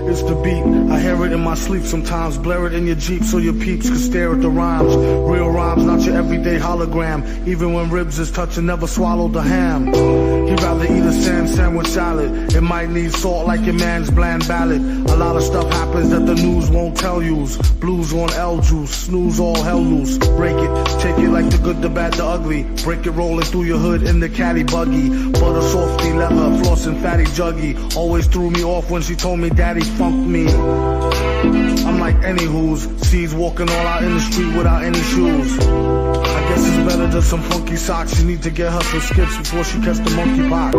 It's the beat, I hear it in my sleep sometimes. Blare it in your Jeep so your peeps can stare at the rhymes. Real rhymes, not your everyday hologram. Even when ribs is touching, never swallow the ham. He'd rather eat a sandwich salad. It might need salt like your man's bland ballad. A lot of stuff happens that the news won't tell yous. Blues on L juice, snooze all hell loose. Break it, take it like the good, the bad, the ugly. Break it rolling through your hood in the caddy buggy. Butter softy leather, flossing fatty juggy. Always threw me off when she told me daddy funked me. I'm like any who's sees walking all out in the street without any shoes. I guess it's better than some funky socks. You need to get her some skips before she catch the monkey pox.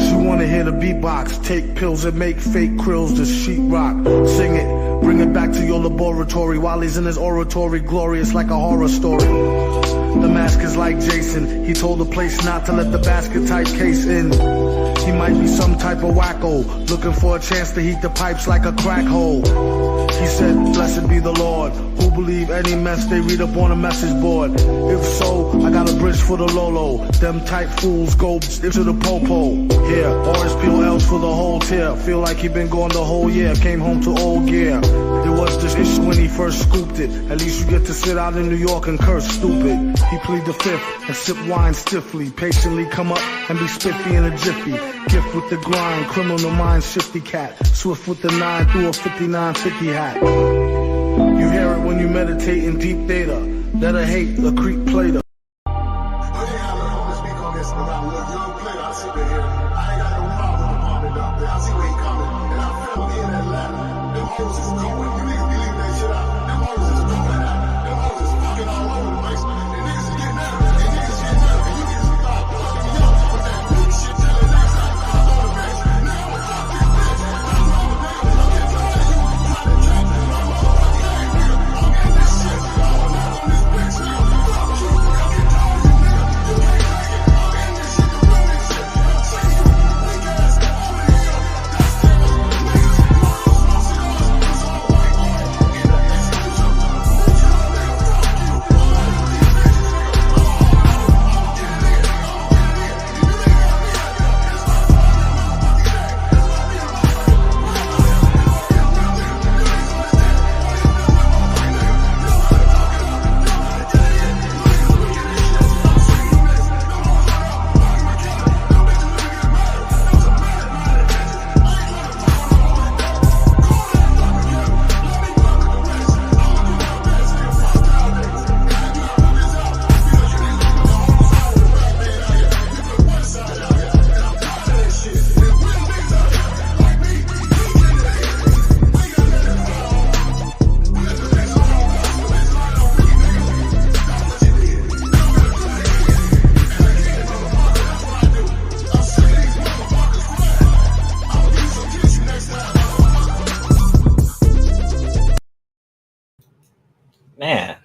She wanna hear the beatbox, take pills and make fake krills to sheetrock. Sing it, bring it back to your laboratory while he's in his oratory, glorious like a horror story. The mask is like Jason, he told the place not to let the basket type case in. He might be some type of wacko, looking for a chance to heat the pipes like a crack hole. He said, blessed be the Lord, who believe any mess they read up on a message board. If so, I got a bridge for the Lolo. Them type fools go into the popo. Here, RSPOLs for the whole tier. Feel like he been gone the whole year, came home to old gear. It was this issue when he first scooped it. At least you get to sit out in New York and curse stupid. He plead the fifth and sip wine stiffly. Patiently come up and be spiffy in a jiffy. Gift with the grind, criminal mind, shifty cat. Swift with the 9 through a 5950 hat. You hear it when you meditate in deep theta. That a hate, a creep plater. Man,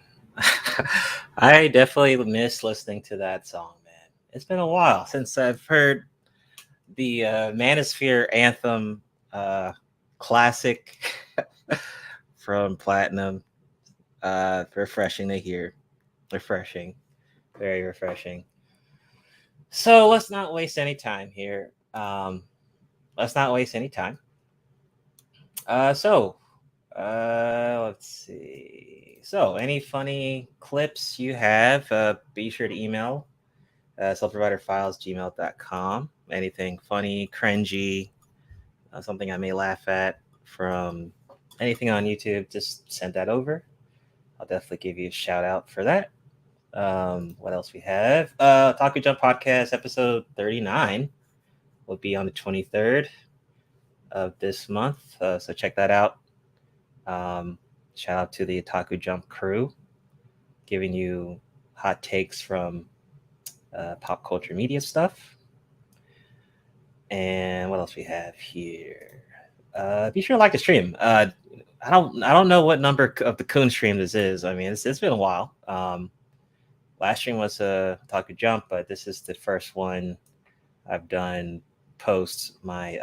I definitely miss listening to that song, man. It's been a while since I've heard the Manosphere anthem classic from Platinum. Refreshing to hear. Refreshing. Very refreshing. So let's not waste any time here. Let's not waste any time. Let's see. So, any funny clips you have, be sure to email selfproviderfiles@gmail.com. Anything funny, cringy, something I may laugh at from anything on YouTube, just send that over. I'll definitely give you a shout out for that. What else we have? Taku Jump Podcast episode 39 will be on the 23rd of this month. So check that out. Shout out to the Taku Jump crew, giving you hot takes from pop culture media stuff. And what else we have here? Be sure to like the stream. I don't know what number of the coon stream this is. I mean, it's been a while. Last stream was a Taku Jump, but this is the first one I've done post my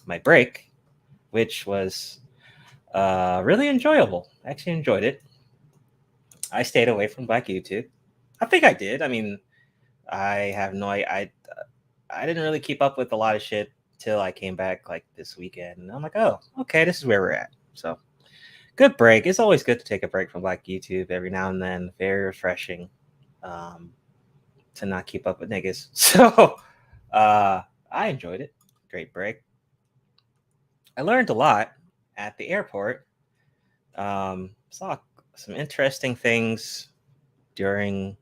my break, which was really enjoyable. I actually enjoyed it. I stayed away from Black YouTube. I think I did. I mean, I have no I didn't really keep up with a lot of shit till I came back like this weekend, and I'm like, oh, okay, this is where we're at. So good break. It's always good to take a break from Black YouTube every now and then. Very refreshing to not keep up with niggas. So I enjoyed it. Great break. I learned a lot at the airport. Saw some interesting things during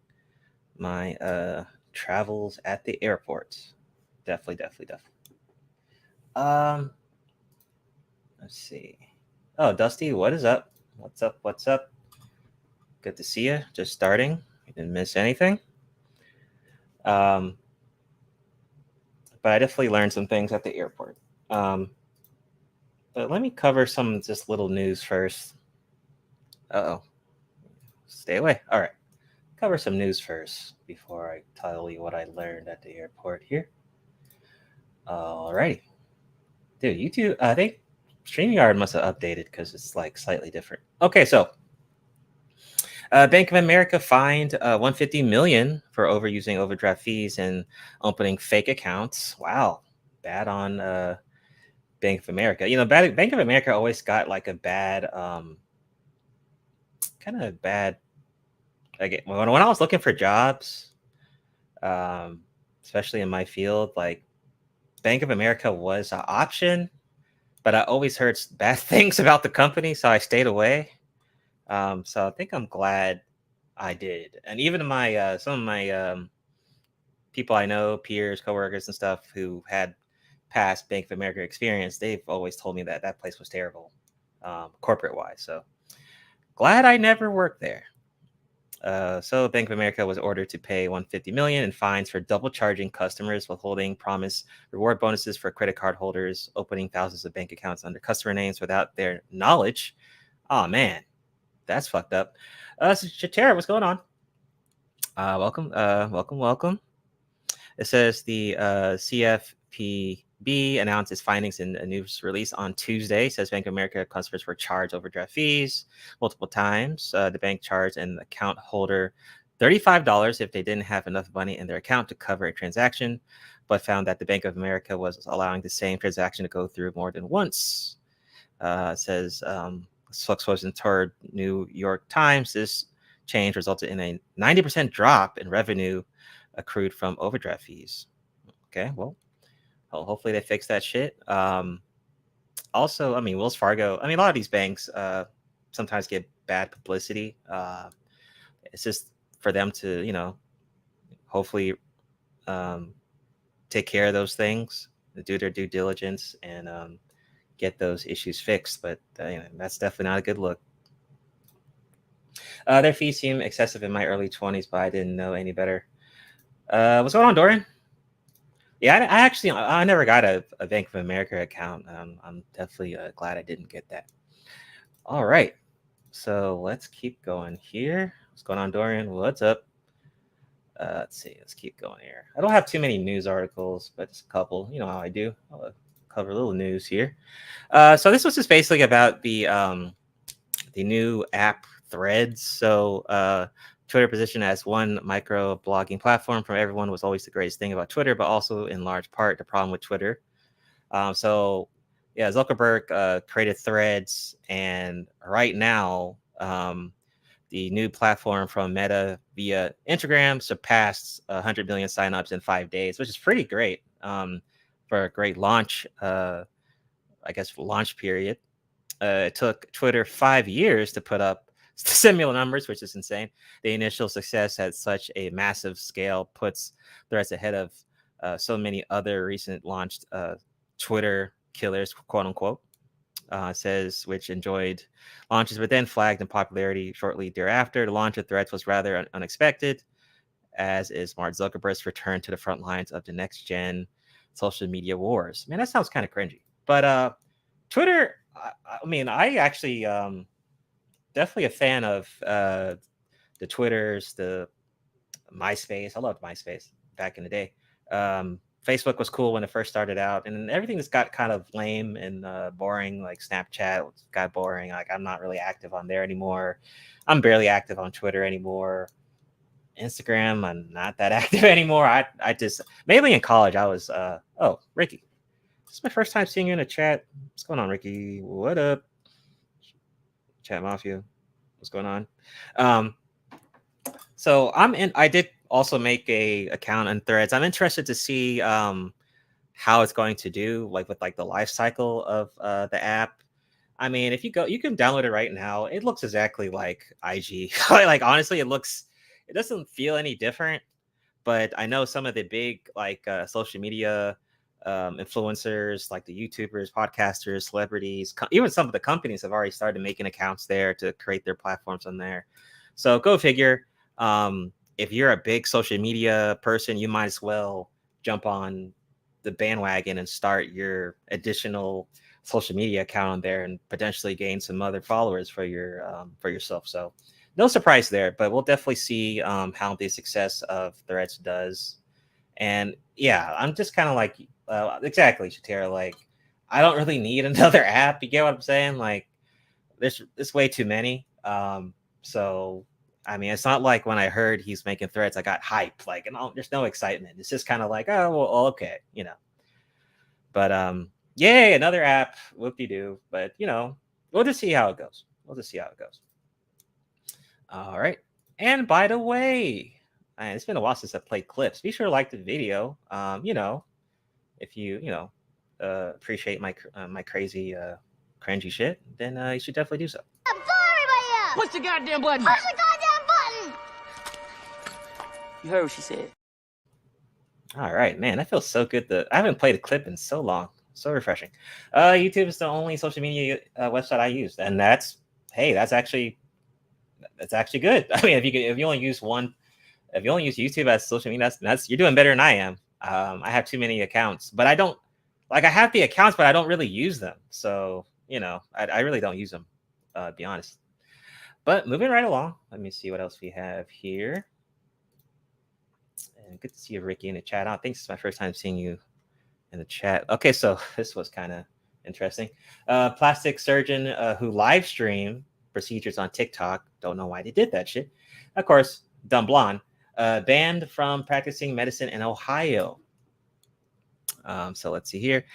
my travels at the airport. Definitely. Let's see. Oh, Dusty, what is up? What's up? Good to see you. Just starting. You didn't miss anything. But I definitely learned some things at the airport. But let me cover some just little news first. Uh-oh. Stay away. All right. Cover some news first before I tell you what I learned at the airport here. Alrighty. Dude, YouTube, I think StreamYard must have updated because it's like slightly different. Okay, so Bank of America fined $150 million for overusing overdraft fees and opening fake accounts. Wow, bad on Bank of America. You know, Bank of America always got like a bad, kind of bad. Like when I was looking for jobs, especially in my field, like Bank of America was an option, but I always heard bad things about the company, so I stayed away. So I think I'm glad I did. And even my some of my people I know, peers, coworkers, and stuff who had past Bank of America experience, they've always told me that that place was terrible, corporate wise. So glad I never worked there. So Bank of America was ordered to pay $150 million in fines for double charging customers, withholding promise reward bonuses for credit card holders, opening thousands of bank accounts under customer names without their knowledge. Oh man, that's fucked up. So Shatera, what's going on? Welcome. It says the CFPB announced its findings in a news release on Tuesday. It says Bank of America customers were charged overdraft fees multiple times. The bank charged an account holder $35 if they didn't have enough money in their account to cover a transaction, but found that the Bank of America was allowing the same transaction to go through more than once. It says spokesperson told New York Times this change resulted in a 90% drop in revenue accrued from overdraft fees. Okay, well, hopefully they fix that shit. Also, I mean, Wells Fargo, I mean, a lot of these banks sometimes get bad publicity. It's just for them to, you know, hopefully take care of those things, do their due diligence, and get those issues fixed. But you know, that's definitely not a good look. Their fees seem excessive in my early 20s, but I didn't know any better. What's going on, Dorian? Yeah, I never got a Bank of America account. I'm definitely glad I didn't get that. All right, so let's keep going here. What's going on, Dorian? What's up? Let's see. Let's keep going here. I don't have too many news articles, but just a couple. You know how I do. I'll cover a little news here. So this was just basically about the new app Threads. So Twitter position as one micro blogging platform for everyone was always the greatest thing about Twitter, but also in large part the problem with Twitter. So yeah, Zuckerberg created Threads, and right now, the new platform from Meta via Instagram surpassed 100 million signups in 5 days, which is pretty great for a great launch. I guess launch period. It took Twitter 5 years to put up similar numbers, which is insane. The initial success at such a massive scale puts Threads ahead of so many other recent launched Twitter killers, quote unquote. Says which enjoyed launches, but then flagged in popularity shortly thereafter. The launch of Threads was rather unexpected, as is Mark Zuckerberg's return to the front lines of the next gen social media wars. Man, that sounds kind of cringy. But Twitter, I mean, I actually definitely a fan of the Twitters, the MySpace. I loved MySpace back in the day. Facebook was cool when it first started out, and everything just got kind of lame and boring. Like Snapchat got boring. Like I'm not really active on there anymore. I'm barely active on Twitter anymore. Instagram, I'm not that active anymore. I just mainly in college. I was oh, Ricky. This is my first time seeing you in a chat. What's going on, Ricky? What up? Chat Mafia. What's going on? So I did also make a account on Threads. I'm interested to see how it's going to do, like with like the life cycle of the app. I mean, if you go, you can download it right now. It looks exactly like IG. Like honestly, it doesn't feel any different. But I know some of the big like social media influencers, like the YouTubers, podcasters, celebrities, even some of the companies have already started making accounts there to create their platforms on there. So go figure. If you're a big social media person, you might as well jump on the bandwagon and start your additional social media account on there and potentially gain some other followers for yourself. So no surprise there, but we'll definitely see how the success of Threads does. And yeah, I'm just kind of like exactly, Shatera. Like I don't really need another app. You get what I'm saying? Like there's way too many. So I mean, it's not like when I heard he's making Threads, I got hyped. Like, and there's no excitement. It's just kind of like, oh, well, okay, you know. But yay, another app, whoop de doo. But we'll just see how it goes. We'll just see how it goes. All right. And by the way, it's been a while since I played clips. Be sure to like the video. If you appreciate my crazy cringy shit, then you should definitely do so. Blow everybody up! Push the goddamn button! Push the goddamn button! You heard what she said. All right, man, that feels so good. I haven't played a clip in so long. So refreshing. YouTube is the only social media website I use, and that's actually good. I mean, if you only use YouTube as social media, that's you're doing better than I am. I have too many accounts, but I don't I have the accounts, but I don't really use them. So I really don't use them. To be honest. But moving right along, let me see what else we have here. And good to see you, Ricky, in the chat. I think this is my first time seeing you in the chat. Okay, so this was kind of interesting. Plastic surgeon who live stream procedures on TikTok. Don't know why they did that shit. Of course, dumb blonde. Banned from practicing medicine in Ohio. So let's see here.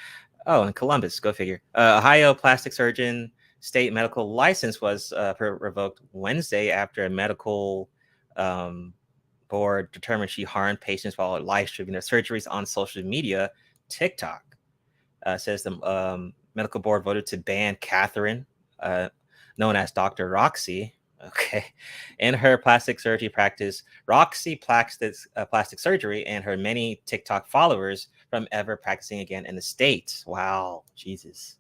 Oh, in Columbus, go figure. Ohio plastic surgeon state medical license was revoked Wednesday after a medical board determined she harmed patients while live streaming their surgeries on social media. TikTok says the medical board voted to ban Catherine, known as Dr. Roxy, in her plastic surgery practice. Roxy plastic surgery and her many TikTok followers from ever practicing again in the state. Wow, Jesus.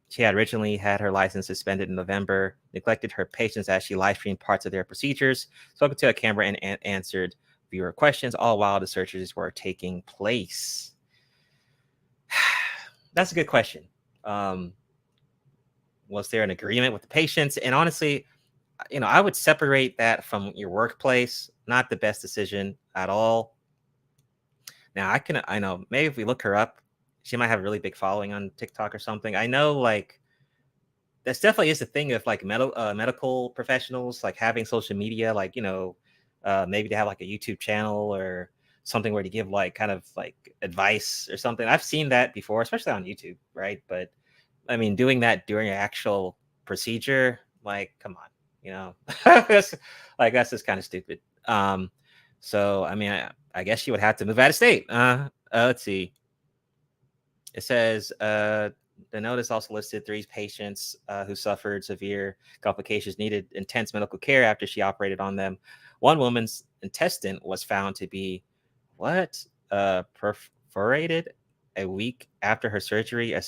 She had originally had her license suspended in November, neglected her patients as she live streamed parts of their procedures, spoke to a camera, and answered viewer questions, all while the surgeries were taking place. That's a good question. Was there an agreement with the patients? And honestly, I would separate that from your workplace. Not the best decision at all. Now, I know maybe if we look her up, she might have a really big following on TikTok or something. I know, like, that's definitely is a thing of like medical professionals like having social media, like maybe they have like a YouTube channel or something where to give like kind of like advice or something. I've seen that before, especially on YouTube, right? But I mean, doing that during an actual procedure, like, come on, you know, that's just kind of stupid. So I mean, I guess she would have to move out of state. Let's see. It says the notice also listed 3 patients who suffered severe complications, needed intense medical care after she operated on them. One woman's intestine was found to be perforated a week after her surgery, a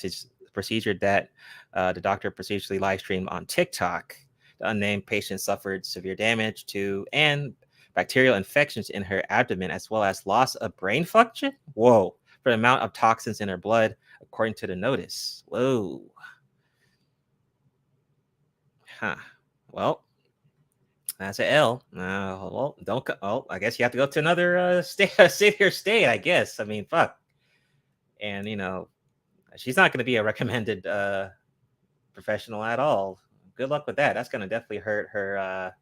procedure that the doctor procedurally live streamed on TikTok. The unnamed patient suffered severe damage to and bacterial infections in her abdomen, as well as loss of brain function. Whoa. For the amount of toxins in her blood, according to the notice. Whoa. Huh. Well, that's an L. Well, don't go. Oh, I guess you have to go to another state, state, I guess. I mean, fuck. And, you know, she's not going to be a recommended professional at all. Good luck with that. That's going to definitely hurt her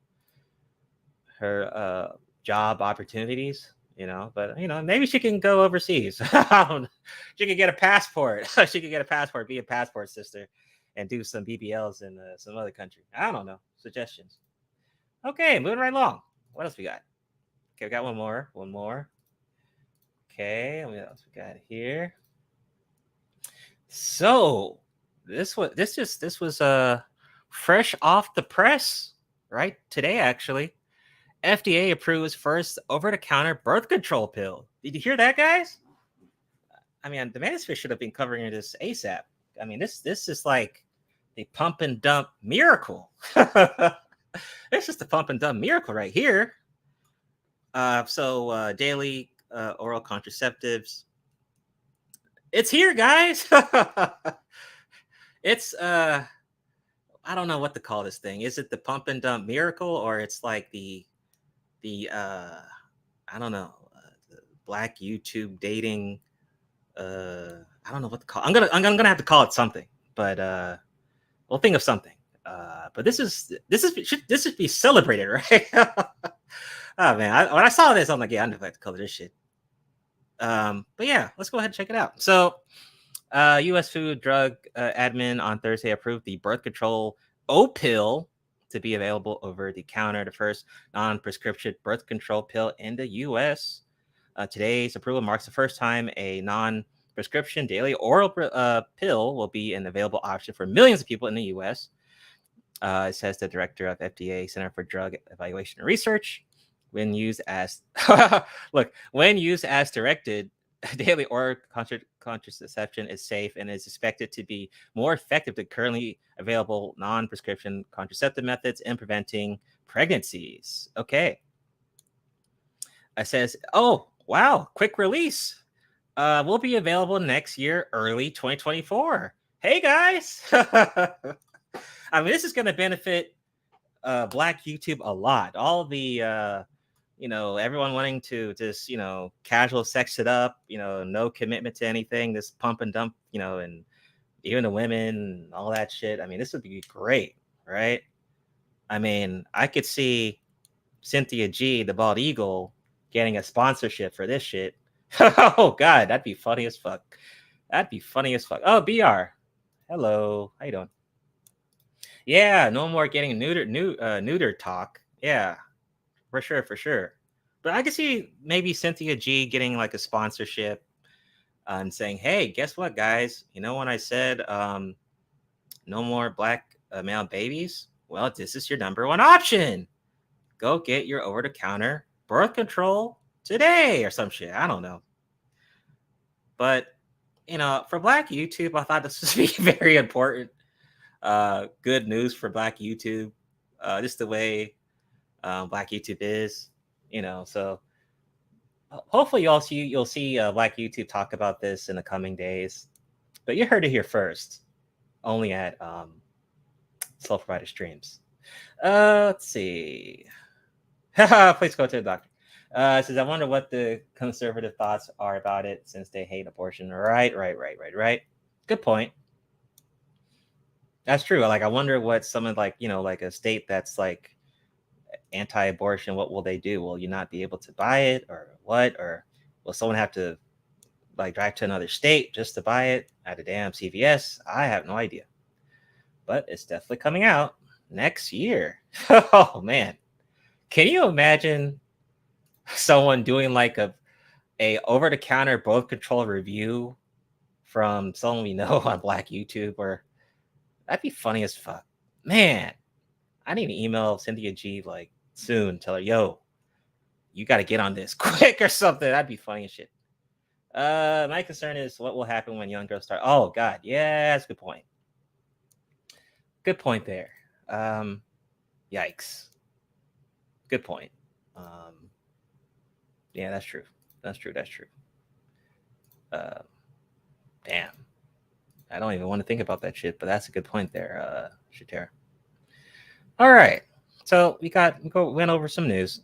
job opportunities, you know. But, you know, maybe she can go overseas. She could get a passport. She could get a passport, be a passport sister, and do some BBLs in some other country. I don't know. Suggestions. Okay, moving right along. What else we got? Okay, we got one more. Okay, what else we got here? So this was fresh off the press, right? Today, actually. FDA approves first over-the-counter birth control pill. Did you hear that, guys? I mean, the manosphere should have been covering this ASAP. I mean, this is like the pump and dump miracle. It's just a pump and dump miracle right here. So daily oral contraceptives. It's here, guys. It's I don't know what to call this thing. Is it the pump and dump miracle, or it's like the I don't know, the black YouTube dating I don't know what to call. I'm gonna have to call it something, but we'll think of something. But this should be celebrated, right? Oh man, when I saw this, I'm like, yeah, I'm gonna have to cover this shit. But yeah, let's go ahead and check it out. So, U.S. Food Drug Admin on Thursday approved the birth control O pill to be available over the counter, the first non-prescription birth control pill in the U.S. Today's approval marks the first time a non-prescription daily oral pill will be an available option for millions of people in the U.S. It says the director of FDA Center for Drug Evaluation and Research. When used as directed, daily oral contraception is safe and is expected to be more effective than currently available non-prescription contraceptive methods in preventing pregnancies. Okay. It says, oh, wow, quick release. Will be available next year, early 2024. Hey, guys. I mean, this is going to benefit Black YouTube a lot. All the everyone wanting to just, casual sex it up, no commitment to anything, this pump and dump, and even the women and all that shit. I mean, this would be great, right? I mean, I could see Cynthia G, the bald eagle, getting a sponsorship for this shit. Oh, God, that'd be funny as fuck. Oh, BR. Hello. How you doing? Yeah, no more getting neutered talk. Yeah. For sure. But I could see maybe Cynthia G getting like a sponsorship and saying, hey, guess what, guys? You know when I said no more black male babies? Well, this is your number one option. Go get your over-the-counter birth control today or some shit. I don't know. But, for Black YouTube, I thought this would be very important. Good news for Black YouTube. Just the way Black YouTube is, so hopefully you'll see Black YouTube talk about this in the coming days. But you heard it here first, only at Soul Provider Streams. Let's see. Please go to the doctor. It says, I wonder what the conservative thoughts are about it since they hate abortion. Right. Good point. That's true. Like, I wonder what someone like a state that's like anti-abortion, what will they do? Will you not be able to buy it or what? Or Will someone have to like drive to another state just to buy it at a damn CVS? I have no idea. But it's definitely coming out next year. Oh man. Can you imagine someone doing like a over-the-counter both control review from someone we know on Black YouTube? Or that'd be funny as fuck. Man, I need to email Cynthia G like soon. Tell her, yo, you got to get on this quick or something. That'd be funny as shit. My concern is what will happen when young girls start. Oh God, yeah, that's a good point. Good point there. Yikes. Good point. Yeah, that's true. That's true. Damn. I don't even want to think about that shit, but that's a good point there, Shatera. All right. So we went over some news.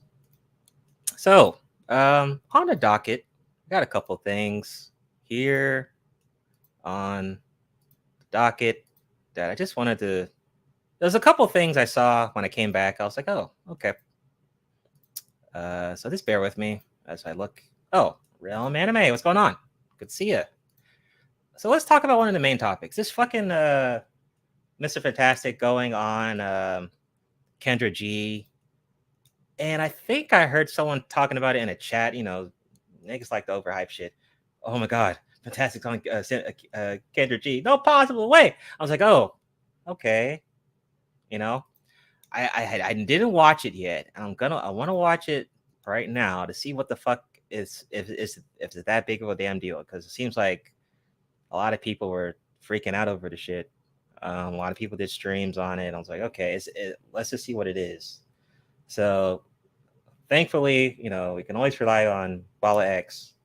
So on the docket, we got a couple things here on the docket that I just wanted to. There's a couple things I saw when I came back. I was like, oh, okay. So just bear with me as I look. Oh, Realm Anime, what's going on? Good to see you. So let's talk about one of the main topics. This fucking Mr. Fantastic going on Kendra G. And I think I heard someone talking about it in a chat. You know, niggas like the overhype shit. Oh my God, Fantastic on Kendra G. No possible way. I was like, oh, okay. You know, I didn't watch it yet, and I want to watch it right now to see what the fuck is if it's that big of a damn deal, because it seems like a lot of people were freaking out over the shit. A lot of people did streams on it. I was like, okay, let's just see what it is. So thankfully, you know, we can always rely on Bala X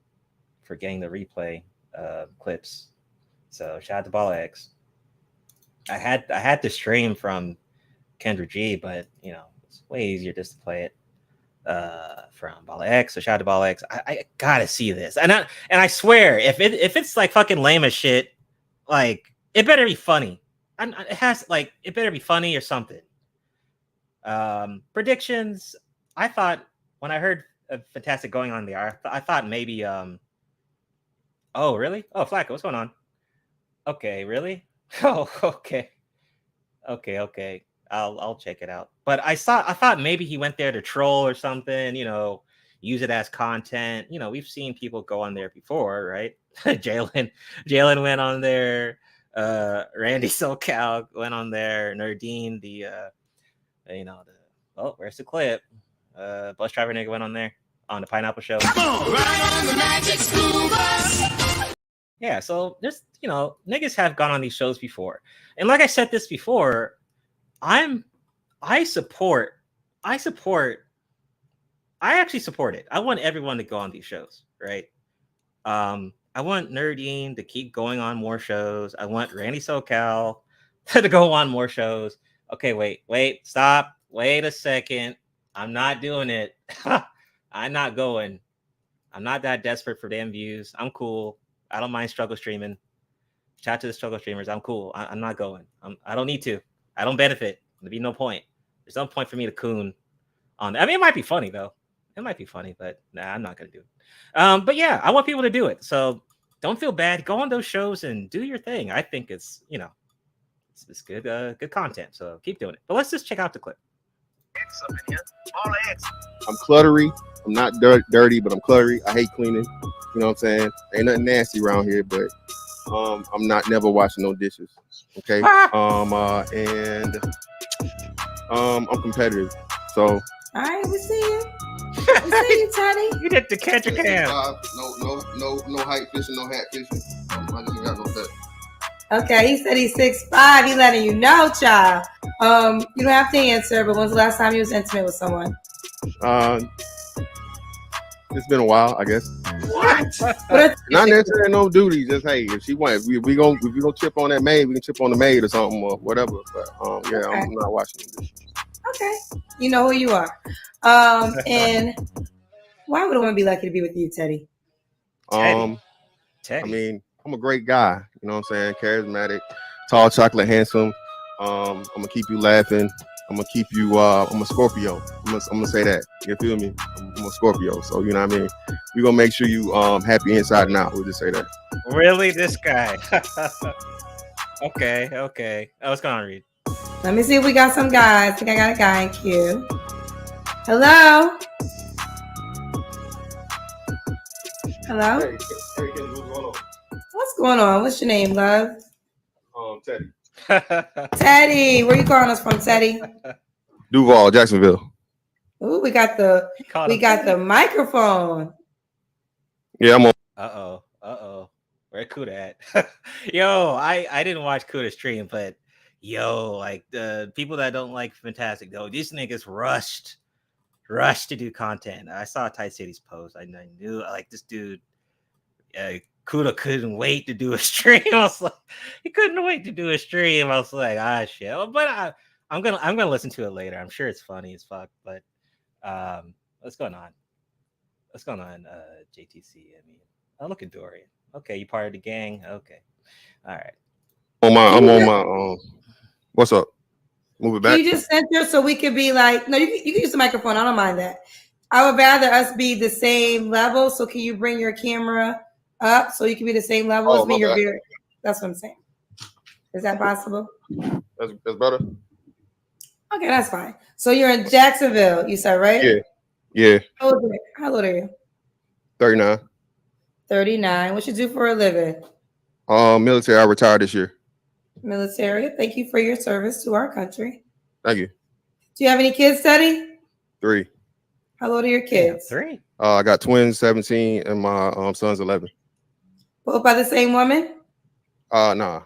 for getting the replay clips. So shout out to Bala X. I had to stream from Kendra G, but you know, it's way easier just to play it from Bala X. So shout out to Bala X. I gotta see this, and I swear, if it's like fucking lame as shit, like it better be funny. It better be funny or something. Predictions. I thought when I heard Fantastic going on there, I thought maybe oh really? Oh, Flacco, what's going on? Okay, really? Oh, okay. I'll check it out. But I thought maybe he went there to troll or something, you know, use it as content. You know, we've seen people go on there before, right? Jalen went on there. Randy SoCal went on there. Nerdine, where's the clip? Bus driver nigga went on there on the Pineapple Show. Come on, ride on the Magic School Bus. Yeah, so there's, you know, niggas have gone on these shows before. And like I said this before, I actually support it. I want everyone to go on these shows, right? I want Nerdine to keep going on more shows. I want Randy SoCal to go on more shows. Okay, wait, stop. Wait a second. I'm not doing it. I'm not going. I'm not that desperate for damn views. I'm cool. I don't mind struggle streaming. Shout out to the struggle streamers. I'm cool. I'm not going. I don't need to. I don't benefit. There'd be no point. There's no point for me to coon on that. I mean, it might be funny though. It might be funny, but nah, I'm not gonna do it. But yeah, I want people to do it. So don't feel bad. Go on those shows and do your thing. I think it's, you know, it's good, good content. So keep doing it. But let's just check out the clip. I'm cluttery. I'm not dirty, but I'm cluttery. I hate cleaning. You know what I'm saying? Ain't nothing nasty around here, but I'm not never washing no dishes. Okay. And I'm competitive. So all right, we see you. We see you, Teddy. You did the catch a can. No height fishing, no hat fishing. I just got no bet. Okay, he said he's 6'5". He letting you know, child. You don't have to answer, but when's the last time you was intimate with someone? It's been a while, I guess. What? Not necessarily no duty. Just hey, if she wants, if we gonna chip on that maid, we can chip on the maid or something or whatever. But yeah, okay. I'm not watching this. Okay, you know who you are. And why would a woman be lucky to be with you, Teddy? Teddy. I mean, I'm a great guy. You know what I'm saying? Charismatic, tall, chocolate, handsome. I'm gonna keep you laughing. I'm gonna keep you. I'm a Scorpio. I'm gonna say that. You feel me? I'm a Scorpio, so you know what I mean. We're gonna make sure you happy inside and out. We'll just say that. Really, this guy? Okay. Oh, what's going on, Reed? Let me see if we got some guys. I think I got a guy in queue. Hello? Hello? Hey, Kenny, what's going on? What's going on? What's your name, love? Teddy. Teddy. Where you calling us from, Teddy? Duval, Jacksonville. Ooh, we got the microphone. Yeah, I'm on. Uh-oh. Where Kuda at? Yo, I didn't watch Kuda's stream, but yo, like the people that don't like Fantastic, though, these niggas rushed to do content. I saw Tight City's post. I knew like this dude, Kuda couldn't wait to do a stream. I was like, he couldn't wait to do a stream. I was like, shit. But I'm gonna listen to it later. I'm sure it's funny as fuck. But what's going on? JTC? I mean, look at Dorian. Okay, you part of the gang. Okay, all right. I'm on my what's up? Move it back. Can you just center so we could be like, no, you can use the microphone. I don't mind that. I would rather us be the same level. So can you bring your camera up so you can be the same level as me? That's what I'm saying. Is that possible? That's better. Okay, that's fine. So you're in Jacksonville, you said, right? Yeah. How old are you? 39. 39. What you do for a living? Military. I retired this year. Military. Thank you for your service to our country. Thank you. Do you have any kids, Teddy? 3. How old are your kids? 3. I got twins, 17, and my son's 11. Both by the same woman? Nah.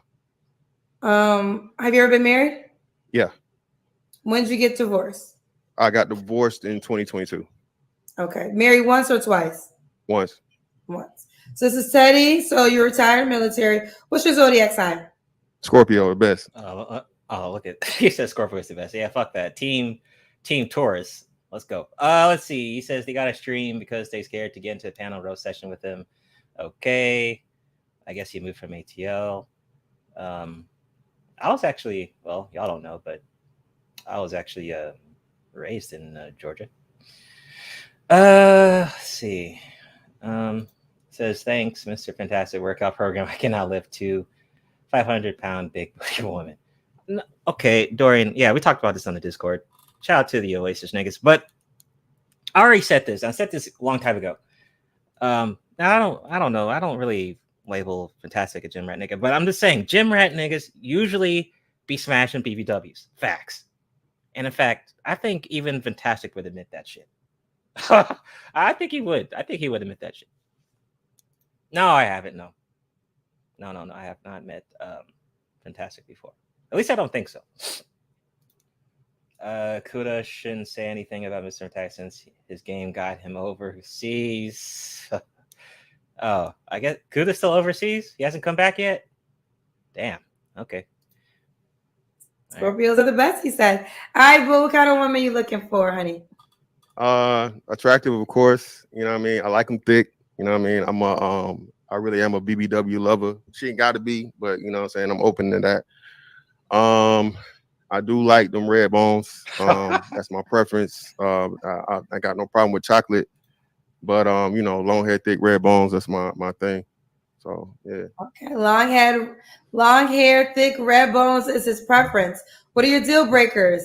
Have you ever been married? Yeah. When did you get divorced? I got divorced in 2022. Okay. Married once or twice? Once. So this is Teddy. So you're retired military. What's your zodiac sign? Scorpio, the best. Look at he says Scorpio is the best. Yeah, fuck that. Team Taurus. Let's go. Let's see. He says they got a stream because they scared to get into a panel roast session with him. Okay. I guess he moved from ATL. I was actually, well, y'all don't know, but I was actually raised in Georgia. Let's see. Says thanks, Mr. Fantastic Workout Program. I cannot lift 2 500-pound big booty woman. Okay, Dorian. Yeah, we talked about this on the Discord. Shout out to the Oasis niggas. But I already said this. I said this a long time ago. Now I don't know. I don't really label Fantastic a gym rat nigga, but I'm just saying gym rat niggas usually be smashing BBWs. Facts. And in fact, I think even Fantastic would admit that shit. I think he would. I think he would admit that shit. No, I haven't. No. I have not met Fantastic before. At least I don't think so. Kuda shouldn't say anything about Mr. Fantastic since his game got him overseas. Oh, I guess Kuda's still overseas? He hasn't come back yet? Damn. Okay. Scorpios are the best, he said. All right, but what kind of woman are you looking for, honey? Attractive, of course. You know what I mean? I like them thick. You know what I mean? I really am a BBW lover. She ain't got to be, but you know what I'm saying? I'm open to that. I do like them red bones. That's my preference. I got no problem with chocolate, but you know, long hair, thick red bones, that's my thing. So yeah. Okay, long hair, thick red bones is his preference. What are your deal breakers?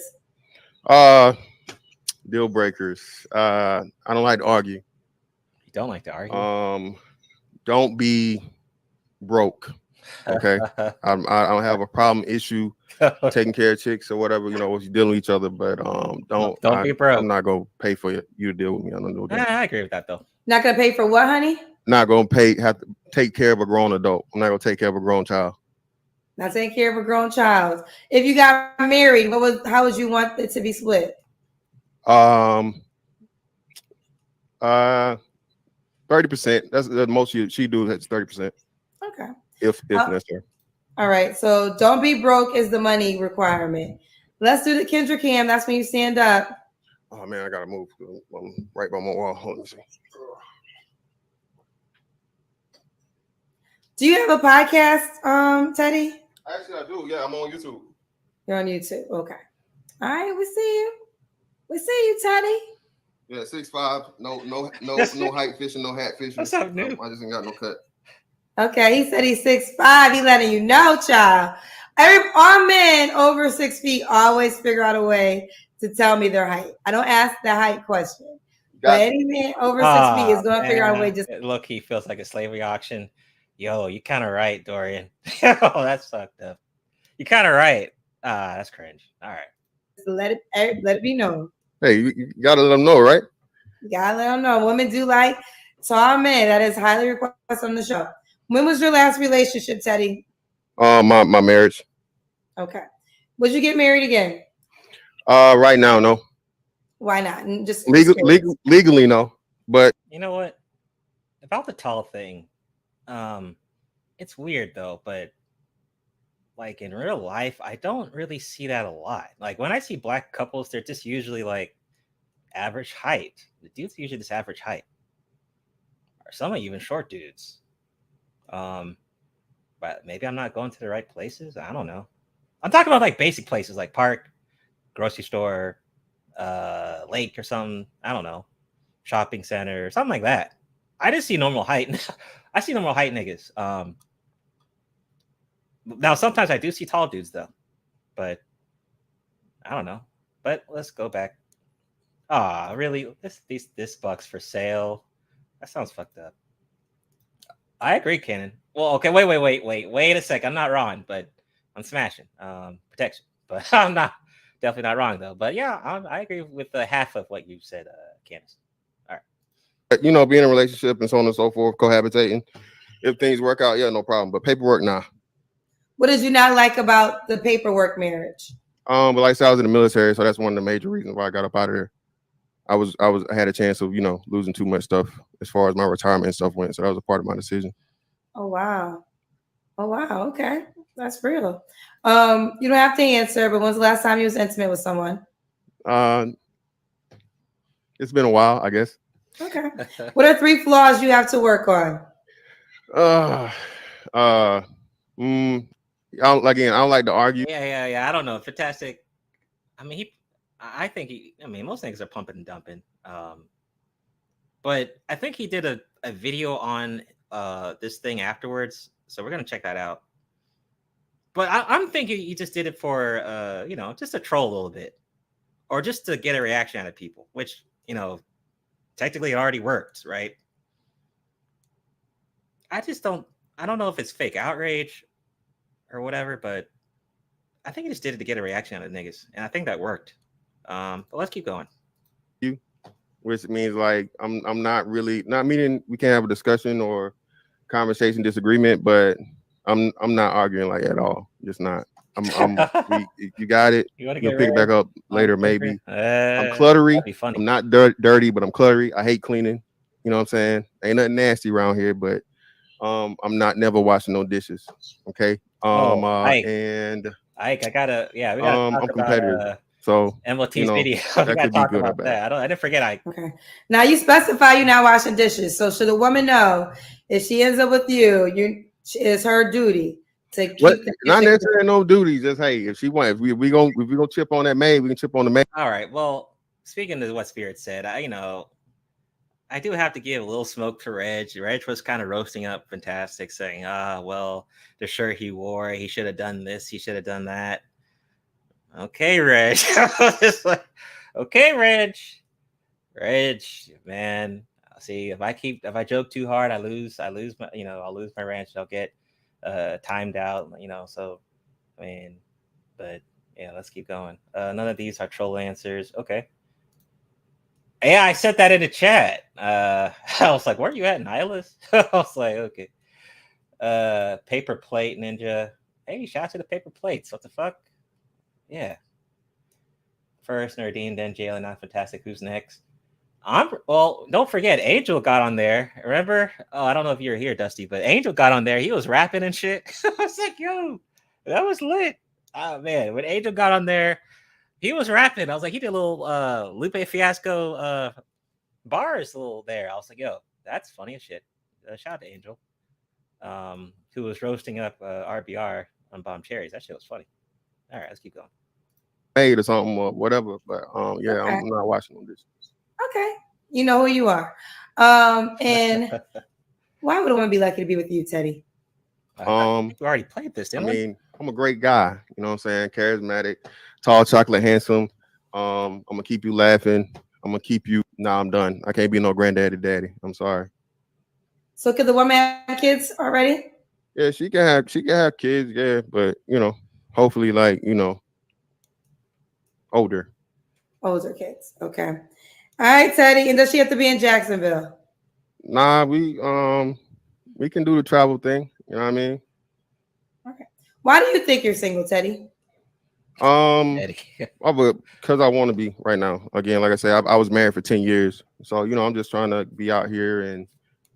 Deal breakers. I don't like to argue. You don't like to argue? Don't be broke. Okay. I don't have a problem issue taking care of chicks or whatever, you know, if you're dealing with each other, but don't be broke. I'm not gonna pay for you to deal with me. I don't know that. I agree with that though. Not gonna pay for what, honey? Not gonna have to take care of a grown adult. I'm not gonna take care of a grown child. Not taking care of a grown child. If you got married, how would you want it to be split? 30%. That's the most she do. That's 30%. Okay. If necessary. All right. So don't be broke is the money requirement. Let's do the Kendra cam. That's when you stand up. Oh man, I gotta move. I'm right by my wall. Let me see. Do you have a podcast, Teddy? Actually, I do. Yeah, I'm on YouTube. You're on YouTube. Okay. All right. We see you. We see you, Teddy. Yeah, 6'5". No height fishing, no hat fishing. That's something new. I just ain't got no cut. Okay, he said he's 6'5". He letting you know, child. All men over 6 feet always figure out a way to tell me their height. I don't ask the height question. But any man over 6 feet is going to figure out a way. Just look, he feels like a slavery auction. Yo, you kind of right, Dorian. Yo, that's fucked up. You kind of right. That's cringe. All right. Let it be known. Hey, you gotta let them know, right? You gotta let them know. Women do like tall men. That is highly requested on the show. When was your last relationship, Teddy? My marriage. Okay. Would you get married again? Right now, no. Why not? Just legally, no. But you know what? About the tall thing, it's weird though, but like in real life, I don't really see that a lot. Like when I see black couples, they're just usually like average height. The dude's usually just average height. Or some are even short dudes. But maybe I'm not going to the right places. I don't know. I'm talking about like basic places like park, grocery store, lake or something. I don't know. Shopping center, something like that. I just see normal height. I see normal height niggas. Now sometimes I do see tall dudes though, but I don't know. But let's go back. Really? This buck's for sale. That sounds fucked up. I agree, Cannon. Well, okay, wait a sec. I'm not wrong, but I'm smashing protection. But I'm definitely not wrong though. But yeah, I agree with half of what you said, Candace. All right. You know, being in a relationship and so on and so forth, cohabitating. If things work out, yeah, no problem. But paperwork, nah. What did you not like about the paperwork marriage? But like I said, I was in the military, so that's one of the major reasons why I got up out of there. I had a chance of, losing too much stuff as far as my retirement and stuff went. So that was a part of my decision. Oh wow. Okay. That's real. You don't have to answer, but when's the last time you was intimate with someone? It's been a while, I guess. Okay. What are 3 flaws you have to work on? I don't like to argue. Yeah. I don't know. Fantastic. I mean, I think most niggas are pumping and dumping. But I think he did a video on this thing afterwards. So we're gonna check that out. But I'm thinking he just did it for just to troll a little bit. Or just to get a reaction out of people, which, technically it already worked, right? I don't know if it's fake outrage or whatever, but I think he just did it to get a reaction out of niggas, and I think that worked. But let's keep going. Which means like I'm not meaning we can't have a discussion or conversation disagreement, but I'm not arguing like at all. Just not. You got it. You'll pick it back up later, maybe. I'm cluttery. I'm not dirty, but I'm cluttery. I hate cleaning. You know what I'm saying? Ain't nothing nasty around here, but I'm not never washing no dishes. Okay. And Ike, we gotta talk I'm competitive. about so MLT's video. We gotta talk about that. I didn't forget Ike. Okay. Now you specify you're not washing dishes. So should a woman know if she ends up with you, it's her duty to keep not necessarily no duty. Just hey, if she wants, if we gonna chip on that maid, we can chip on the maid. All right. Well, speaking of what Spirit said, I do have to give a little smoke to Reg. Reg was kind of roasting up Fantastic, saying, well, the shirt he wore, he should have done this, he should have done that. Okay, Reg. Okay, Reg, man. See, if I joke too hard, I lose my, I'll lose my ranch. I'll get timed out, so, but yeah, let's keep going. None of these are troll answers. Okay. Yeah, I said that in the chat. I was like, where are you at, Nihilus? I was like, okay. Paper plate ninja. Hey, shout out to the paper plates. What the fuck? Yeah. First Nardine, then Jalen, not Fantastic. Who's next? Don't forget, Angel got on there. Remember? Oh, I don't know if you were here, Dusty, but Angel got on there. He was rapping and shit. I was like, yo, that was lit. Oh man, when Angel got on there, he was rapping. I was like, he did a little Lupe Fiasco bars little there. I was like, yo, that's funny as shit. Shout out to Angel, who was roasting up RBR on Bomb Cherries. That shit was funny. All right, let's keep going. Made or something or whatever, but yeah, okay. I'm not watching on this. Okay. You know who you are. And why would a woman be lucky to be with you, Teddy? I think we already played this, didn't we? I'm a great guy. You know what I'm saying? Charismatic, tall, chocolate, handsome. I'm gonna keep you laughing. I'm gonna keep you. Nah, I'm done. I can't be no granddaddy daddy. I'm sorry. So could the woman have kids already? Yeah, she can have kids, yeah, but hopefully older. Older kids. Okay. All right, Teddy. And does she have to be in Jacksonville? Nah, we can do the travel thing. You know what I mean? Okay. Why do you think you're single, Teddy? Because I want to be right now. Again, like I said, I was married for 10 years. So, I'm just trying to be out here and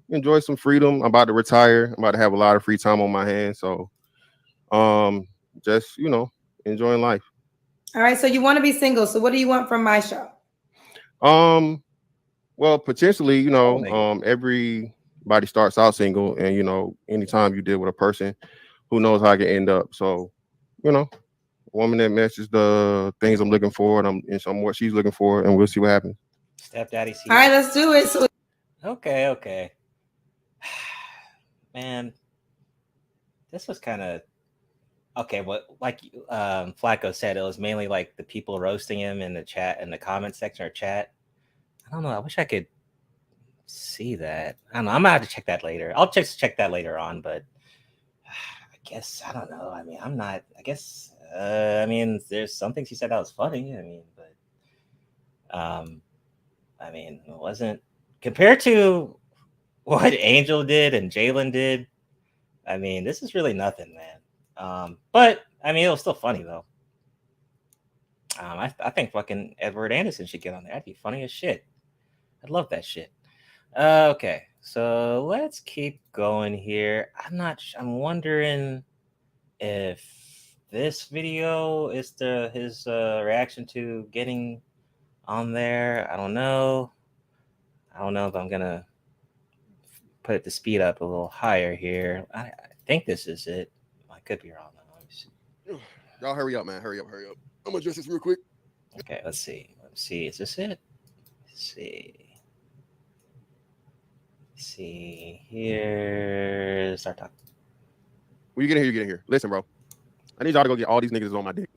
enjoy some freedom. I'm about to retire. I'm about to have a lot of free time on my hands. So, just, enjoying life. All right. So you want to be single. So what do you want from my show? Well, potentially, everybody starts out single, and anytime you deal with a person, who knows how I can end up. So, a woman that matches the things I'm looking for, and I'm what she's looking for, and we'll see what happens. Stepdaddy. All right, let's do it. So Okay. Man, this was kind of okay. What like Flacco said, it was mainly like the people roasting him in the chat, in the comment section or chat. I don't know. I wish I could see that. I don't know. I'm gonna have to check that later. I'll check that later on, but I guess I don't know. I mean, I'm not. I guess. I mean, there's some things he said that was funny. I mean, but I mean, it wasn't compared to what Angel did and Jalen did. I mean, this is really nothing, man. But I mean, it was still funny though. I think fucking Edward Anderson should get on there. That'd be funny as shit. I'd love that shit. Okay, so let's keep going here. I'm wondering if this video is his reaction to getting on there. I don't know if I'm gonna put it to speed up a little higher here. I think this is it. I could be wrong though. Let me see. Y'all hurry up, man. Hurry up. I'm gonna address this real quick. Okay, let's see. Is this it? Let's see here. Start talking. When you get in here, listen, bro. I need y'all to go get all these niggas on my dick.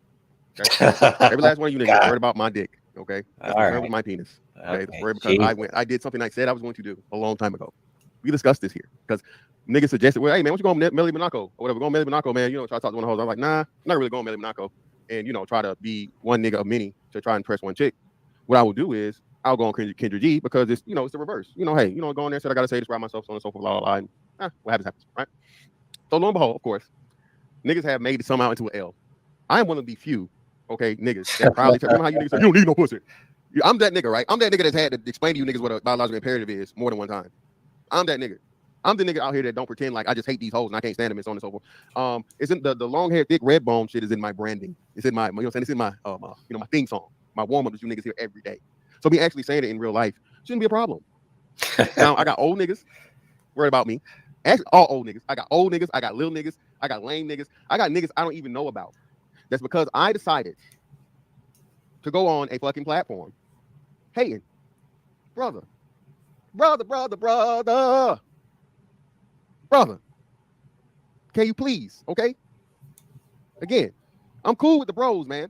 Okay? Every last one of you niggas worried about my dick. Okay, that's concerned with my penis. Okay, because I did something I said I was going to do a long time ago. We discussed this here because niggas suggested, well, hey man, why don't you go on Melly Monaco or whatever? Go on Melly Monaco, man. Try to talk to one of the hoes. I'm like, nah, I'm not really going on Melly Monaco, and try to be one nigga of many to try and impress one chick. What I will do is I'll go on Kendra G because it's it's the reverse. Hey, go on there, said I gotta say, describe myself, so on and so forth, blah blah blah. And, what happens, right? So lo and behold, of course, niggas have made it somehow into an L. I am one of the few, okay, niggas that probably remember how you niggas say, you don't need no pussy. I'm that nigga, right? I'm that nigga that's had to explain to you niggas what a biological imperative is more than one time. I'm that nigga. I'm the nigga out here that don't pretend like I just hate these hoes and I can't stand them and so on and so forth. It's in the long hair, thick, red bone shit is in my branding. It's in my, it's in my, my theme song, my warm up that you niggas hear every day. So me actually saying it in real life shouldn't be a problem. Now I got old niggas worried about me. Actually, all old niggas. I got old niggas. I got little niggas. I got lame niggas. I got niggas I don't even know about. That's because I decided to go on a fucking platform hating. Brother. Can you please? Okay. Again, I'm cool with the bros, man.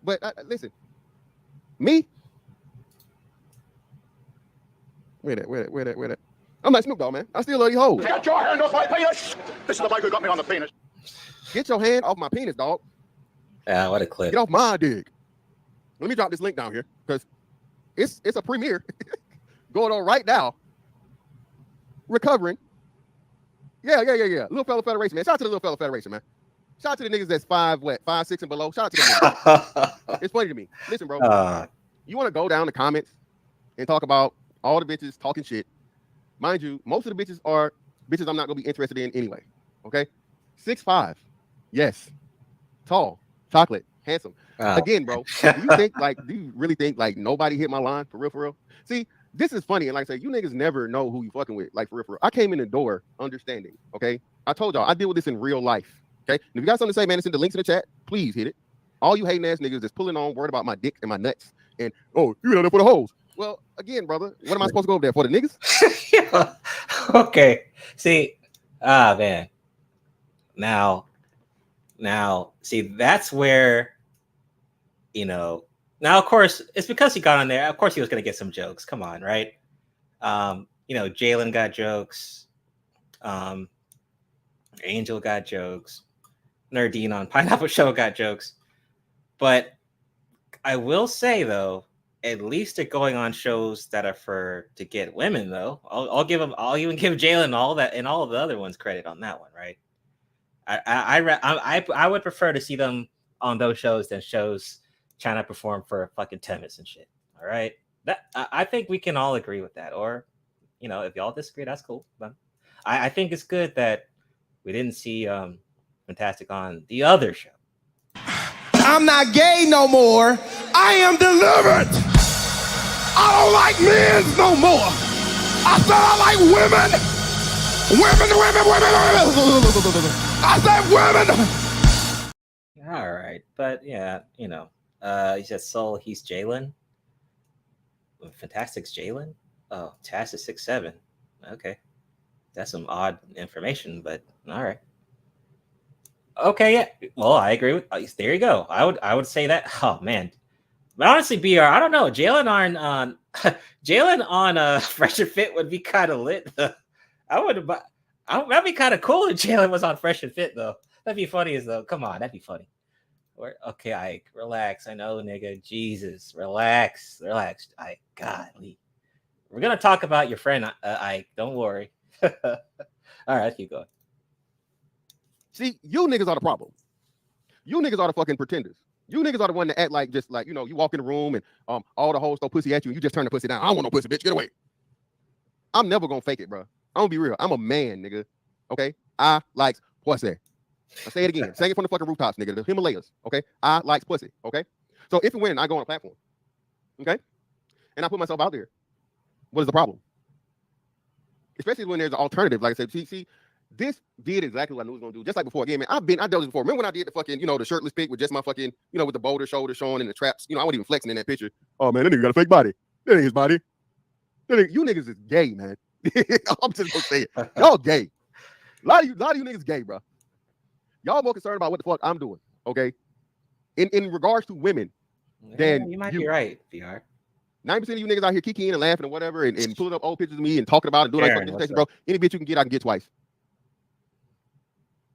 But listen, me. Where that? I'm not Snoop Dogg, man. I still love these hoes. Get your hand off my penis! This is the bike who got me on the penis. Get your hand off my penis, dog. Yeah, what a clip. Get off my dick. Let me drop this link down here because it's a premiere going on right now. Recovering. Yeah. Little Fella Federation, man. Shout out to the Little Fella Federation, man. Shout out to the niggas that's 5'6" and below. Shout out to them. It's funny to me. Listen, bro. You want to go down the comments and talk about all the bitches talking shit. Mind you, most of the bitches are bitches I'm not gonna be interested in anyway. Okay, 6'5", yes, tall, chocolate, handsome. Again, bro, do you really think like nobody hit my line for real? See, this is funny, and like I say, you niggas never know who you fucking with, like for real. I came in the door understanding. Okay, I told y'all I deal with this in real life. Okay, and if you got something to say, man, send the links in the chat. Please hit it. All you hating ass niggas that's pulling on, worried about my dick and my nuts, and oh, you out there for the hoes. Well, again, brother, what am I supposed to go over there for? The niggas? Yeah. Okay. See, man. Now, see, that's where, now, of course, it's because he got on there. Of course, he was going to get some jokes. Come on, right? Jalen got jokes. Angel got jokes. Nerdine on Pineapple Show got jokes. But I will say, though, at least they're going on shows that are to get women, though. I'll even give Jalen all that and all of the other ones credit on that one, right? I would prefer to see them on those shows than shows trying to perform for fucking tennis and shit. All right, I think we can all agree with that. Or, if y'all disagree, that's cool. But I think it's good that we didn't see Fantastic on the other show. I'm not gay no more. I am delivered. I don't like men no more. I said I like women. Women. I said women. All right, but yeah, he said Soul. He's Jalen. Fantastic's Jalen. Oh, Taz is 6'7". Okay, that's some odd information, but all right. Okay, yeah. Well, I agree with. There you go. I would say that. Oh man, but honestly, BR, I don't know. Jalen on Fresh and Fit would be kind of lit. That'd be kind of cool if Jalen was on Fresh and Fit though. That'd be funny as though. Come on, that'd be funny. Okay, Ike, relax. I know, nigga. Jesus, relax. Ike, golly. We're gonna talk about your friend Ike. Don't worry. All right, keep going. See, you niggas are the problem. You niggas are the fucking pretenders. You niggas are the one that act like just like, you walk in the room and all the hoes throw pussy at you and you just turn the pussy down. I don't want no pussy, bitch. Get away. I'm never gonna fake it, bro. I'm gonna be real. I'm a man, nigga. Okay? I like pussy. I say it again. Sing it from the fucking rooftops, nigga. The Himalayas. Okay? I like pussy. Okay? So if and when I go on a platform, okay, and I put myself out there, what is the problem? Especially when there's an alternative. Like I said, see, this did exactly what I knew it was gonna do. Just like before, again, man. I done this before. Remember when I did the fucking, the shirtless pic with just my fucking, with the boulder shoulder showing and the traps. I wasn't even flexing in that picture. Oh man, that nigga got a fake body. That ain't his body. You niggas is gay, man. I'm just gonna say it. Y'all gay. A lot of you niggas gay, bro. Y'all more concerned about what the fuck I'm doing, okay? In regards to women, then you might be right, VR. 90% of you niggas out here kikiing and laughing and whatever, and pulling up old pictures of me and talking about it and doing like fucking dissertation, bro. Any bitch you can get, I can get twice.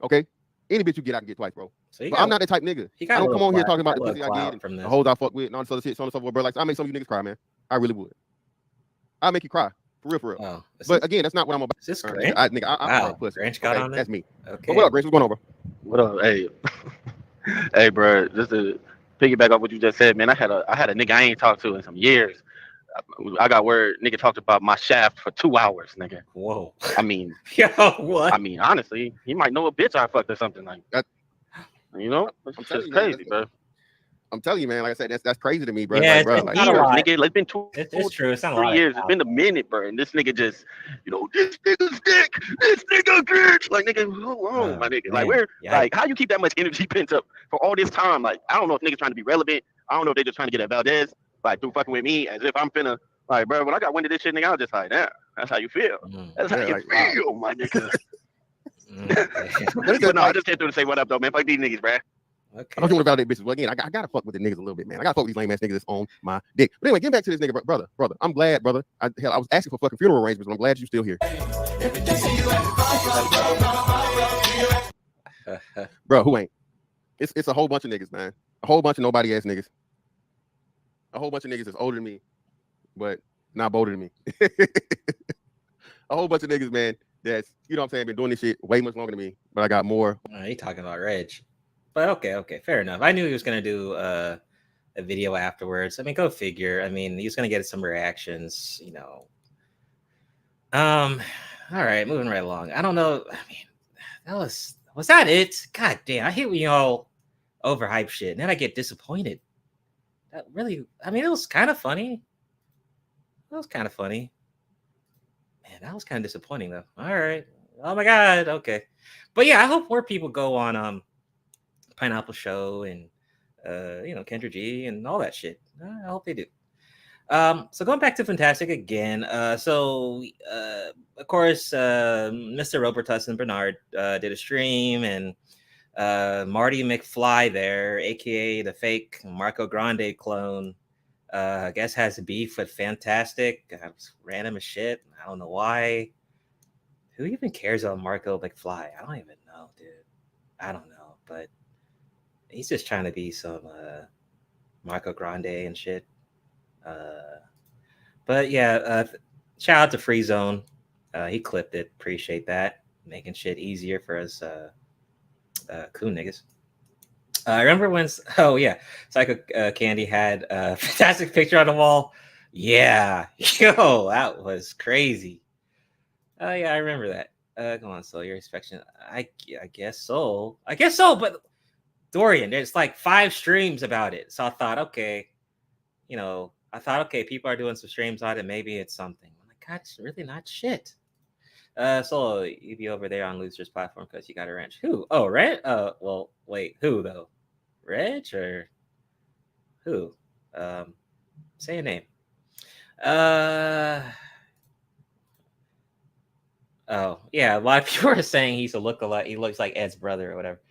Okay? Any bitch you get, I can get twice, bro. So but I'm not that type nigga. I don't come on here talking about the pussy I get and the hoes I fuck with and all this other shit, so on and so forth, bro. Like, I make some of you niggas cry, man. I really would. I'll make you cry. For real. Oh, but again, that's not what I'm about. Is this Grinch? I'm pussy. Grinch got on that's me. Okay. But what up, Grinch? What's going on, bro? What up? Hey. Hey, bro. Just to piggyback off what you just said, man, I had a nigga I ain't talked to in some years. I got word nigga talked about my shaft for 2 hours, nigga. Whoa. I mean, yo, what? I mean, honestly, he might know a bitch I fucked or something like that. It's just crazy, bro. I'm telling you, man. Like I said, that's crazy to me, bro. Yeah, like, bro, it's like, not a lot. Nigga, it's been it's true. It's not a 3 lot. years. It's been a minute, bro. And this nigga just, this nigga's dick. This nigga bitch. Like, nigga, hold on, my nigga. Like, like, how you keep that much energy pent up for all this time? Like, I don't know if niggas trying to be relevant. I don't know if they just trying to get at Valdez, like, through fucking with me, as if I'm finna, like, bro, when I got wind of this shit, nigga, I was just like, damn, that's how you feel. That's how you feel, my nigga. But no, I just came through to say what up, though, man. Fuck these niggas, bro. Okay. I don't want to validate bitches. Well, again, I gotta fuck with the niggas a little bit, man. I gotta fuck with these lame ass niggas that's on my dick. But anyway, getting back to this nigga, brother. I'm glad, brother. I was asking for fucking funeral arrangements, but I'm glad you're still here. Bro, who ain't? It's a whole bunch of niggas, man. A whole bunch of nobody ass niggas. A whole bunch of niggas that's older than me, but not bolder than me. A whole bunch of niggas, man, that's, what I'm saying, been doing this shit way much longer than me, but I got more. You talking about Reg. But okay, fair enough. I knew he was gonna do a video afterwards. I mean, go figure. I mean, he was gonna get some reactions, All right, moving right along. I don't know. I mean, was that it? God damn, I hate when y'all overhype shit, and then I get disappointed. That really, I mean, it was kind of funny. Man, that was kind of disappointing though. All right. Oh my God. Okay. But yeah, I hope more people go on Pineapple Show and Kendra G and all that shit. I hope they do. So going back to Fantastic again. Of course, Mr. Robertus and Bernard did a stream, and Marty McFly there, aka the fake Marco Grande clone, I guess has beef with Fantastic. Random as shit. I don't know why. Who even cares about Marco McFly? I don't even know, dude. I don't know, but he's just trying to be some Marco Grande and shit. But yeah, shout out to Free Zone. He clipped it. Appreciate that. Making shit easier for us coon niggas. I remember when, Psycho Candy had a fantastic picture on the wall. Yeah, yo, that was crazy. Oh yeah, I remember that. Come on, so your inspection. I guess so. But Dorian, there's like 5 streams about it. So I thought, okay, people are doing some streams on it. Maybe it's something. I'm like, God, it's really not shit. So you be over there on Loser's platform because you got a wrench. Who? Oh, Reg? Well, wait, who though? Reg or who? Say a name. Oh, yeah, a lot of people are saying he's a look-alike. He looks like Ed's brother or whatever.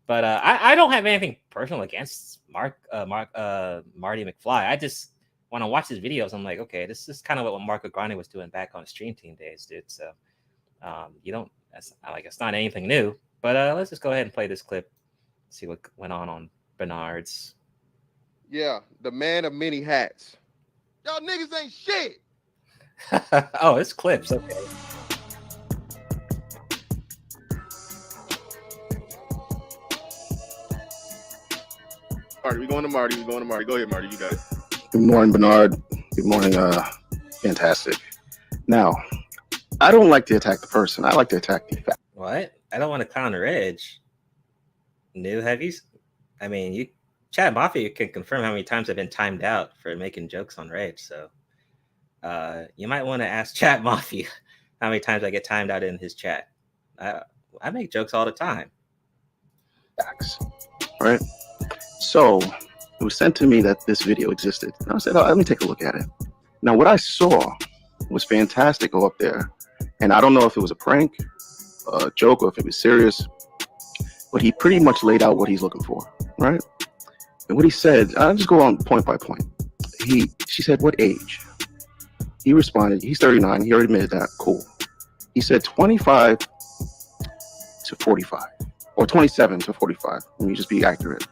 But I don't have anything personal against Marty McFly. I just when I watch his videos, I'm like, okay, this is kind of what Marco Grande was doing back on his Stream Team days, dude. So it's not anything new. But let's just go ahead and play this clip, see what went on Bernard's. Yeah, the man of many hats. Y'all niggas ain't shit. Oh, it's clips. Okay. Marty, we going to Marty. Go ahead, Marty. You got it. Good morning, Bernard. Good morning, Fantastic. Now, I don't like to attack the person. I like to attack the fact. What? I don't want to counter Edge. New heavies? I mean, you Chat Mafia can confirm how many times I've been timed out for making jokes on Rage. So you might want to ask Chat Mafia how many times I get timed out in his chat. I make jokes all the time. Facts. All right. So it was sent to me that this video existed. And I said, let me take a look at it. Now, what I saw was Fantastic go up there. And I don't know if it was a prank, a joke, or if it was serious. But he pretty much laid out what he's looking for, right? And what he said, I'll just go on point by point. She said, what age? He responded, he's 39. He already admitted that. Cool. He said 25 to 45 or 27 to 45. Let me just be accurate.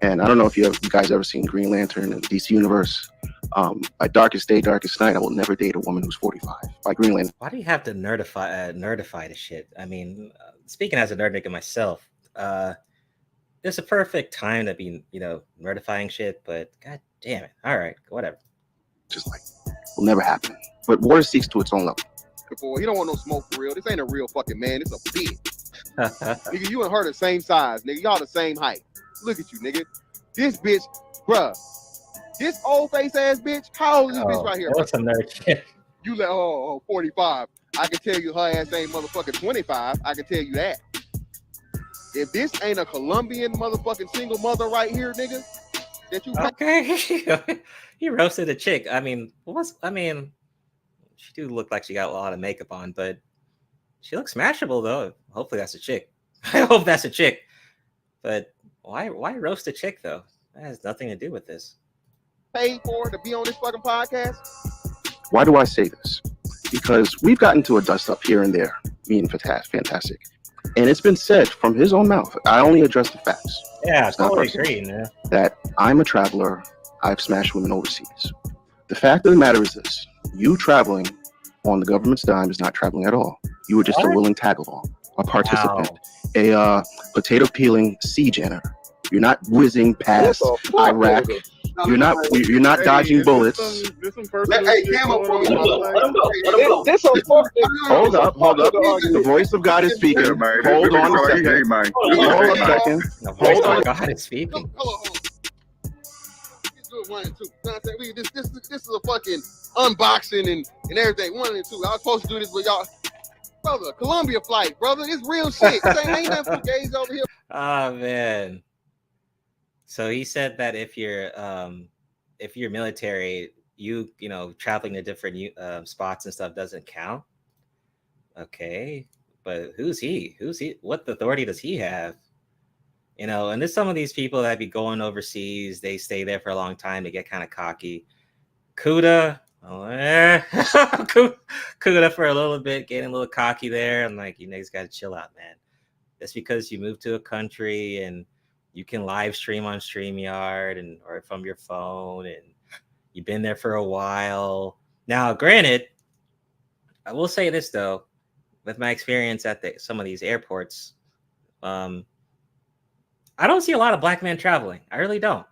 And I don't know if you guys ever seen Green Lantern in DC Universe. By Darkest Day, Darkest Night, I will never date a woman who's 45. By Green Lantern. Why do you have to nerdify the shit? I mean, speaking as a nerd nigga myself, it's a perfect time to be, nerdifying shit, but god damn it. All right, whatever. Just like, will never happen. But water seeks to its own level. Boy, he don't want no smoke for real. This ain't a real fucking man. It's a bitch. Nigga, you and her the same size, nigga. Y'all the same height. Look at you, nigga. This bitch, bruh. This old face ass bitch. How old is this bitch right here? What's some nerd shit? You let 45. I can tell you her ass ain't motherfucking 25. I can tell you that. If this ain't a Colombian motherfucking single mother right here, nigga, that you okay. He roasted a chick. I mean, she do look like she got a lot of makeup on, but she looks smashable though. Hopefully that's a chick. I hope that's a chick. But why roast a chick though? That has nothing to do with this. Paid for to be on this fucking podcast? Why do I say this? Because we've gotten to a dust up here and there, me and Fantastic. And it's been said from his own mouth. I only address the facts. Yeah, I totally agree, man. That I'm a traveler. I've smashed women overseas. The fact of the matter is this. You traveling on the government's dime is not traveling at all. You were just a willing tag-along, a participant, a potato peeling sea janitor. You're not whizzing past Iraq. You're not dodging bullets. Hey, Camo, hold up. The voice of God is speaking. Hold on a second. Hold on a second. The voice of God is speaking. Hold on. One and two. This is a fucking unboxing and everything. 1 and 2. I was supposed to do this with y'all. Brother, Columbia flight, brother. It's real shit. Ain't nothing for gays over here. Oh man. So he said that if you're military, you know, traveling to different spots and stuff doesn't count. Okay, but who's he? What authority does he have? You know, and there's some of these people that be going overseas, they stay there for a long time, they get kind of cocky. Kuda, Kuda for a little bit, getting a little cocky there. I'm like, you niggas got to chill out, man. That's because you moved to a country and you can live stream on StreamYard or from your phone, and you've been there for a while. Now, granted, I will say this though, with my experience at some of these airports, I don't see a lot of black men traveling. I really don't.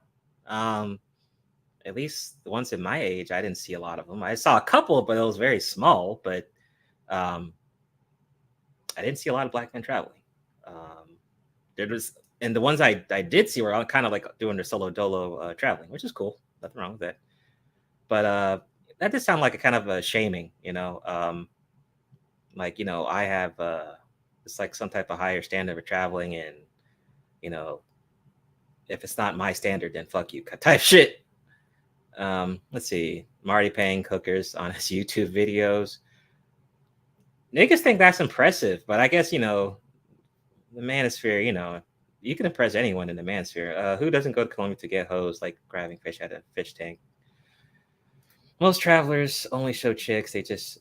At least the ones in my age, I didn't see a lot of them. I saw a couple, but it was very small. But I didn't see a lot of black men traveling. There was, and the ones I did see were all kind of like doing their solo dolo traveling, which is cool. Nothing wrong with that. But that did sound like a kind of a shaming, you know. Like, you know, I have it's like some type of higher standard of traveling, and you know, if it's not my standard, then fuck you type shit. Let's see, Marty paying hookers on his YouTube videos. Niggas think that's impressive, but I guess, you know, the manosphere, you know, you can impress anyone in the manosphere. Who doesn't go to Colombia to get hosed, like grabbing fish out of a fish tank? Most travelers only show chicks. They just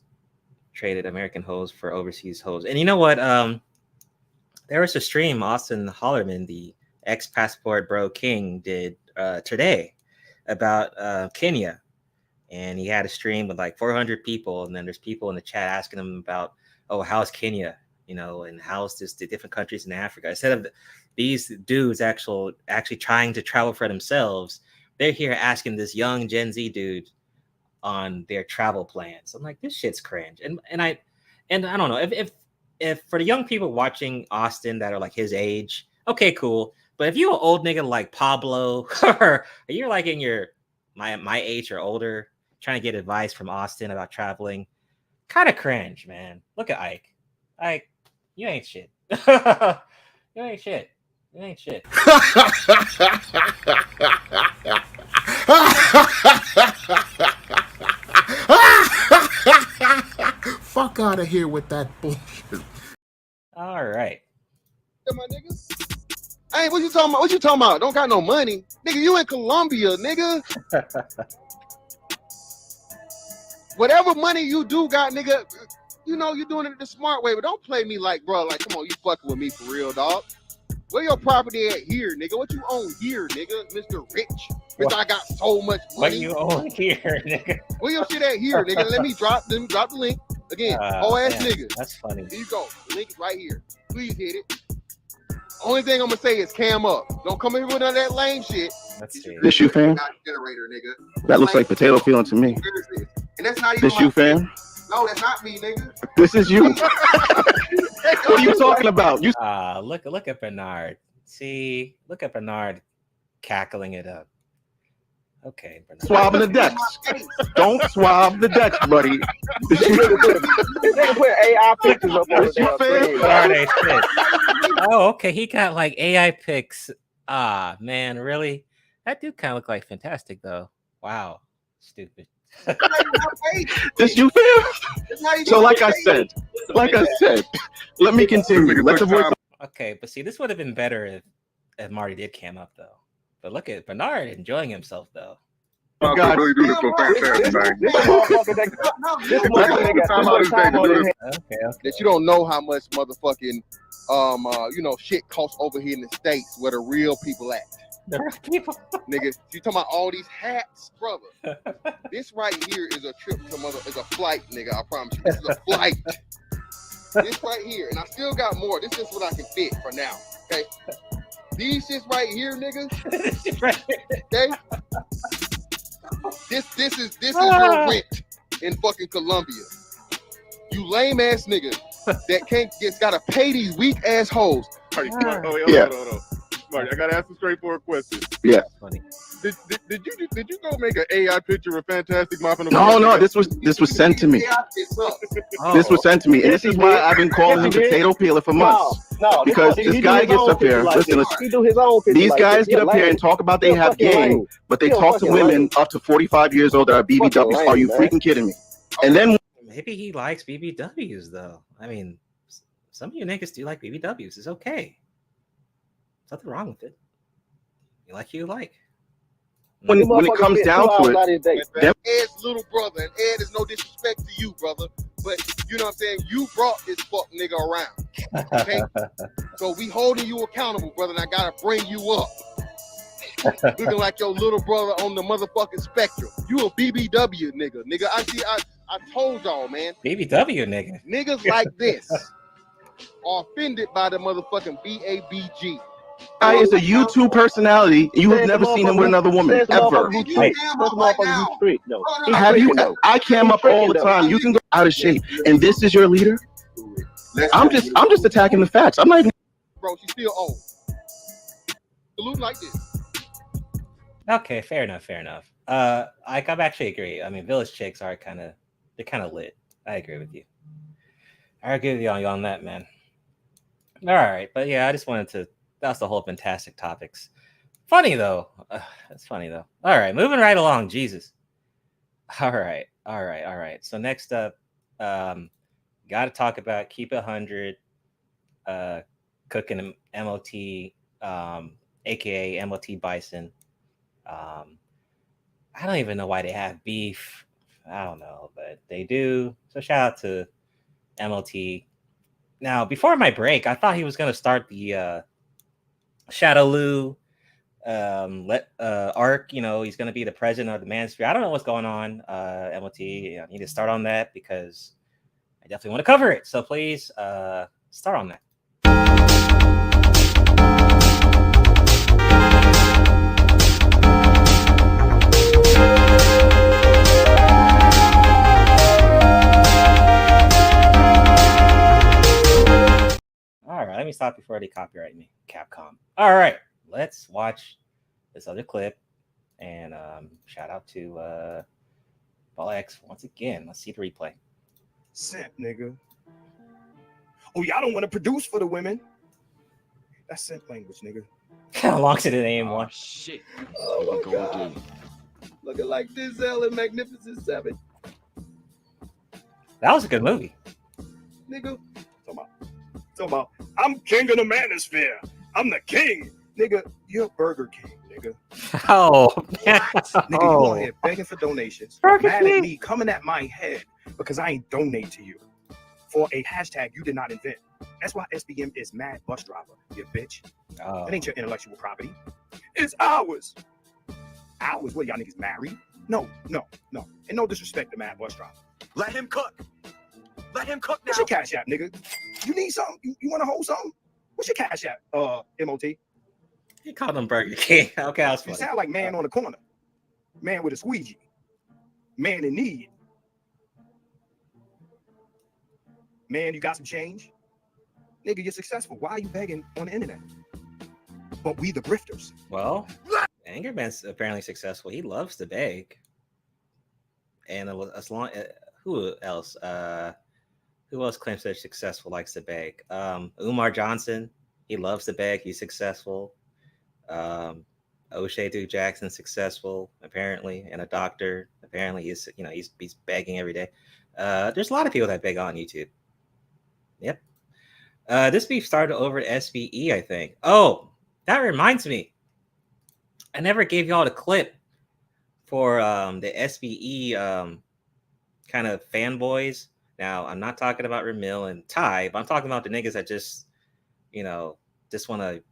traded American hoes for overseas hoes. And you know what? There was a stream Austin Hollerman, the ex-passport bro king, did today about Kenya. And he had a stream with like 400 people. And then there's people in the chat asking him about, oh, how's Kenya? You know, and how's this the different countries in Africa? Instead of these dudes actually trying to travel for themselves, they're here asking this young Gen Z dude on their travel plans. I'm like, this shit's cringe. And I don't know, if for the young people watching Austin that are like his age, okay, cool. But if you're an old nigga like Pablo, or you're like in your my age or older, trying to get advice from Austin about traveling, kind of cringe, man. Look at Ike. Ike, you ain't shit. You ain't shit. You ain't shit. Fuck out of here with that bullshit. All right. My niggas. Hey, what you talking about? What you talking about? Don't got no money, nigga. You in Colombia, nigga. Whatever money you do got, nigga, you know you're doing it the smart way. But don't play me like, bro. Like, come on, you fucking with me for real, dog. Where your property at here, nigga? What you own here, nigga? Mr. Rich. Bitch, I got so much money. What you own here, nigga? Where your shit at here, nigga? Let me drop the link again. Whole ass nigga. That's funny. Here you go. The link is right here. Please hit it. Only thing I'm gonna say is cam up. Don't come in here with none of that lame shit. Let's see. This you, fam? Generator, nigga. That looks like potato peeling to me. And that's not even This you, fam? No, that's not me, nigga. This is you. What are you talking about? You Look at Bernard. See, look at Bernard cackling it up. Okay, Bernard. swabbing the decks. Don't swab the decks, buddy. This you, They put AI pictures up on this you, fam? Bernard ain't shit. Oh, okay. He got like AI pics. Ah, man, really? That dude kind of look like fantastic, though. Wow, stupid. This you, fam? So, like I said, let me continue. Let the voice. Okay, but see, this would have been better if Marty did cam up, though. But look at Bernard enjoying himself, though. Oh, God. Really do this so fantastic, man. That you don't know how much motherfucking shit costs over here in the States where the real people at. The real people. Nigga, you talking about all these hats, brother. This right here is a trip to is a flight, nigga. I promise you. This is a flight. This right here, and I still got more. This is what I can fit for now. Okay. These shits right here, nigga. Okay. This is your rent in fucking Colombia. You lame ass nigga that gotta pay these weak ass hoes. Marty, hold on. Marty, I gotta ask a straightforward question. Yeah. Did you go make an AI picture of Fantastic mopping the No, this was sent to me. This was sent to me, and this is why I've been calling him potato peeler for months. No, because this guy gets up here. Listen, he do his own these guys get up here and talk about they have game, but they talk to women up to 45 years old that are BBWs. Are you freaking kidding me? And then maybe he likes BBWs though. I mean, some of you niggas do like BBWs. It's okay. There's nothing wrong with it. You like who you like. When it comes down to it, Ed's little brother, and Ed is no disrespect to you, brother, but you know what I'm saying? You brought this fuck nigga around, okay? So we holding you accountable, brother, and I gotta bring you up. Looking like your little brother on the motherfucking spectrum. You a BBW nigga. I told y'all, man. BBW nigga. Niggas like this are offended by the motherfucking BABG. Guy is a YouTube personality. You have never seen him with another woman ever. Have you? I cam up all the time. You can go out of shape, and this is your leader. I'm just attacking the facts. I'm not even. Bro, she's still old. Salute like this. Okay, fair enough. I actually agree. I mean, village chicks are they're kind of lit. I agree with you. I agree with you on that, man. All right, but yeah, I just wanted to. That's the whole fantastic topics. Funny though. That's funny though. All right, moving right along. Jesus. All right. So next up, got to talk about Keep It 100, cooking MOT, aka MOT Bison. I don't even know why they have beef. I don't know, but they do. So shout out to MOT. Now, before my break, I thought he was going to start the Shadowloo arc. You know, he's going to be the president of the manosphere. I don't know what's going on. MOT, I need to start on that because I definitely want to cover it. So please start on that. All right, let me stop before they copyright me, Capcom. All right, let's watch this other clip and shout out to Ball X once again. Let's see the replay. Simp, nigga. Oh, y'all don't want to produce for the women. That's simp language, nigga. How long did it aim one? Shit. Oh my God. Looking like Denzel in Magnificent Seven. That was a good movie. Nigga. Talking about, I'm king of the manosphere. I'm the king. Nigga, you're Burger King, nigga. Oh, man. Nigga, you on here begging for donations. Burger mad King. at me, coming at my head because I ain't donate to you for a hashtag you did not invent. That's why SBM is mad bus driver, you bitch. That ain't your intellectual property. It's ours. Ours? What, y'all niggas married? No. And no disrespect to mad bus driver. Let him cook. Let him cook now. What's your cash app, nigga? You need something? You want to hold something? What's your cash app, MOT? He called him Burger King. Okay, I was funny. You sound like man on the corner. Man with a squeegee. Man in need. Man, you got some change? Nigga, you're successful. Why are you begging on the internet? But we the grifters. Well, Angerman's apparently successful. He loves to beg. And as long who else? Who else claims they're successful, likes to beg? Umar Johnson, he loves to beg. He's successful. O'Shea Duke Jackson, successful, apparently, and a doctor. Apparently, he's begging every day. There's a lot of people that beg on YouTube. Yep. This beef started over at SBE, I think. Oh, that reminds me. I never gave y'all the clip for the SBE kind of fanboys. Now, I'm not talking about Ramil and Ty, but I'm talking about the niggas that just want to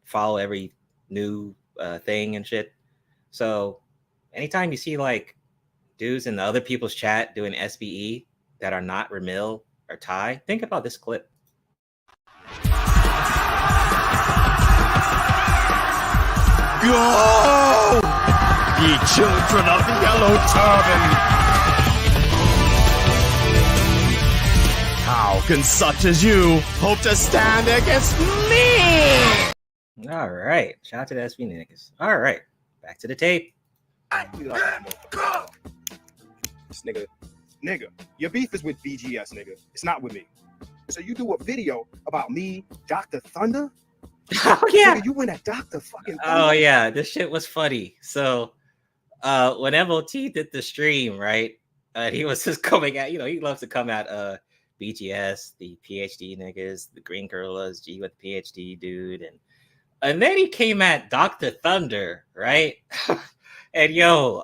follow every new thing and shit. So anytime you see like dudes in the other people's chat doing SBE that are not Ramil or Ty, think about this clip. Go! Ye children of the yellow turban! How can such as you hope to stand against me? All right. Shout out to the SB niggas. All right. Back to the tape. This nigga, your beef is with BGS, nigga. It's not with me. So you do a video about me, Dr. Thunder? Oh yeah, Nigga, you went at Dr. fucking Thunder? Oh yeah, this shit was funny. So when MOT did the stream, right? He was just coming at, he loves to come at BGS, the PhD niggas, the Green Gorillas, G with PhD dude, and then he came at Dr. Thunder, right? And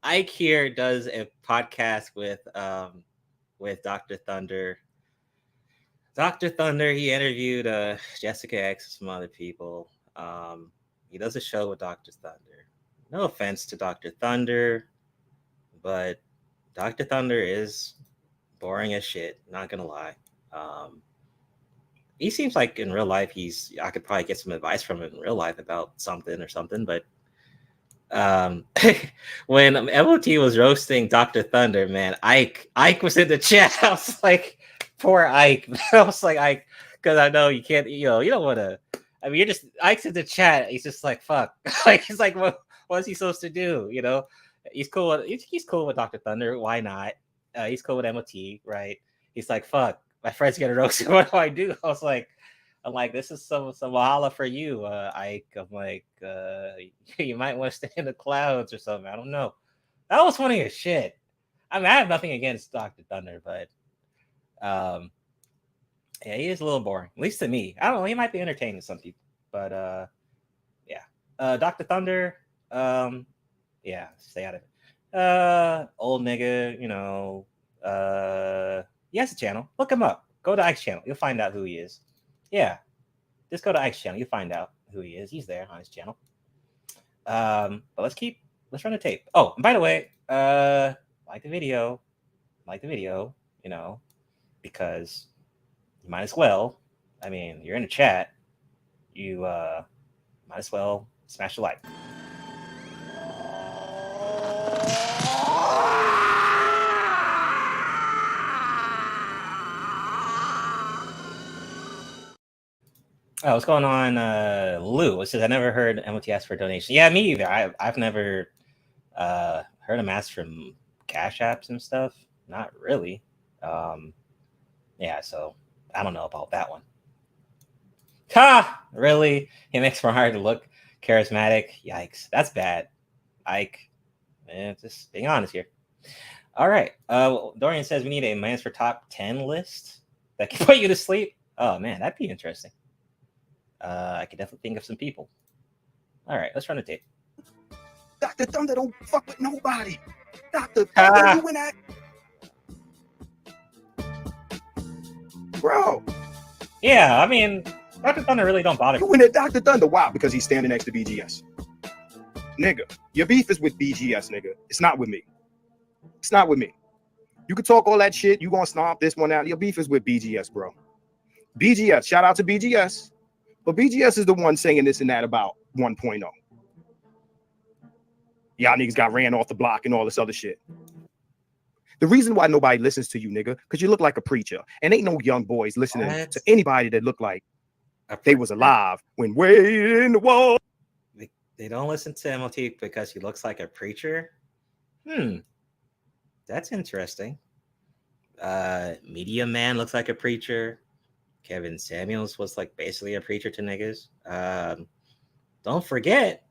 Ike here does a podcast with Dr. Thunder. Dr. Thunder, he interviewed Jessica X and some other people. He does a show with Dr. Thunder. No offense to Dr. Thunder, but Dr. Thunder is boring as shit, not gonna lie. He seems like in real life I could probably get some advice from him in real life about something, but when MOT was roasting Dr. Thunder, man, Ike was in the chat. I was like, poor Ike. I was like, Ike, because I know you can't, you don't want to. I mean, Ike's in the chat. He's just like, fuck. Like, he's like, what's he supposed to do? He's cool with Dr. Thunder. Why not? He's cool with MOT, right? He's like, fuck, my friend's getting roasted. What do I do? I'm like, this is some wahala for you, Ike. I'm like, you might want to stay in the clouds or something. I don't know. That was funny as shit. I mean, I have nothing against Dr. Thunder, but yeah, he is a little boring, at least to me. I don't know. He might be entertaining to some people, but yeah. Dr. Thunder, yeah, stay out of it. Old nigga, he has a channel. Look him up. Go to Ike's channel. You'll find out who he is. Yeah, just go to Ike's channel. You'll find out who he is. He's there on his channel. But let's run a tape. Oh, and by the way, like the video, because you might as well. I mean, you're in a chat. You might as well smash the like. Oh, what's going on, Lou? It says I never heard MOT ask for a donation. Yeah, me either. I've never heard him ask from Cash Apps and stuff. Not really. Yeah, so I don't know about that one. Ha! Really? He makes for hard to look charismatic. Yikes, that's bad. Ike, man, just being honest here. All right. Dorian says we need a Mans for Top 10 list that can put you to sleep. Oh man, that'd be interesting. I could definitely think of some people. All right, let's run a tape. Dr. Thunder don't fuck with nobody. Dr. Thunder, you went at... Bro. Yeah, I mean, Dr. Thunder really don't bother me. You went at Dr. Thunder. Why? Because he's standing next to BGS. Nigga, your beef is with BGS, nigga. It's not with me. It's not with me. You could talk all that shit. You gonna stomp this one out. Your beef is with BGS, bro. BGS, shout out to BGS. But BGS is the one saying this and that about 1.0. Y'all niggas got ran off the block and all this other shit. The reason why nobody listens to you, nigga, because you look like a preacher. And ain't no young boys listening to anybody that look like they was alive when way in the wall. They don't listen to MOT because he looks like a preacher? That's interesting. Media Man looks like a preacher. Kevin Samuels was like basically a preacher to niggas. Don't forget,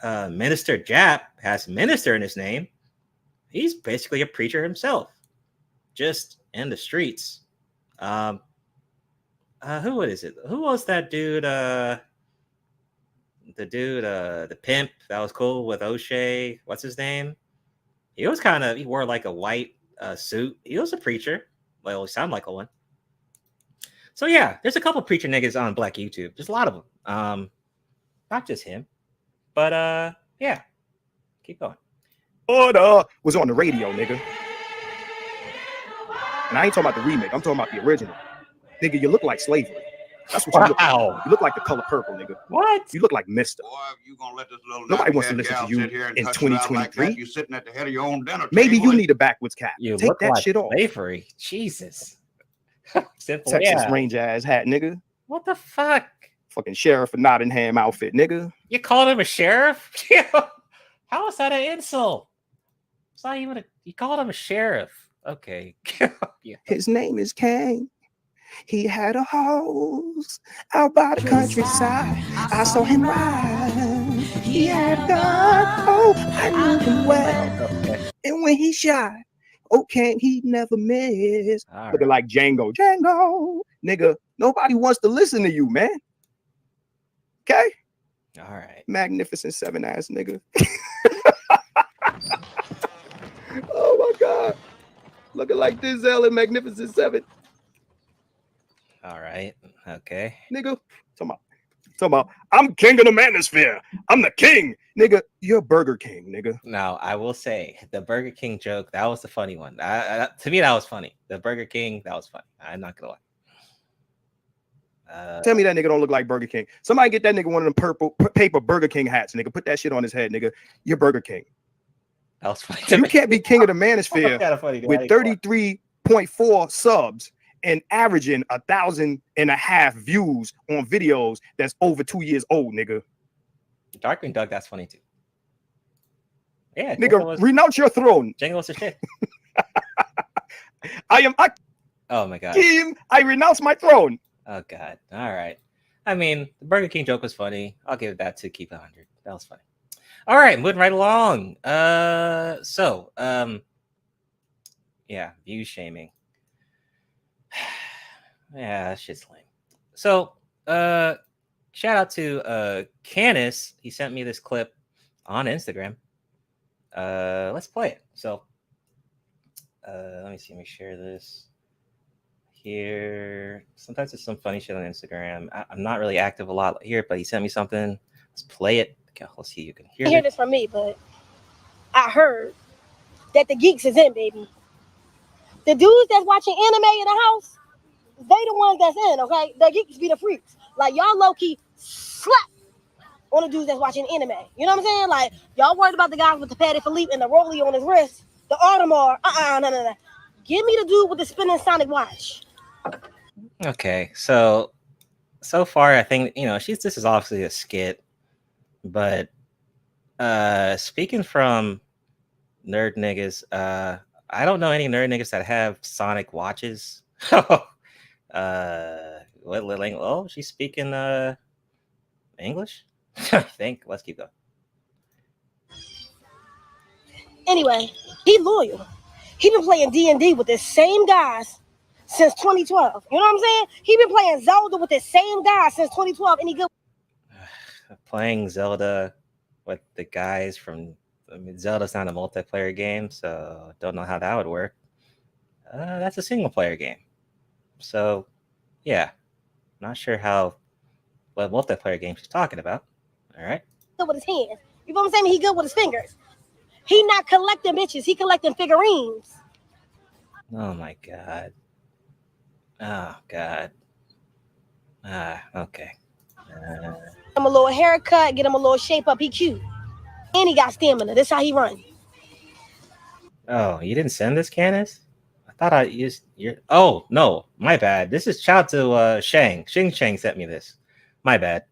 Minister Jap has minister in his name. He's basically a preacher himself, just in the streets. Who is it? Who was that dude? The pimp that was cool with O'Shea. What's his name? He wore like a white suit. He was a preacher. Well, he sounded like a one. So yeah, there's a couple preacher niggas on Black YouTube. There's a lot of them. Not just him, but yeah. Keep going. Order was on the radio, nigga. And I ain't talking about the remake. I'm talking about the original. Nigga, you look like slavery. That's what you look like. You look like the color purple, nigga. What? You look like Mister. Boy, you gonna let this little nobody wants to listen to you in 2023. Like you sitting at the head of your own dinner Maybe table. you need a backwards cap. You take look that like shit off. Slavery. Jesus. Simple. Texas Ranger ass hat, nigga. What the fuck? Fucking Sheriff of Nottingham outfit, nigga. You called him a sheriff? How is that an insult? It's not even you called him a sheriff. Okay. Yeah. His name is Kang. He had a house out by the countryside. I saw him ride. He had a gun. Oh, I knew him well. Okay. And when he shot, okay, he never missed. All Looking like Django. Django, nigga. Nobody wants to listen to you, man. Okay. All right. Magnificent Seven ass nigga. Oh my God. Looking like Denzel in Magnificent Seven. All right. Okay. Nigga. Talking about, I'm king of the manosphere. I'm the king. Nigga, you're Burger King, nigga. Now, I will say the Burger King joke, that was the funny one. To me, that was funny. The Burger King, that was funny. I'm not going to lie. Tell me that nigga don't look like Burger King. Somebody get that nigga one of them purple paper Burger King hats, nigga. Put that shit on his head, nigga. You're Burger King. That was funny. You can't be king of the manosphere with 33.4 subs and averaging 1,500 views on videos that's over 2 years old, nigga. Darkwing Duck, that's funny too. Yeah, nigga, renounce your throne. Django was the shit. Oh my God. I renounce my throne. Oh God. All right. I mean, the Burger King joke was funny. I'll give that to Keep 100. That was funny. All right, moving right along. Yeah, view shaming. Yeah, that shit's lame. So, shout out to Canis. He sent me this clip on Instagram. Let's play it. So, let me see. Let me share this here. Sometimes there's some funny shit on Instagram. I'm not really active a lot here, but he sent me something. Let's play it. Okay, let's see. You can hear this from me, but I heard that the geeks is in, baby. The dudes that's watching anime in the house, they the ones that's in, okay? The geeks be the freaks. Like, y'all low-key slap on the dudes that's watching anime. You know what I'm saying? Like, y'all worried about the guys with the Patty Philippe and the Rollie on his wrist, the Audemars. No. Give me the dude with the spinning Sonic watch. Okay, so far I think this is obviously a skit, but speaking from nerd niggas, I don't know any nerd niggas that have Sonic watches. What language? Oh, she's speaking English. I think. Let's keep going. Anyway, he loyal. He been playing D&D with the same guys since 2012. You know what I'm saying? He been playing Zelda with the same guys since 2012, and he good. Playing Zelda with the guys from. I mean, Zelda's not a multiplayer game, so don't know how that would work. That's a single player game. So, yeah, not sure what multiplayer game she's talking about. All right. Good with his hands. You know what I'm saying? He good with his fingers. He not collecting bitches. He collecting figurines. Oh my God. Oh God. Okay. Get him a little haircut. Get him a little shape up. He cute. And he got stamina. This how he run. Oh, you didn't send this, Canis? I thought I used your. Oh no, my bad. This is shout to Shang. Shang sent me this. My bad.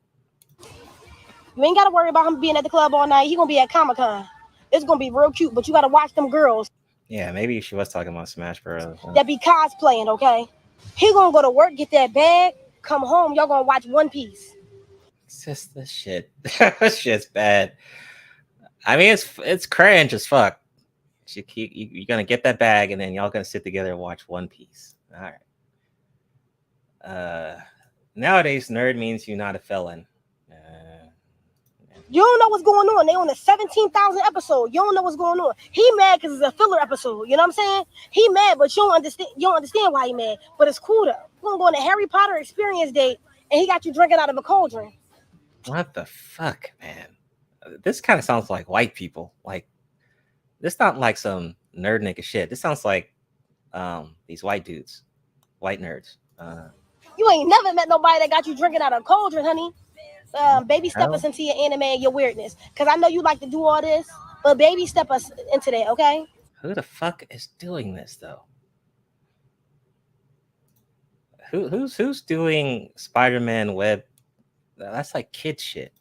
You ain't gotta worry about him being at the club all night. He gonna be at Comic-Con. It's gonna be real cute, but you gotta watch them girls. Yeah, maybe she was talking about Smash Bros. That be cosplaying, okay? He gonna go to work, get that bag, come home. Y'all gonna watch One Piece. It's just this shit. This shit's bad. I mean, it's cringe as fuck. You're gonna get that bag, and then y'all gonna sit together and watch One Piece. All right. Nowadays, nerd means you're not a felon. You don't know what's going on. They on the 17,000 episode. You don't know what's going on. He mad because it's a filler episode. You know what I'm saying? He mad, but you don't understand why he mad. But it's cool though. We're gonna go on a Harry Potter experience date, and he got you drinking out of a cauldron. What the fuck, man? This kind of sounds like white people. Like, this not like some nerd nigga shit. This sounds like these white dudes, white nerds. You ain't never met nobody that got you drinking out of a cauldron, honey. Baby step us into your anime and your weirdness, because I know you like to do all this, but baby step us into that, okay? Who the fuck is doing this though? Who's doing Spider-Man web? That's like kid shit.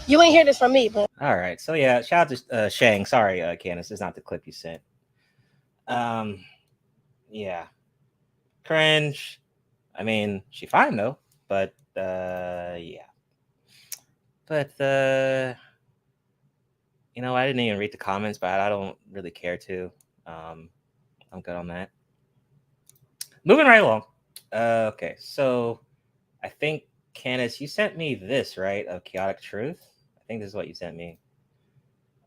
You ain't hear this from me, but all right. So yeah, shout out to Shang. Sorry, Candace, it's not the clip you sent. Yeah, cringe. I mean, she fine though, but yeah. But you know, I didn't even read the comments, but I don't really care to. I'm good on that. Moving right along. Okay, so I think Candace, you sent me this, right? Of Chaotic Truth. I think this is what you sent me.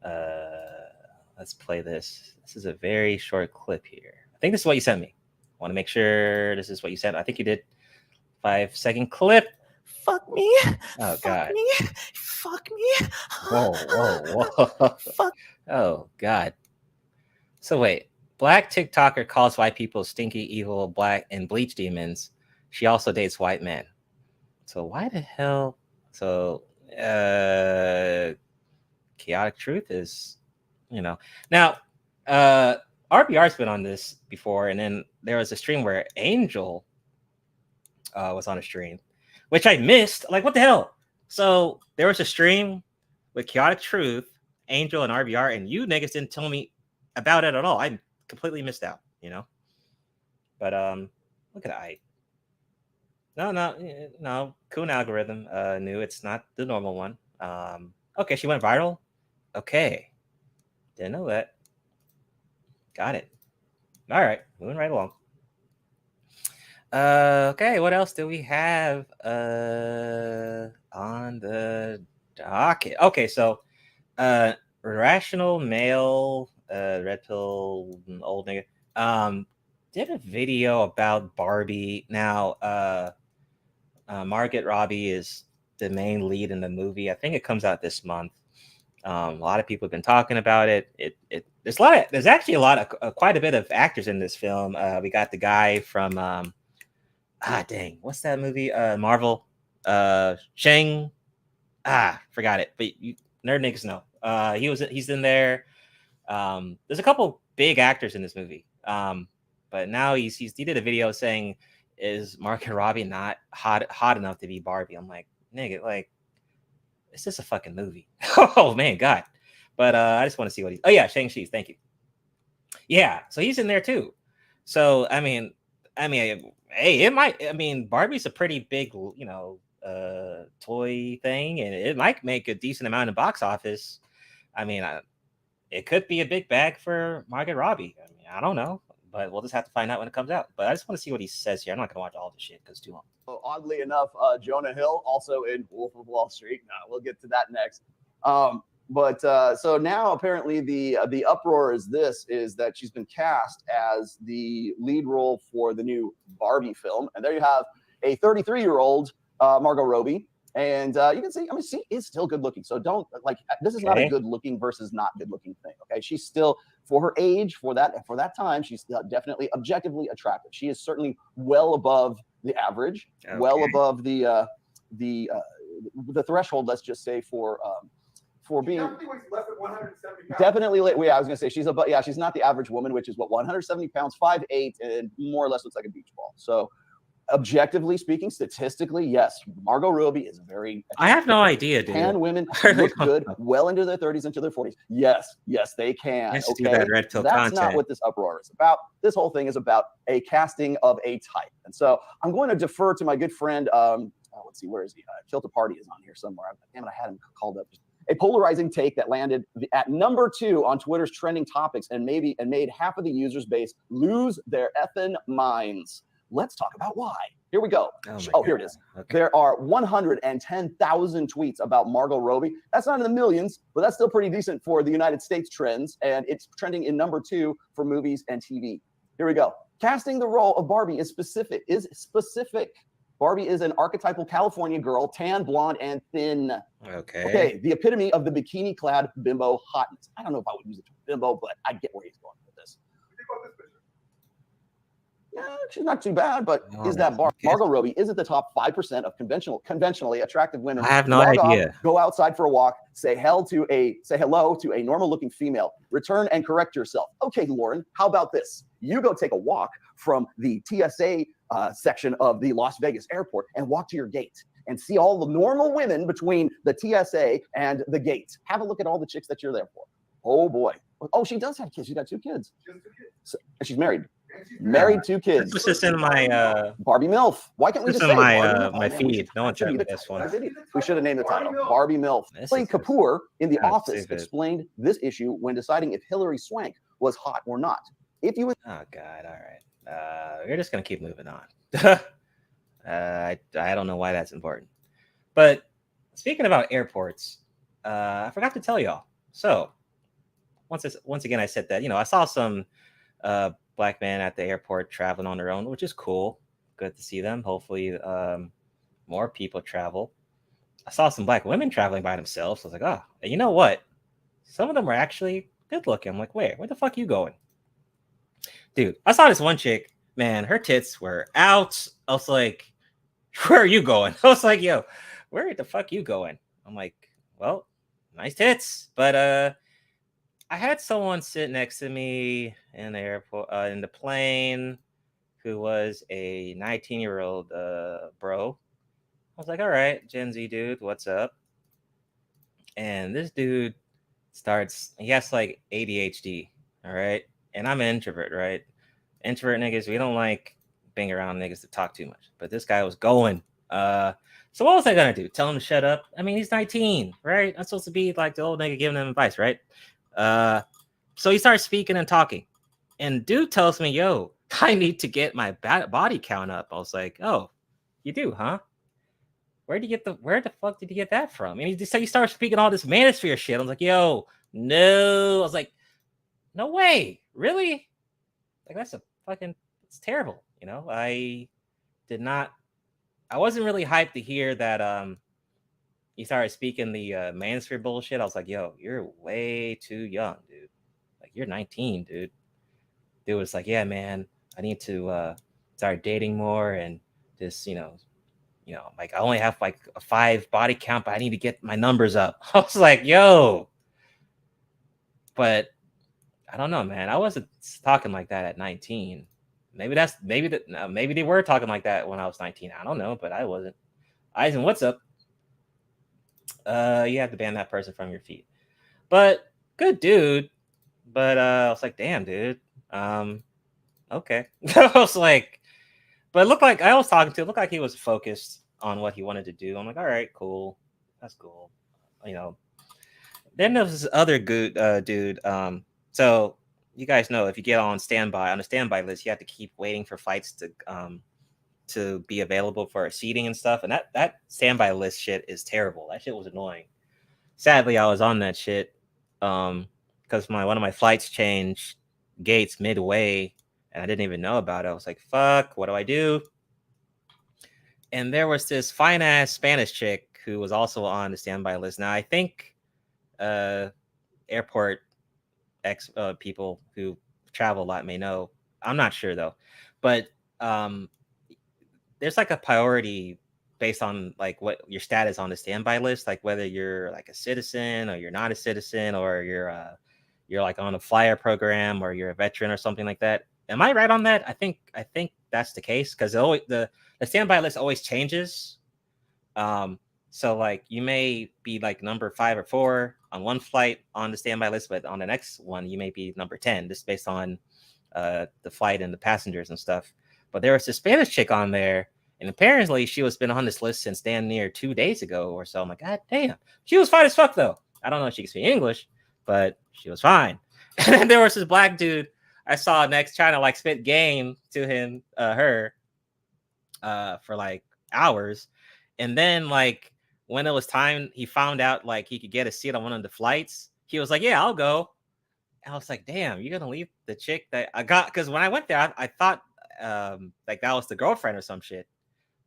Let's play this. This is a very short clip here. I think this is what you sent me. I want to make sure this is what you sent. I think you did 5-second clip. Fuck me. Oh, Fuck God. me. Fuck me. Whoa. Fuck. Oh, God. So wait. Black TikToker calls white people stinky, evil, black, and bleach demons. She also dates white men. So why the hell? So Chaotic Truth is, you know. Now, RBR's been on this before, and then there was a stream where Angel was on a stream, which I missed. Like, what the hell? So there was a stream with Chaotic Truth, Angel, and RBR, and you niggas didn't tell me about it at all. I completely missed out, you know. But look at that. No. Coon algorithm. New. It's not the normal one. Okay, she went viral. Okay, didn't know that. Got it. All right, moving right along. Okay, what else do we have on the docket? Okay, so rational male, red pill old nigga, did a video about Barbie. Now, Margot Robbie is the main lead in the movie. I think it comes out this month. A lot of people have been talking about it. There's actually quite a bit of actors in this film. We got the guy from what's that movie? Marvel, Shang. Forgot it. But you nerd niggas know. He's in there. There's a couple big actors in this movie. But now he did a video saying, is Margot Robbie not hot enough to be Barbie? I'm like, nigga, like, it's just a fucking movie. Oh man, God. But I just want to see what he's. Shang-Chi. Thank you. Yeah, so he's in there too. So I mean, hey, it might. I mean, Barbie's a pretty big, toy thing, and it might make a decent amount in box office. I mean, it could be a big bag for Margot Robbie. I mean, I don't know, but we'll just have to find out when it comes out. But I just want to see what he says here. I'm not gonna watch all the shit because it's too long. So oddly enough, Jonah Hill also in Wolf of Wall Street. We'll get to that next. So now apparently the uproar is that she's been cast as the lead role for the new Barbie film, and there you have a 33-year-old Margot Robbie, and you can see, she is still good looking. So don't this is not a good looking versus not good looking thing. Okay, she's still, for her age, for that time, she's definitely objectively attractive. She is certainly well above the average, well above the threshold. Let's just say for being definitely weighs less than 170 pounds. Definitely, I was gonna say she's she's not the average woman, which is 170 pounds, 5'8", and more or less looks like a beach ball. So, objectively speaking, statistically, yes, Margot Robbie is very. I have no idea, dude. Can women look good well into their 30s, into their 40s? Yes, they can. Let's do that red pill That's content. not what this uproar is about. This whole thing is about a casting of a type, and so I'm going to defer to my good friend. Let's see, where is he? Kilta Party is on here somewhere. Damn it, I had him called up. A polarizing take that landed at number 2 on Twitter's trending topics and made half of the user base lose their effing minds. Let's talk about why. Here we go. Here it is. Okay. There are 110,000 tweets about Margot Robbie. That's not in the millions, but that's still pretty decent for the United States trends, and it's trending in number 2 for movies and TV. Here we go. Casting the role of Barbie is specific. Barbie is an archetypal California girl, tan, blonde, and thin. Okay. The epitome of the bikini-clad bimbo hotness. I don't know if I would use the term bimbo, but I get where he's going with this. Yeah, she's not too bad, but is that Margot Robbie is at the top 5% of conventionally attractive women? I have no idea. Go outside for a walk. Say hello to a normal-looking female. Return and correct yourself. Okay, Lauren, how about this? You go take a walk from the TSA section of the Las Vegas airport and walk to your gate and see all the normal women between the TSA and the gate. Have a look at all the chicks that you're there for. Oh boy. Oh, she does have kids. She's got 2 kids. So, and she's married. Married, 2 kids. This was just in my Barbie MILF. Why can't we just say my Barbie MILF? my Man, feed? No one tried this one. We should have named the title Barbie MILF. Blaine Kapoor in The Office explained this issue when deciding if Hillary Swank was hot or not. If you would, oh God, all right, we're just gonna keep moving on. I don't know why that's important, but speaking about airports, I forgot to tell y'all. So once again, I said that I saw some black men at the airport traveling on their own, which is cool. Good to see them. Hopefully, more people travel. I saw some black women traveling by themselves. I was like, oh, and you know what? Some of them were actually good looking. I'm like, where the fuck you going? Dude, I saw this one chick, man, her tits were out. I was like, where are you going? I was like, yo, where the fuck you going? I'm like, well, nice tits. But I had someone sit next to me in the airport, in the plane, who was a 19-year-old bro. I was like, all right, Gen Z dude, what's up? And this dude he has like ADHD, all right? And I'm an introvert, right? Introvert niggas, we don't like being around niggas that talk too much. But this guy was going. So what was I gonna do? Tell him to shut up? I mean, he's 19, right? I'm supposed to be like the old nigga giving him advice, right? So he starts speaking and talking. And dude tells me, yo, I need to get my body count up. I was like, oh, you do, huh? Where the fuck did you get that from? And he starts speaking all this manosphere shit. I was like, yo, no. I was like, no way. Really? Like, it's terrible. I wasn't really hyped to hear that he started speaking the manosphere bullshit. I was like, yo, you're way too young, dude. Like, you're 19, dude. Dude was like, yeah, man, I need to start dating more and just, like I only have like a 5 body count, but I need to get my numbers up. I was like, yo. But I don't know, man. I wasn't talking like that at 19. Maybe they were talking like that when I was 19. I don't know, but I wasn't. Eisen, what's up? You have to ban that person from your feed. But good dude. But I was like, damn, dude. Okay. I was like, but it looked like I was talking to. It looked like he was focused on what he wanted to do. I'm like, all right, cool. That's cool. Then there was this other good dude. So you guys know if you get on the standby list, you have to keep waiting for flights to be available for seating and stuff. And that standby list shit is terrible. That shit was annoying. Sadly, I was on that shit because one of my flights changed gates midway and I didn't even know about it. I was like, fuck, what do I do? And there was this fine ass Spanish chick who was also on the standby list. Now I think airport people who travel a lot may know. I'm not sure though, but there's like a priority based on like what your status on the standby list, like whether you're like a citizen or you're not a citizen, or you're like on a flyer program, or you're a veteran or something like that. Am I right on that? I think that's the case, because the standby list always changes. So like you may be like number 5 or 4 on one flight on the standby list, but on the next one you may be number 10, just based on the flight and the passengers and stuff. But there was this Spanish chick on there, and apparently she was been on this list since damn near 2 days ago or so. I'm like, God damn, she was fine as fuck though. I don't know if she can speak English, but she was fine. And then there was this black dude I saw next trying to like spit game to her for like hours. And then like when it was time, he found out like he could get a seat on one of the flights. He was like, yeah, I'll go. And I was like, damn, you're gonna leave the chick that I got? Because when I went there, I thought like that was the girlfriend or some shit.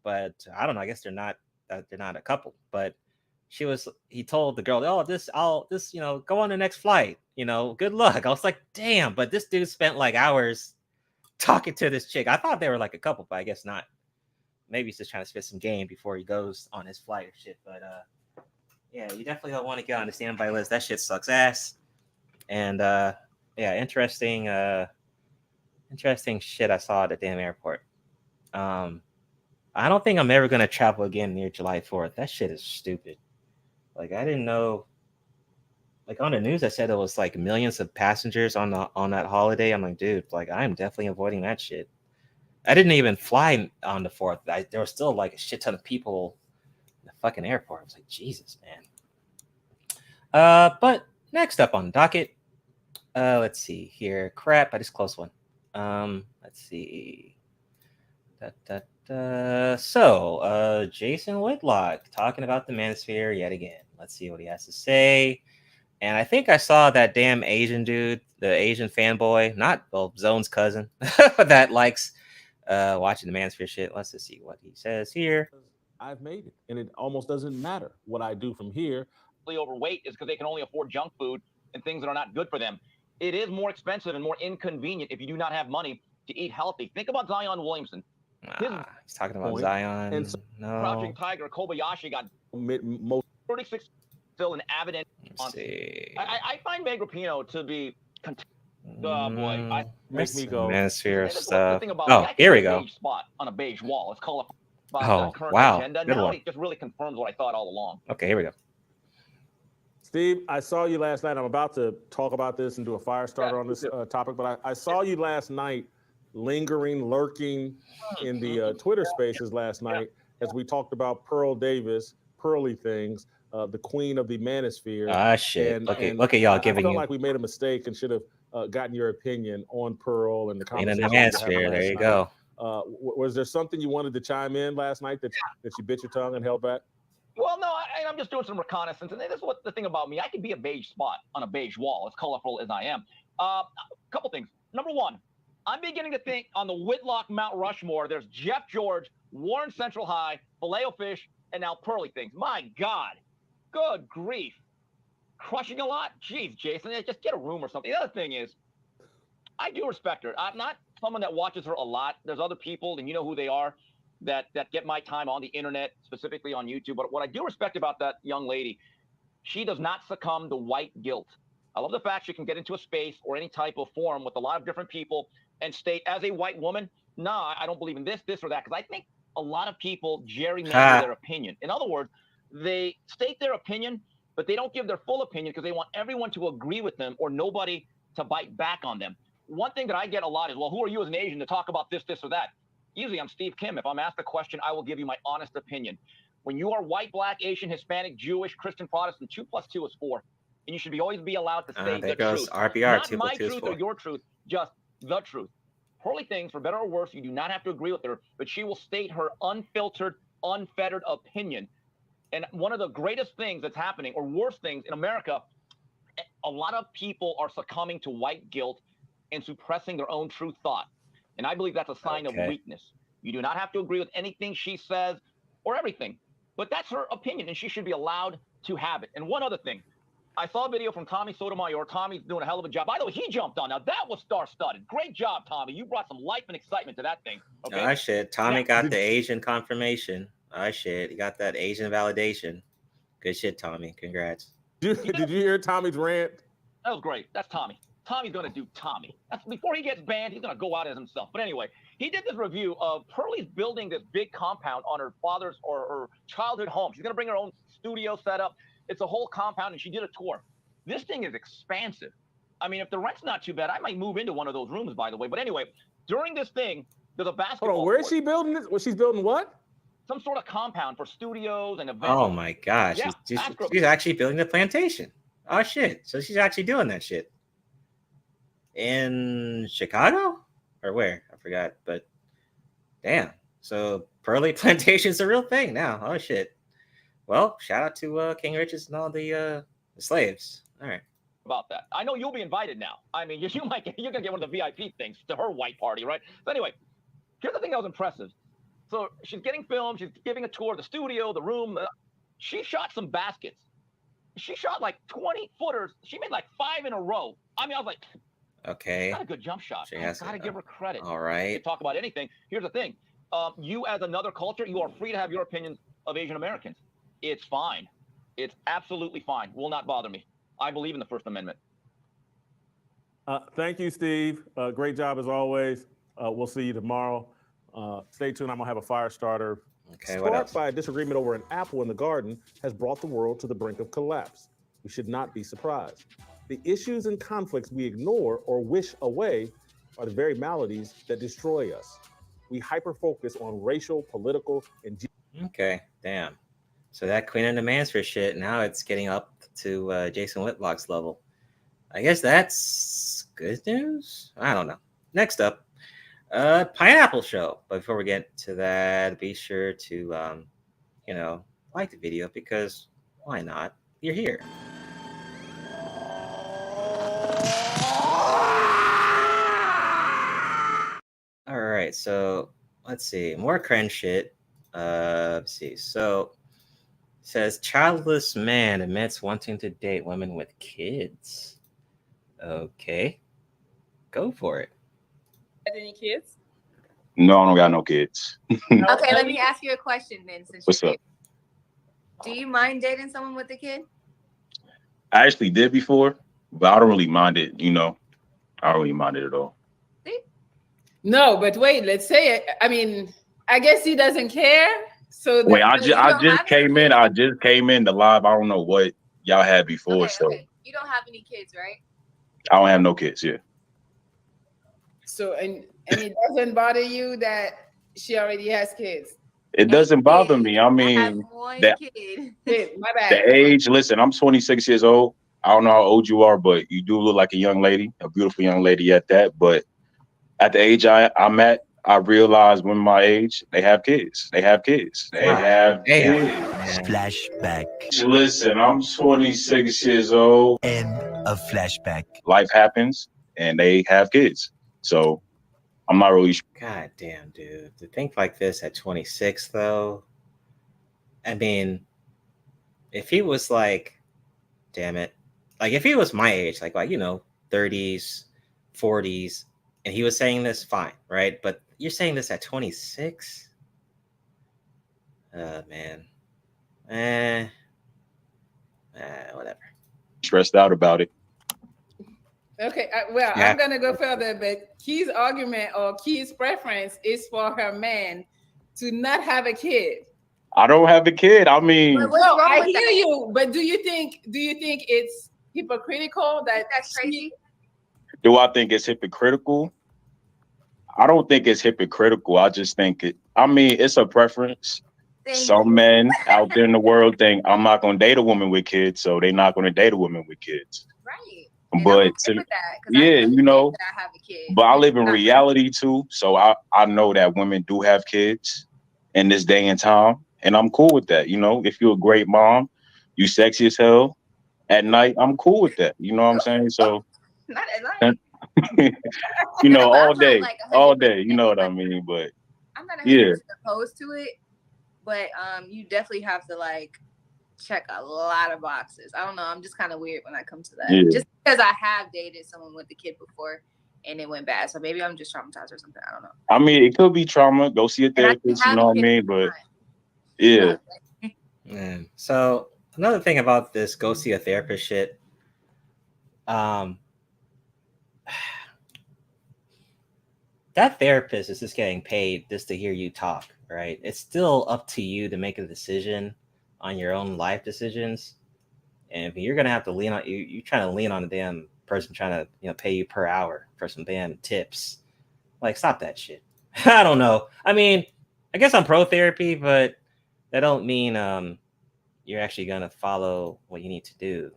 But I don't know. I guess they're not a couple. But he told the girl, oh, I'll go on the next flight. Good luck. I was like, damn. But this dude spent like hours talking to this chick. I thought they were like a couple, but I guess not. Maybe he's just trying to spit some game before he goes on his flight or shit. But yeah, you definitely don't want to get on the standby list. That shit sucks ass. And yeah, interesting shit I saw at the damn airport. I don't think I'm ever gonna travel again near July 4th. That shit is stupid. Like, I didn't know like on the news, I said it was like millions of passengers on that holiday. I'm like, dude, like I'm definitely avoiding that shit. I didn't even fly on the 4th. There was still like a shit ton of people in the fucking airport. I was like, Jesus, man. But next up on the docket, let's see here. Crap, I just closed one. Let's see. So, Jason Whitlock talking about the manosphere yet again. Let's see what he has to say. And I think I saw that damn Asian dude, the Asian fanboy, not Zone's cousin, that likes watching the manosphere shit. Let's just see what he says here. I've made it, and it almost doesn't matter what I do from here. Overweight is because they can only afford junk food and things that are not good for them. It is more expensive and more inconvenient if you do not have money to eat healthy. Think about Zion Williamson. He's talking about Zion. And so Project Tiger, Kobayashi got most 36 still an avid. I find Meg Rapinoe to be. Oh boy, Makes me go. Manosphere The stuff. thing about Oh, here we go. Beige spot on a beige wall. Let's call it. Oh, current wow. agenda. Good Now one. it just really confirms what I thought all along. Okay, here we go. Steve, I saw you last night. I'm about to talk about this and do a fire starter on this topic, but I saw you last night lurking in the Twitter spaces last night as we talked about Pearl Davis, Pearly Things, the queen of the manosphere. Ah, shit. Look at y'all giving I felt you. like we made a mistake and should have gotten your opinion on Pearl and the Queen of the conversation. manosphere. There you go. Was there something you wanted to chime in last night that you bit your tongue and held back? Well, no, I'm just doing some reconnaissance, and this is what the thing about me. I can be a beige spot on a beige wall, as colorful as I am. A couple things. Number one, I'm beginning to think on the Whitlock Mount Rushmore, there's Jeff George, Warren Central High, Filet-O-Fish, and now Pearly Things. My God, good grief. Crushing a lot? Jeez, Jason, just get a room or something. The other thing is, I do respect her. I'm not someone that watches her a lot. There's other people, and you know who they are, that get my time on the internet, specifically on YouTube. But what I do respect about that young lady, she does not succumb to white guilt. I love the fact she can get into a space or any type of forum with a lot of different people and state, as a white woman, nah, I don't believe in this or that. Because I think a lot of people gerrymander their opinion. In other words, they state their opinion, but they don't give their full opinion because they want everyone to agree with them or nobody to bite back on them. One thing that I get a lot is, well, who are you as an Asian to talk about this or that? Usually I'm Steve Kim. If I'm asked a question, I will give you my honest opinion. When you are white, black, Asian, Hispanic, Jewish, Christian, Protestant, 2 + 2 is 4. And you should always be allowed to say the truth. RPR, not my truth or your truth, just the truth. Pearly Things, for better or worse, you do not have to agree with her, but she will state her unfiltered, unfettered opinion. And one of the greatest things that's happening, or worst things in America, a lot of people are succumbing to white guilt and suppressing their own true thought. And I believe that's a sign of weakness. You do not have to agree with anything she says or everything, but that's her opinion, and she should be allowed to have it. And one other thing, I saw a video from Tommy Sotomayor. Tommy's doing a hell of a job. By the way, he jumped on. Now, that was star-studded. Great job, Tommy. You brought some life and excitement to that thing. Okay? Oh, shit. Tommy got the Asian confirmation. Oh, shit. He got that Asian validation. Good shit, Tommy. Congrats. Did you hear Tommy's rant? That was great. That's Tommy. Tommy's going to do Tommy. Before he gets banned, he's going to go out as himself. But anyway, he did this review of Pearly's building this big compound on her father's or her childhood home. She's going to bring her own studio set up. It's a whole compound, and she did a tour. This thing is expansive. I mean, if the rent's not too bad, I might move into one of those rooms, by the way. But anyway, during this thing, there's a basketball Hold on, where is court. she building this? Well, she's building what? Some sort of compound for studios and events. Oh, my gosh. Yeah, she's actually building a plantation. Oh, shit. So she's actually doing that shit. In Chicago? Or where? I forgot. But damn. So Pearly Plantation's a real thing now. Oh, shit. Well, shout out to King Richard's and all the slaves. All right. About that. I know you'll be invited now. I mean, you're going to get one of the VIP things to her white party, right? So anyway, here's the thing that was impressive. So she's getting filmed. She's giving a tour of the studio, the room. She shot some baskets. She shot like 20 footers. She made like 5 in a row. I mean, I was like, okay, got a good jump shot. I got to give her credit. All right. You talk about anything. Here's the thing. You as another culture, you are free to have your opinions of Asian Americans. It's fine. It's absolutely fine. Will not bother me. I believe in the First Amendment. Thank you, Steve. Great job as always. We'll see you tomorrow. Stay tuned. I'm going to have a fire starter. Okay, what else? Sparked by a disagreement over an apple in the garden has brought the world to the brink of collapse. We should not be surprised. The issues and conflicts we ignore or wish away are the very maladies that destroy us. We hyper-focus on racial, political, and... Okay, damn. So that Queen of the Manosphere shit, now it's getting up to Jason Whitlock's level. I guess that's good news? I don't know. Next up, Pineapple Show. But before we get to that, be sure to, like the video, because why not? You're here. All right, so let's see. More cringe shit. Let's see. So it says childless man admits wanting to date women with kids. Okay, go for it. Any kids? No, I don't got no kids. Okay, let me ask you a question then. Since What's up? Do you mind dating someone with a kid? I actually did before, but I don't really mind it. I don't really mind it at all. No, but wait, let's say it. I mean, I guess he doesn't care. So Wait, I just came in. I just came in the live. I don't know what y'all had before, so you don't have any kids, right? I don't have no kids. Yeah. So and it doesn't bother you that she already has kids. It doesn't bother me. I mean, that My bad. the age. Listen, I'm 26 years old. I don't know how old you are, but you do look like a young lady, a beautiful young lady at that. But at the age I'm at, I realize women my age, they have kids. They have kids. They have kids. Flashback. Listen, I'm 26 years old. End of flashback. Life happens, and they have kids. So I'm not really. God damn, dude. To think like this at 26, though. I mean, if he was like, damn it, like if he was my age, like 30s, 40s, and he was saying this, fine, right? But you're saying this at 26? Man. Whatever. Stressed out about it. Okay, I'm gonna go further, but Key's argument or Key's preference is for her man to not have a kid. I don't have a kid. I mean, I hear you, but do you think it's hypocritical that's crazy? Do I think it's hypocritical? I don't think it's hypocritical. I just think it's a preference. Some men out there in the world think I'm not going to date a woman with kids, so they're not going to date a woman with kids. Right. But but I live in reality too, so I know that women do have kids in this day and time, and I'm cool with that. If you're a great mom, you sexy as hell at night, I'm cool with that. You know what I'm saying? So not at night. all day, you know what I mean? But I'm not 100% opposed to it, but you definitely have to check a lot of boxes. I don't know. I'm just kind of weird when I come to that. Yeah. Just because I have dated someone with a kid before and it went bad. So maybe I'm just traumatized or something. I don't know. I mean, it could be trauma. Go see a therapist, you know what I mean? But yeah. So another thing about this go see a therapist shit. That therapist is just getting paid just to hear you talk, right? It's still up to you to make a decision on your own life decisions, and if you're gonna have to lean on you trying to lean on a damn person trying to pay you per hour for some damn tips, stop that shit. I don't know. I mean, I guess I'm pro therapy, but that don't mean you're actually gonna follow what you need to do.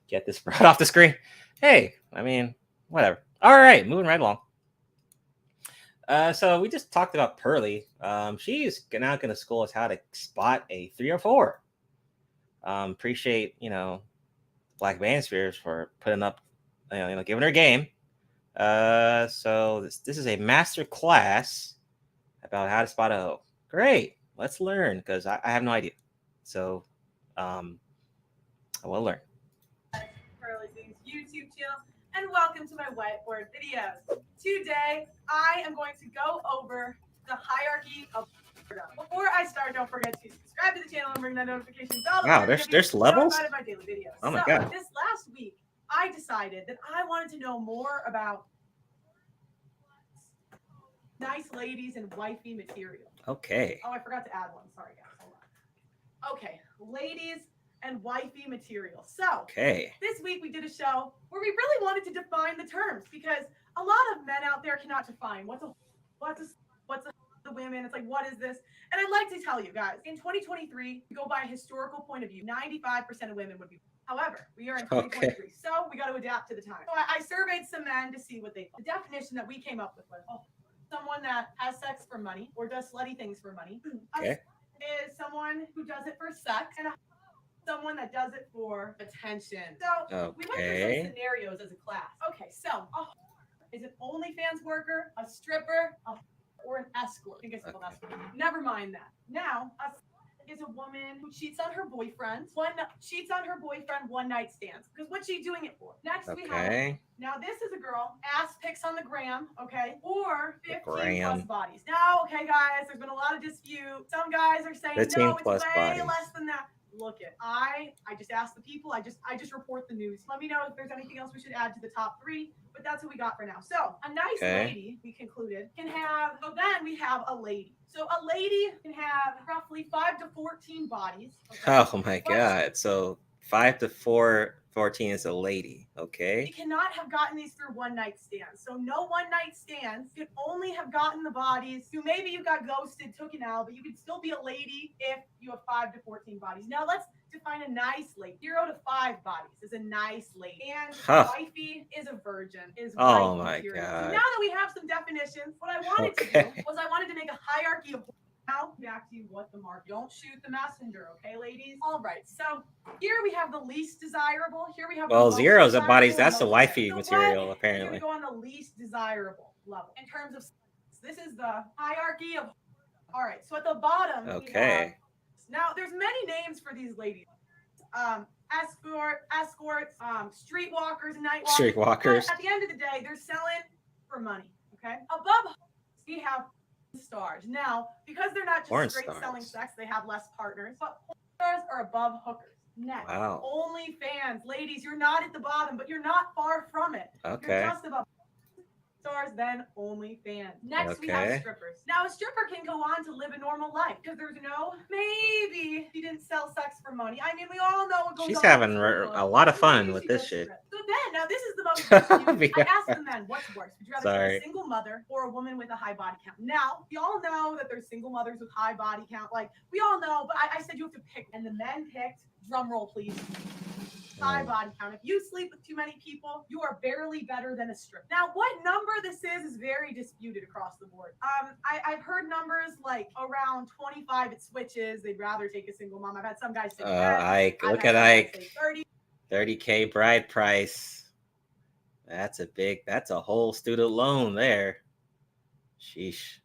Get this brought off the screen. Hey, I mean, whatever. All right, moving right along. So we just talked about Pearly. She's now going to school us how to spot a 3 or 4. Appreciate Black Manospheres for putting up, giving her a game. So this is a master class about how to spot a hoe. Great, let's learn because I have no idea. So I will learn. Pearlythings YouTube channel, and welcome to my whiteboard videos. Today, I am going to go over the hierarchy of boredom. Before I start, don't forget to subscribe to the channel and ring that notification bell. Wow, there's levels? My daily videos. Oh my God. This last week, I decided that I wanted to know more about nice ladies and wifey material. Okay. Oh, I forgot to add one. Sorry, guys. Hold on. Okay, ladies and wifey material. So Okay. this week we did a show where we really wanted to define the terms because a lot of men out there cannot define what's a the women. It's like, what is this? And I'd like to tell you guys, in 2023, we go by a historical point of view. 95% of women would be. However, we are in 2023, so we got to adapt to the time. So I surveyed some men to see what they. The definition that we came up with was someone that has sex for money or does slutty things for money. Okay. Is someone who does it for sex, and someone that does it for attention. So we went through some scenarios as a class. Okay, so is an OnlyFans worker, a stripper, or an escort? I think it's called escort. Never mind that. Now, is a woman who cheats on her boyfriend. One night stands. Because what's she doing it for? Next we have. Now this is a girl. Ass pics on the gram. Okay. Or 15 plus bodies. Now, okay, guys. There's been a lot of dispute. Some guys are saying no, it's way less than that. Look it. I just ask the people. I just report the news. Let me know if there's anything else we should add to the top 3. But that's what we got for now. So a nice lady, we concluded, can have. So then we have a lady. So a lady can have roughly 5 to 14 bodies. Okay? Oh my God. So 5 to 14 is a lady. Okay. You cannot have gotten these through one night stands. So no one night stands. You could only have gotten the bodies through maybe you got ghosted, took an L, but you could still be a lady if you have 5 to 14 bodies. Now let's define a nice lady. 0 to 5 bodies is a nice lady. And wifey is a virgin. Oh my God. So now that we have some definitions, what I wanted to do was I wanted to make a hierarchy of. Now back to what the mark. Don't shoot the messenger, okay, ladies? All right. So here we have the least desirable. Here we have. Well, 0 is a bodies. That's a wifey material, apparently. We're going to go on the least desirable level in terms of. This is the hierarchy of. All right. So at the bottom. Okay. Now there's many names for these ladies. Escorts, streetwalkers, night walkers. Streetwalkers. At the end of the day, they're selling for money. Okay. Above, we have stars. Now, because they're not just straight selling sex, they have less partners. But stars are above hookers. Next, OnlyFans, ladies, you're not at the bottom, but you're not far from it. Okay. You're just above stars, then OnlyFans. Next, we have strippers. Now, a stripper can go on to live a normal life because there's no maybe she didn't sell sex for money. I mean, we all know what goes on. She's having a lot of fun with this shit. So then, now this is the most. I asked the men, what's worse? Would you rather be a single mother or a woman with a high body count? Now, we all know that there's single mothers with high body count. Like, we all know, but I said you have to pick. And the men picked, drum roll, please. High body count. If you sleep with too many people, you are barely better than a stripper. Now, what number this is very disputed across the board. I've heard numbers like around 25. It switches. They'd rather take a single mom. I've had some guys say Ike. Look at Ike. 30K bride price. That's a whole student loan there. Sheesh.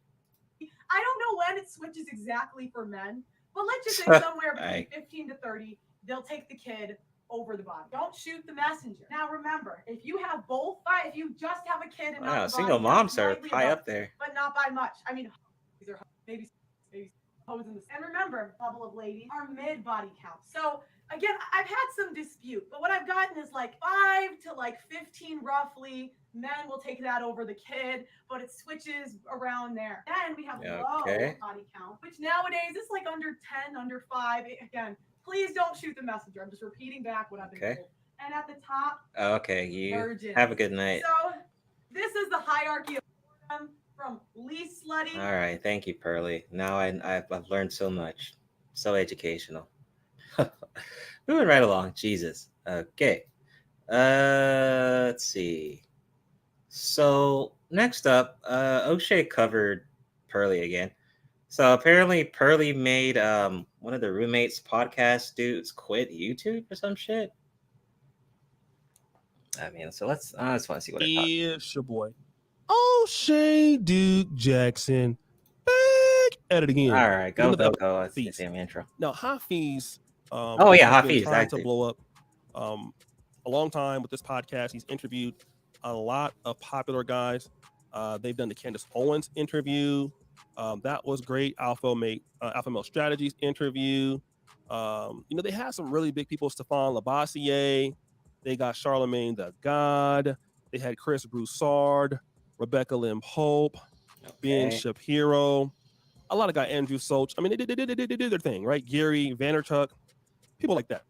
I don't know when it switches exactly for men, but let's just say somewhere between 15 to 30, they'll take the kid over the body. Don't shoot the messenger. Now remember, if you have both, if you just have a kid and not the single moms are high up there, but not by much. I mean, these are maybe hoes in this. And remember, a couple of ladies are mid body count. So again, I've had some dispute, but what I've gotten is like 5 to like 15 roughly. Men will take that over the kid, but it switches around there. Then we have low body count, which nowadays is like under 10, under 5. Again, please don't shoot the messenger. I'm just repeating back what I've been told. And at the top, you virgins. have a good night. So this is the hierarchy of from least slutty. All right, thank you, Pearly. Now I've learned so much. So educational. Moving right along. Jesus. Okay. Let's see. So next up, O'Shea covered Pearly again. So apparently Pearly made one of the roommates podcast dudes quit YouTube or some shit. I mean, so I just want to see what it talks. It's your boy O'Shea Duke Jackson back at it again. All right, go. That's the same intro. Now Hafiz Hafiz trying to blow up a long time with this podcast. He's interviewed a lot of popular guys. They've done the Candace Owens interview. That was great. Alpha Male Strategies interview. They had some really big people. Stefan Labossiere. They got Charlemagne the God. They had Chris Broussard, Rebecca Lynn Pope, Ben Shapiro. A lot of guys, Andrew Soch. I mean, they did their thing, right? Gary Vaynerchuk, people like that.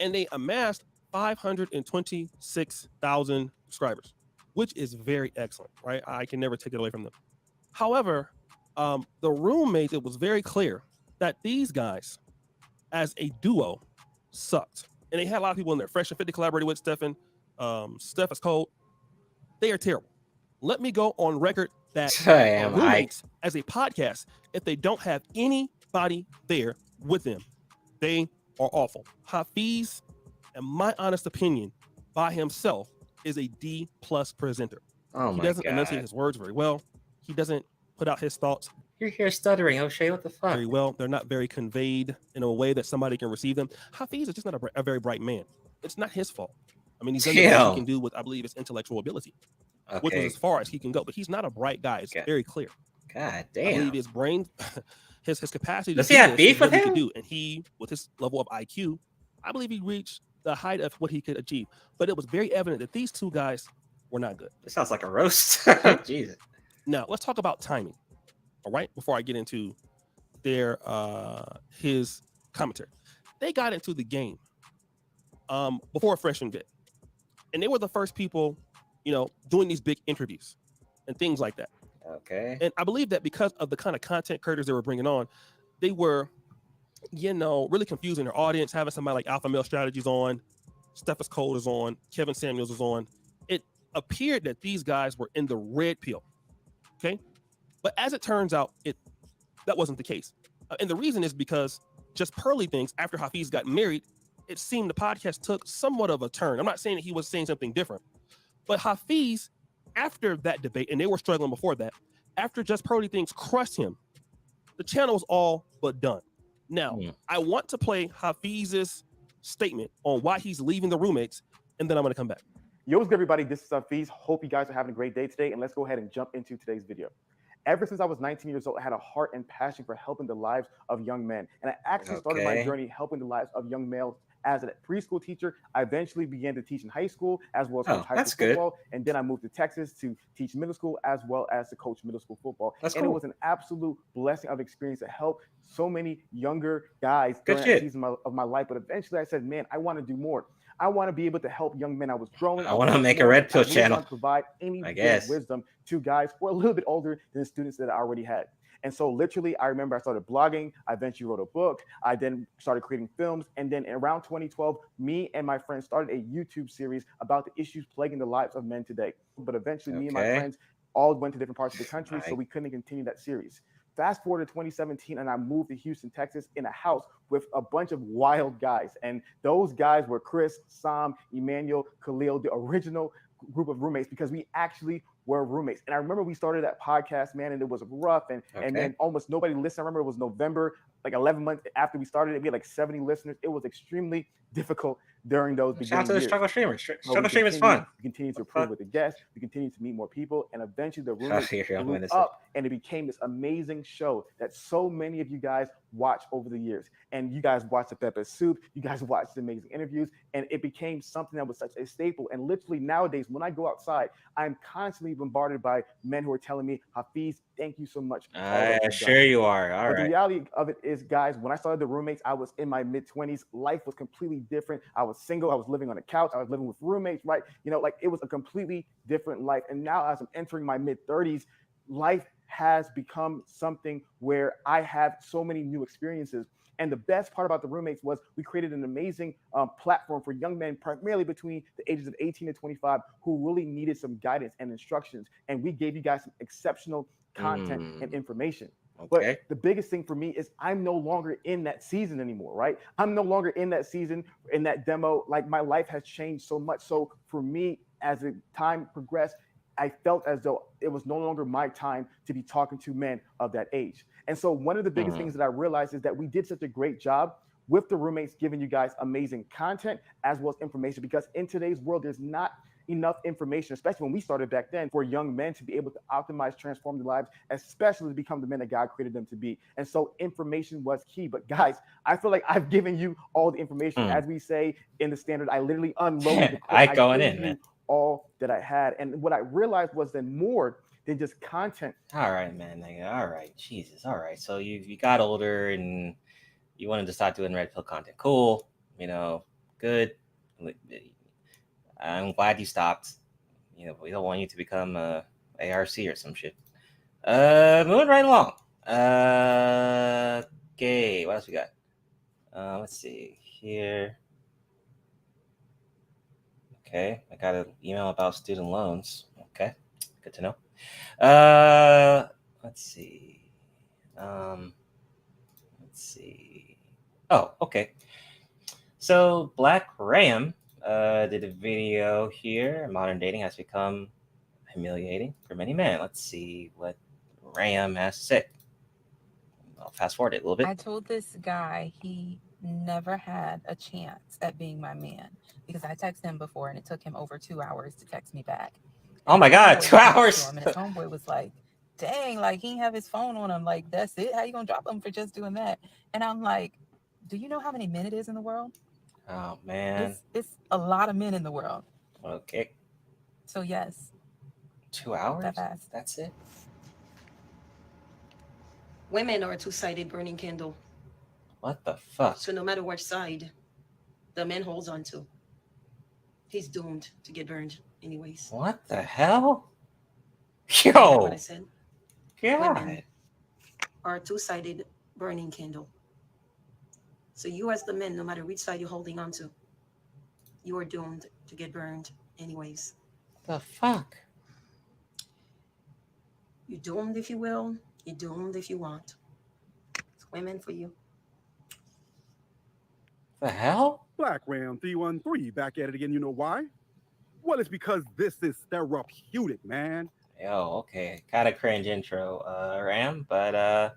and they amassed 526,000 subscribers, which is very excellent, right? I can never take it away from them. However, the roommates, it was very clear that these guys, as a duo, sucked. And they had a lot of people in there. Fresh and Fit, they collaborated with Steph is cold. They are terrible. Let me go on record that roommates, as a podcast, if they don't have anybody there with them, they are awful. Hafiz, in my honest opinion, by himself, is a D+ presenter. He doesn't enunciate his words very well. He doesn't put out his thoughts. You're here stuttering, O'Shea. What the fuck? Very well. They're not very conveyed in a way that somebody can receive them. Hafiz is just not a very bright man. It's not his fault. I mean, he's done the best he can do with, I believe, his intellectual ability, which is as far as he can go. But he's not a bright guy. It's very clear. God damn. I believe his brain, his capacity. Does he have beef with him? Do. And he, with his level of IQ, I believe he reached the height of what he could achieve. But it was very evident that these two guys were not good. This sounds like a roast. Jesus. Now let's talk about timing. All right, before I get into their his commentary, they got into the game before Fresh and Fit, and they were the first people, doing these big interviews and things like that. Okay. And I believe that because of the kind of content creators they were bringing on, they were, really confusing their audience. Having somebody like Alpha Male Strategies on, Steph is Cold is on, Kevin Samuels is on. It appeared that these guys were in the red pill. Okay. But as it turns out, that wasn't the case. And the reason is because Just Pearly Things, after Hafiz got married, it seemed the podcast took somewhat of a turn. I'm not saying that he was saying something different, but Hafiz, after that debate, and they were struggling before that, after Just Pearly Things crushed him, the channel was all but done. Now, I want to play Hafiz's statement on why he's leaving the roommates, and then I'm going to come back. Yo, what's good, everybody? This is Hafiz. Hope you guys are having a great day today, and let's go ahead and jump into today's video. Ever since I was 19 years old, I had a heart and passion for helping the lives of young men. And I actually started my journey helping the lives of young males as a preschool teacher. I eventually began to teach in high school as well as coach high school football. And then I moved to Texas to teach middle school as well as to coach middle school football. It was an absolute blessing of experience to help so many younger guys during that season of my life. But eventually I said, man, I want to do more. I want to be able to help young men. I was growing. I want to make a red pill channel. Provide any wisdom to guys who are a little bit older than the students that I already had. And so literally, I remember I started blogging. I eventually wrote a book. I then started creating films. And then around 2012, me and my friends started a YouTube series about the issues plaguing the lives of men today. But eventually, me and my friends all went to different parts of the country, so we couldn't continue that series. Fast forward to 2017, and I moved to Houston, Texas, in a house with a bunch of wild guys. And those guys were Chris, Sam, Emmanuel, Khalil, the original group of roommates, because we actually were roommates. And I remember we started that podcast, man, and it was rough. And then almost nobody listened. I remember it was November, like 11 months after we started it. We had like 70 listeners. It was extremely difficult during those beginning years. Shout out to the struggle streamers. Struggle stream is fun. We continue to improve with the guests. We continue to meet more people. And eventually the roommates blew up, and it became this amazing show that so many of you guys watch over the years. And you guys watched the Pepper Soup. You guys watched the amazing interviews. And it became something that was such a staple. And literally nowadays, when I go outside, I'm constantly bombarded by men who are telling me, Hafiz, thank you so much. Sure you are. All right. The reality of it is, guys, when I started the roommates, I was in my mid-20s. Life was completely different. I was single. I was living on a couch. I was living with roommates, right? It was a completely different life. And now as I'm entering my mid-30s, life has become something where I have so many new experiences. And the best part about the roommates was we created an amazing platform for young men, primarily between the ages of 18 to 25, who really needed some guidance and instructions. And we gave you guys some exceptional content and information. But the biggest thing for me is I'm no longer in that season anymore, right? I'm no longer in that season, in that demo. Like, my life has changed so much. So for me, as the time progressed, I felt as though it was no longer my time to be talking to men of that age. And so one of the biggest things that I realized is that we did such a great job with the roommates, giving you guys amazing content as well as information, because in today's world, there's not enough information, especially when we started back then, for young men to be able to optimize, transform their lives, especially to become the men that God created them to be. And so information was key. But guys, I feel like I've given you all the information. As we say in the standard, I literally unloaded the clip. I going in, man. All that I had. And what I realized was that more than just content. All right, man. All right. Jesus. All right. So you got older and you wanted to start doing red pill content. Cool. Good Good. I'm glad you stopped. You know, we don't want you to become a ARC or some shit. Moving right along. Okay, what else we got? Let's see here. Okay, I got an email about student loans. Okay, good to know. Let's see. Let's see. Oh, okay. So Black Ram did a video here. Modern dating has become humiliating for many men. Let's see what Ram has to say. I'll fast forward it a little bit. I told this guy he never had a chance at being my man because I texted him before and it took him over 2 hours to text me back. Oh my God, 2 hours! And his homeboy was like, dang, like he didn't have his phone on him. Like, that's it? How you gonna drop him for just doing that? And I'm like, do you know how many men it is in the world? Oh man. It's a lot of men in the world. Okay. So yes. 2 hours? That fast. That's it. Women are a two-sided burning candle. What the fuck? So no matter which side the man holds on to, he's doomed to get burned anyways. What the hell? You heard Yo. what I said? God. Women are a two-sided burning candle. So you as the men, no matter which side you're holding on to, you are doomed to get burned anyways. The fuck? You're doomed if you will. You're doomed if you want. It's women for you. The hell? Black Ram 313 back at it again. You know why? Well, it's because this is therapeutic, man. Yo, okay. Kind of cringe intro, Ram, but I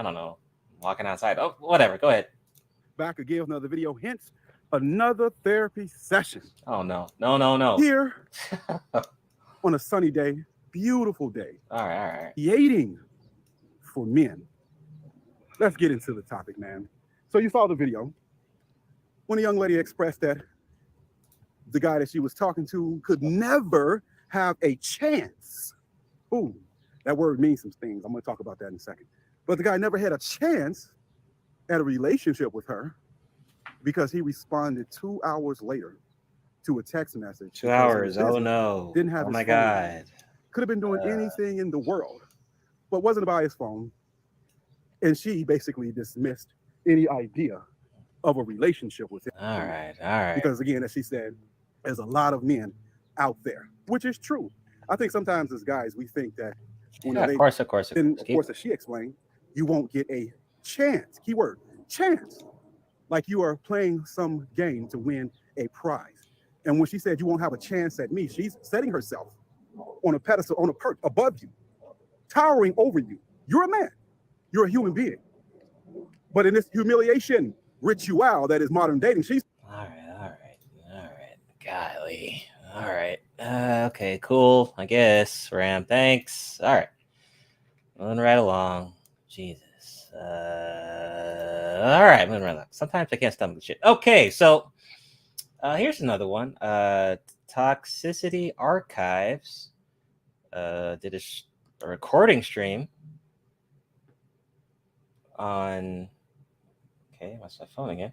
don't know. Walking outside. Oh, whatever. Go ahead. Back again with another video. Hence, another therapy session. Oh no. No. Here on a sunny day, beautiful day. All right. Dating for men. Let's get into the topic, man. So you saw the video. When a young lady expressed that the guy that she was talking to could never have a chance. Ooh, that word means some things. I'm going to talk about that in a second. But the guy never had a chance at a relationship with her because he responded 2 hours later to a text message. 2 hours. Oh no. Didn't have oh his my phone. God. Could have been doing anything in the world, but wasn't by his phone. And she basically dismissed any idea of a relationship with him. All right. Because again, as she said, there's a lot of men out there, which is true. I think sometimes as guys, we think that when Of course. then of course, as she explained, you won't get a chance. Keyword, chance. Like you are playing some game to win a prize. And when she said you won't have a chance at me, she's setting herself on a pedestal, on a perch above you, towering over you. You're a man. You're a human being. But in this humiliation ritual that is modern dating, she's All right. Golly. All right. Okay, cool. I guess. Ram, thanks. All right. Moving right along. Jesus. All right, moving right along. Sometimes I can't stomach the shit. Okay, so here's another one. Toxicity Archives did a recording stream on. Okay, what's my phone again?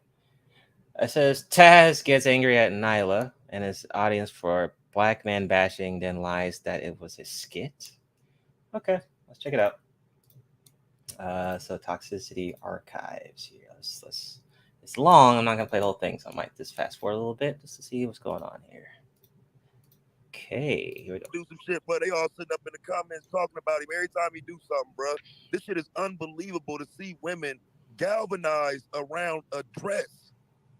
It says Taz gets angry at Nyla and his audience for black man bashing, then lies that it was a skit. Okay, let's check it out. So Toxicity Archives here. Let's it's long. I'm not gonna play the whole thing, so I might just fast forward a little bit just to see what's going on here. Okay, here we go. Do some shit, but they all sitting up in the comments talking about him every time he do something, bro. This shit is unbelievable to see women galvanized around a dress.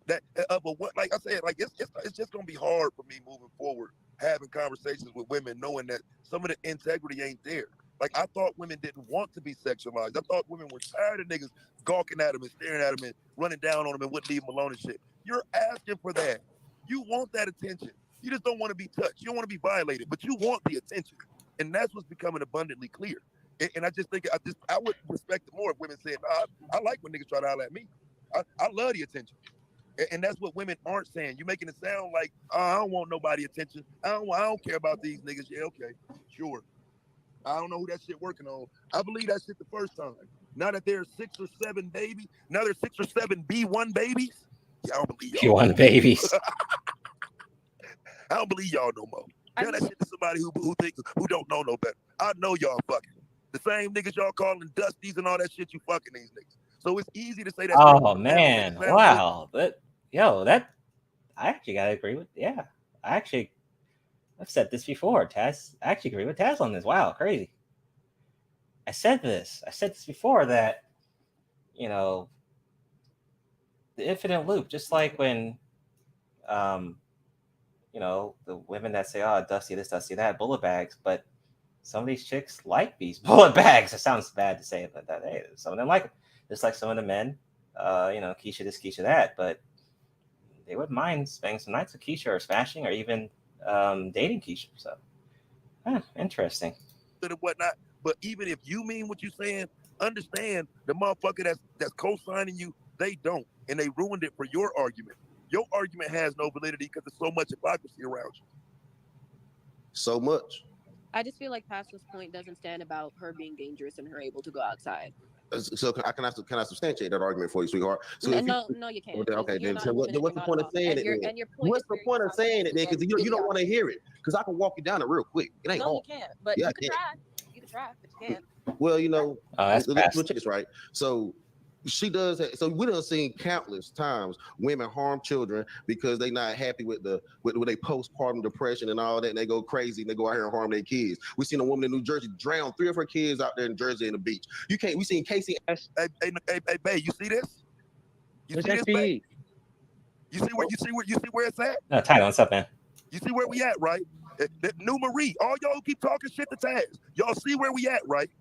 That but what, like I said, like it's just gonna be hard for me moving forward, having conversations with women, knowing that some of the integrity ain't there. Like I thought women didn't want to be sexualized. I thought women were tired of niggas gawking at them and staring at them and running down on them and wouldn't leave them alone and shit. You're asking for that. You want that attention. You just don't want to be touched. You don't want to be violated, but you want the attention, and that's what's becoming abundantly clear. And I just think I would respect it more if women said, "I like when niggas try to holler at me. I love the attention." And that's what women aren't saying. You're making it sound like, I don't want nobody attention. I don't care about these niggas. Yeah, okay, sure. I don't know who that shit working on. I believe that shit the first time. Now that there's 6 or 7 babies, now there's 6 or 7 B1 babies. Yeah, I don't believe y'all. She wanted babies. I don't believe y'all no more. Tell that shit to somebody who don't know no better. I know y'all fucking. The same niggas y'all calling dusties and all that shit, you fucking these niggas. So it's easy to say that. Oh man, wow. I actually gotta agree with. Yeah, I've said this before. Taz, I actually agree with Taz on this. Wow, crazy. I said this before that, the infinite loop, just like when, the women that say, oh, dusty this, dusty that, bullet bags, but some of these chicks like these bullet bags. It sounds bad to say it, but hey, some of them like them. Just like some of the men, Keisha this, Keisha that, but they wouldn't mind spending some nights with Keisha or smashing or even dating Keisha. So, interesting. And whatnot. But even if you mean what you're saying, understand the motherfucker that's co-signing you, they don't. And they ruined it for your argument. Your argument has no validity because there's so much hypocrisy around you. So much. I just feel like Pastor's point doesn't stand about her being dangerous and her able to go outside. So can I substantiate that argument for you, sweetheart? So No, you can't. Okay, then so what's the point of saying it? What's the point of saying it then? Because you don't want to hear it. Because I can walk you down it real quick. It ain't hard. No, you can't. But yeah, you can try. You can try, but you can't. Well, let's check this right. So she does. So we done seen countless times women harm children because they not happy with they postpartum depression and all that, and they go crazy and they go out here and harm their kids. We seen a woman in New Jersey drown 3 of her kids out there in Jersey in the beach. We seen Casey. Hey, babe, you see this? You see this, babe? You see where it's at? No, Tyler, what's up, man? You see where we at, right? New Marie, all y'all keep talking shit to Taz. Y'all see where we at, right?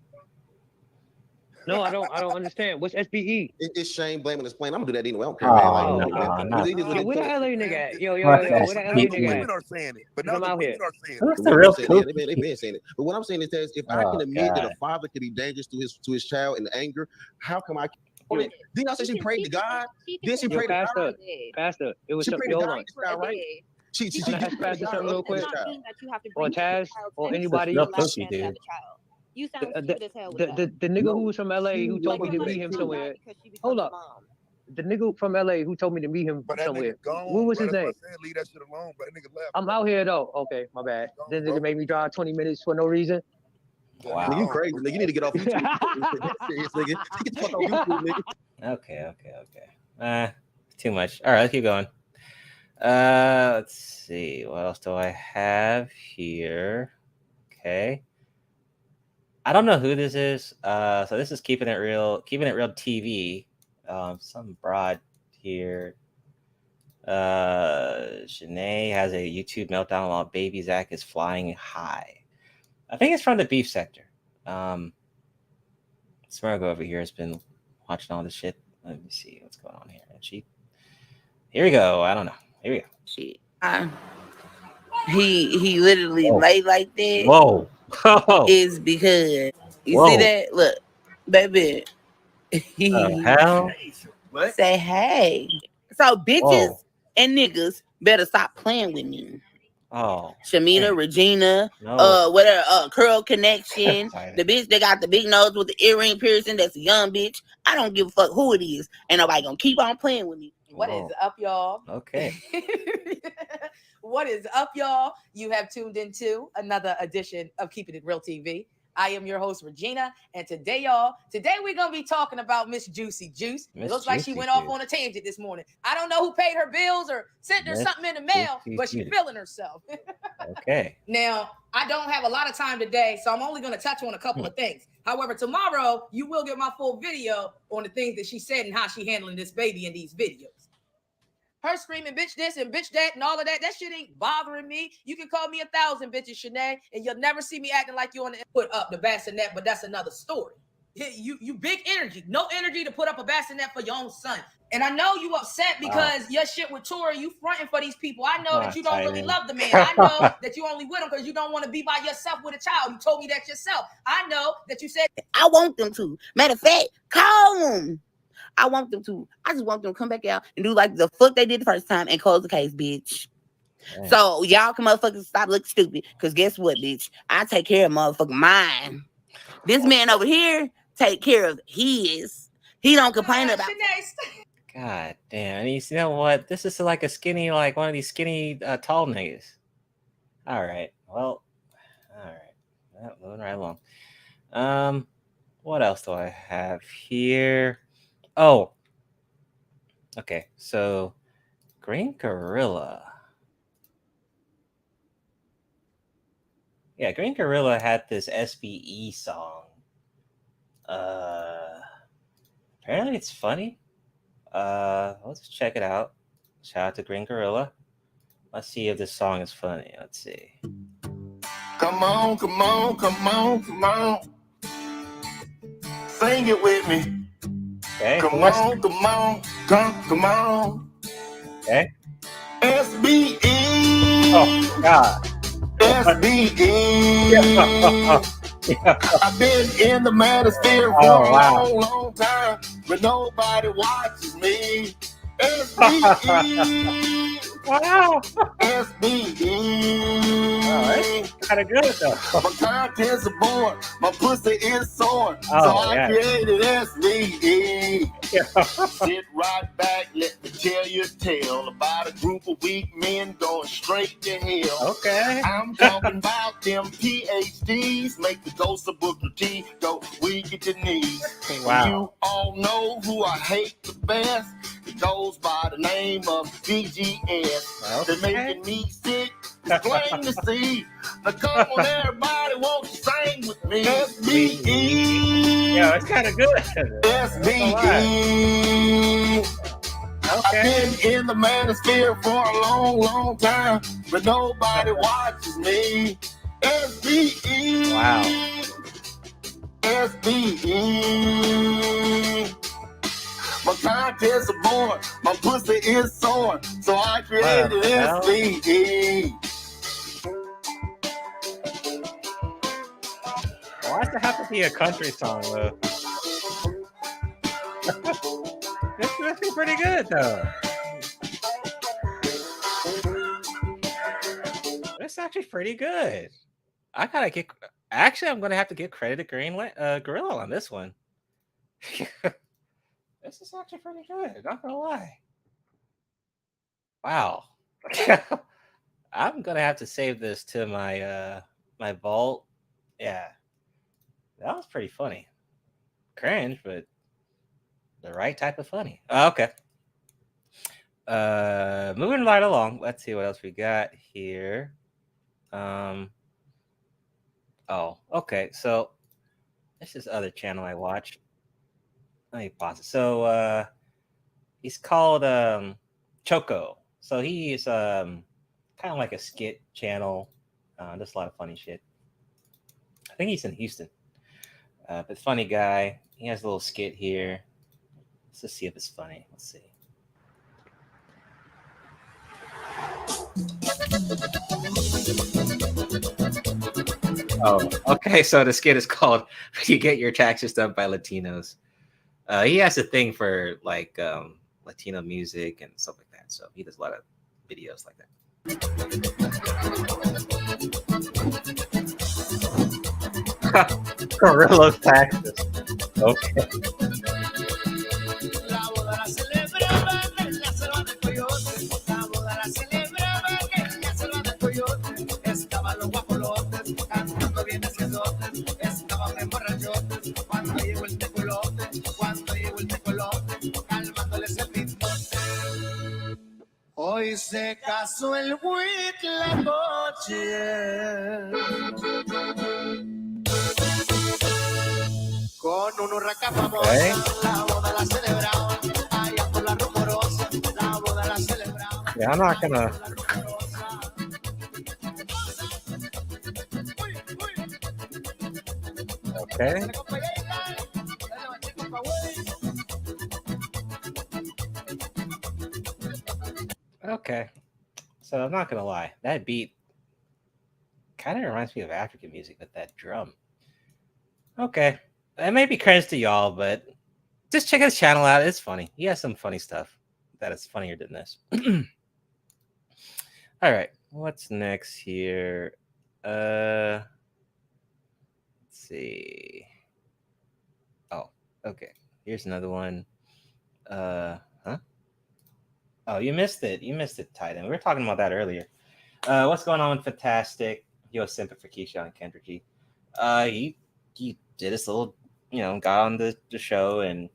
No, I don't understand. What's SBE? It's shame, blaming, and explaining. I'm gonna do that anyway. I don't care, man. Where the hell are you nigga at? Yo, where the hell are you nigga at? Women are saying it, but now the women are saying it. What's the real truth? They've been saying it. But what I'm saying is that if I can admit that a father can be dangerous to his child in anger, how come I? Didn't I say she prayed to God? Didn't she pray to God? Pastor, it was something. Hold on. Right? She asked Pastor something real quick. Or Taz, or anybody. You sound stupid as hell with the nigga who was from LA who told me to meet him somewhere. Hold up. The nigga from LA who told me to meet him somewhere. What was his name? Leave that shit alone, but that nigga left. I'm out here though. Okay, my bad. This nigga made me drive 20 minutes for no reason. Wow. Nigga, you crazy. Nigga, you need to get off YouTube. Serious, nigga. Get the fuck off YouTube, nigga. Okay. Too much. All right, let's keep going. Let's see. What else do I have here? Okay. I don't know who this is. So this is Keeping It Real TV. Some broad here. Shanae has a YouTube meltdown while baby Zach is flying high. I think it's from the beef sector. Smirgo over here has been watching all this shit. Let me see what's going on here. Here we go. I don't know. Here we go. He literally lay like that. Whoa. Is because you see that? Look, baby. Hell? Say hey. So bitches and niggas better stop playing with me. Oh, Shamina, Regina, whatever, Curl Connection, the bitch that got the big nose with the earring piercing, that's a young bitch. I don't give a fuck who it is. Ain't nobody gonna keep on playing with me. What is up, y'all? Okay. What is up, y'all? You have tuned into another edition of Keeping It Real TV. I am your host, Regina, and today we're going to be talking about Miss Juicy Juice. It looks like she went off on a tangent this morning. I don't know who paid her bills or sent her something in the mail, but she's feeling herself. Okay. Now, I don't have a lot of time today, so I'm only going to touch on a couple of things. However, tomorrow, you will get my full video on the things that she said and how she handling this baby in these videos. Her screaming bitch this and bitch that and all of that shit ain't bothering me. You can call me 1,000 bitches, Shanae, and you'll never see me acting like you on the put up the bassinet, but that's another story. You big energy. No energy to put up a bassinet for your own son. And I know you upset because your shit with Tori, you fronting for these people. I know that you don't really love the man. I know that you only with him because you don't want to be by yourself with a child. You told me that yourself. I know that you said I want them to. Matter of fact, call them. I want them to. I just want them to come back out and do like the fuck they did the first time and close the case, bitch. Dang. So y'all can motherfuckers stop looking stupid. Cause guess what, bitch? I take care of motherfucking mine. This man over here take care of his. He don't complain about. God damn. And you know what? This is like a skinny, like one of these skinny, tall niggas. All right. Well, all right. Well, moving right along. What else do I have here? Oh, okay. So, Green Gorilla. Yeah, Green Gorilla had this SBE song. Apparently it's funny. Let's check it out. Shout out to Green Gorilla. Let's see if this song is funny. Let's see. Come on, come on, come on, come on. Sing it with me. Okay. Come on, come on, come on. Okay. SBE. Oh God. SBE. I've been in the manosphere for a long, long time, but nobody watches me. SBE. Wow. SBE. That's kind of good though. My content's born, my pussy is sore, so I yeah. created SBE. Sit right back, let me tell you a tale about a group of weak men going straight to hell. Okay. I'm talking about them PhDs, make the ghost of Booker T go weak at the knees. Wow. You all know who I hate the best. It goes by the name of VGS. Okay. They're making me sick. It's plain to see. Now come on, everybody, won't you sing with me? SBE. Yeah, it's kind of good. SBE. I've been in the manosphere for a long, long time, but nobody watches me. SBE. Wow. SBE. My content's born, my pussy is sore, so I created SBE. Why does it have to be a country song though? It's pretty good though. It's actually pretty good. I gotta get. Actually, I'm gonna have to give credit to Gorilla on this one. This is actually pretty good. Not gonna lie. Wow. I'm gonna have to save this to my my vault. Yeah, that was pretty funny. Cringe, but the right type of funny. Okay. Moving right along. Let's see what else we got here. Oh, okay. So this is other channel I watch. Let me pause it. So he's called Choco. So he is kind of like a skit channel. Does a lot of funny shit. I think he's in Houston. But funny guy. He has a little skit here. Let's just see if it's funny. Let's see. Oh, okay. So the skit is called "You Get Your Taxes Done by Latinos." He has a thing for like Latino music and stuff like that. So he does a lot of videos like that. Gorilla's taxes. Okay. Hoy se casó el Huitlacoche con un huracán famoso. La boda la celebraban allá por la rumorosa. La boda la celebraban. Yeah, I'm not gonna. Okay. Okay. So I'm not gonna lie, that beat kind of reminds me of African music with that drum. Okay. That may be credits to y'all, but just check his channel out. It's funny. He has some funny stuff that is funnier than this. All right. What's next here? Let's see. Oh, okay. Here's another one. Huh? Oh, you missed it. You missed it, Titan. We were talking about that earlier. What's going on with Fantastic? Yo, Simpa for Keisha and Kendrick G. He did this little, got on the show and,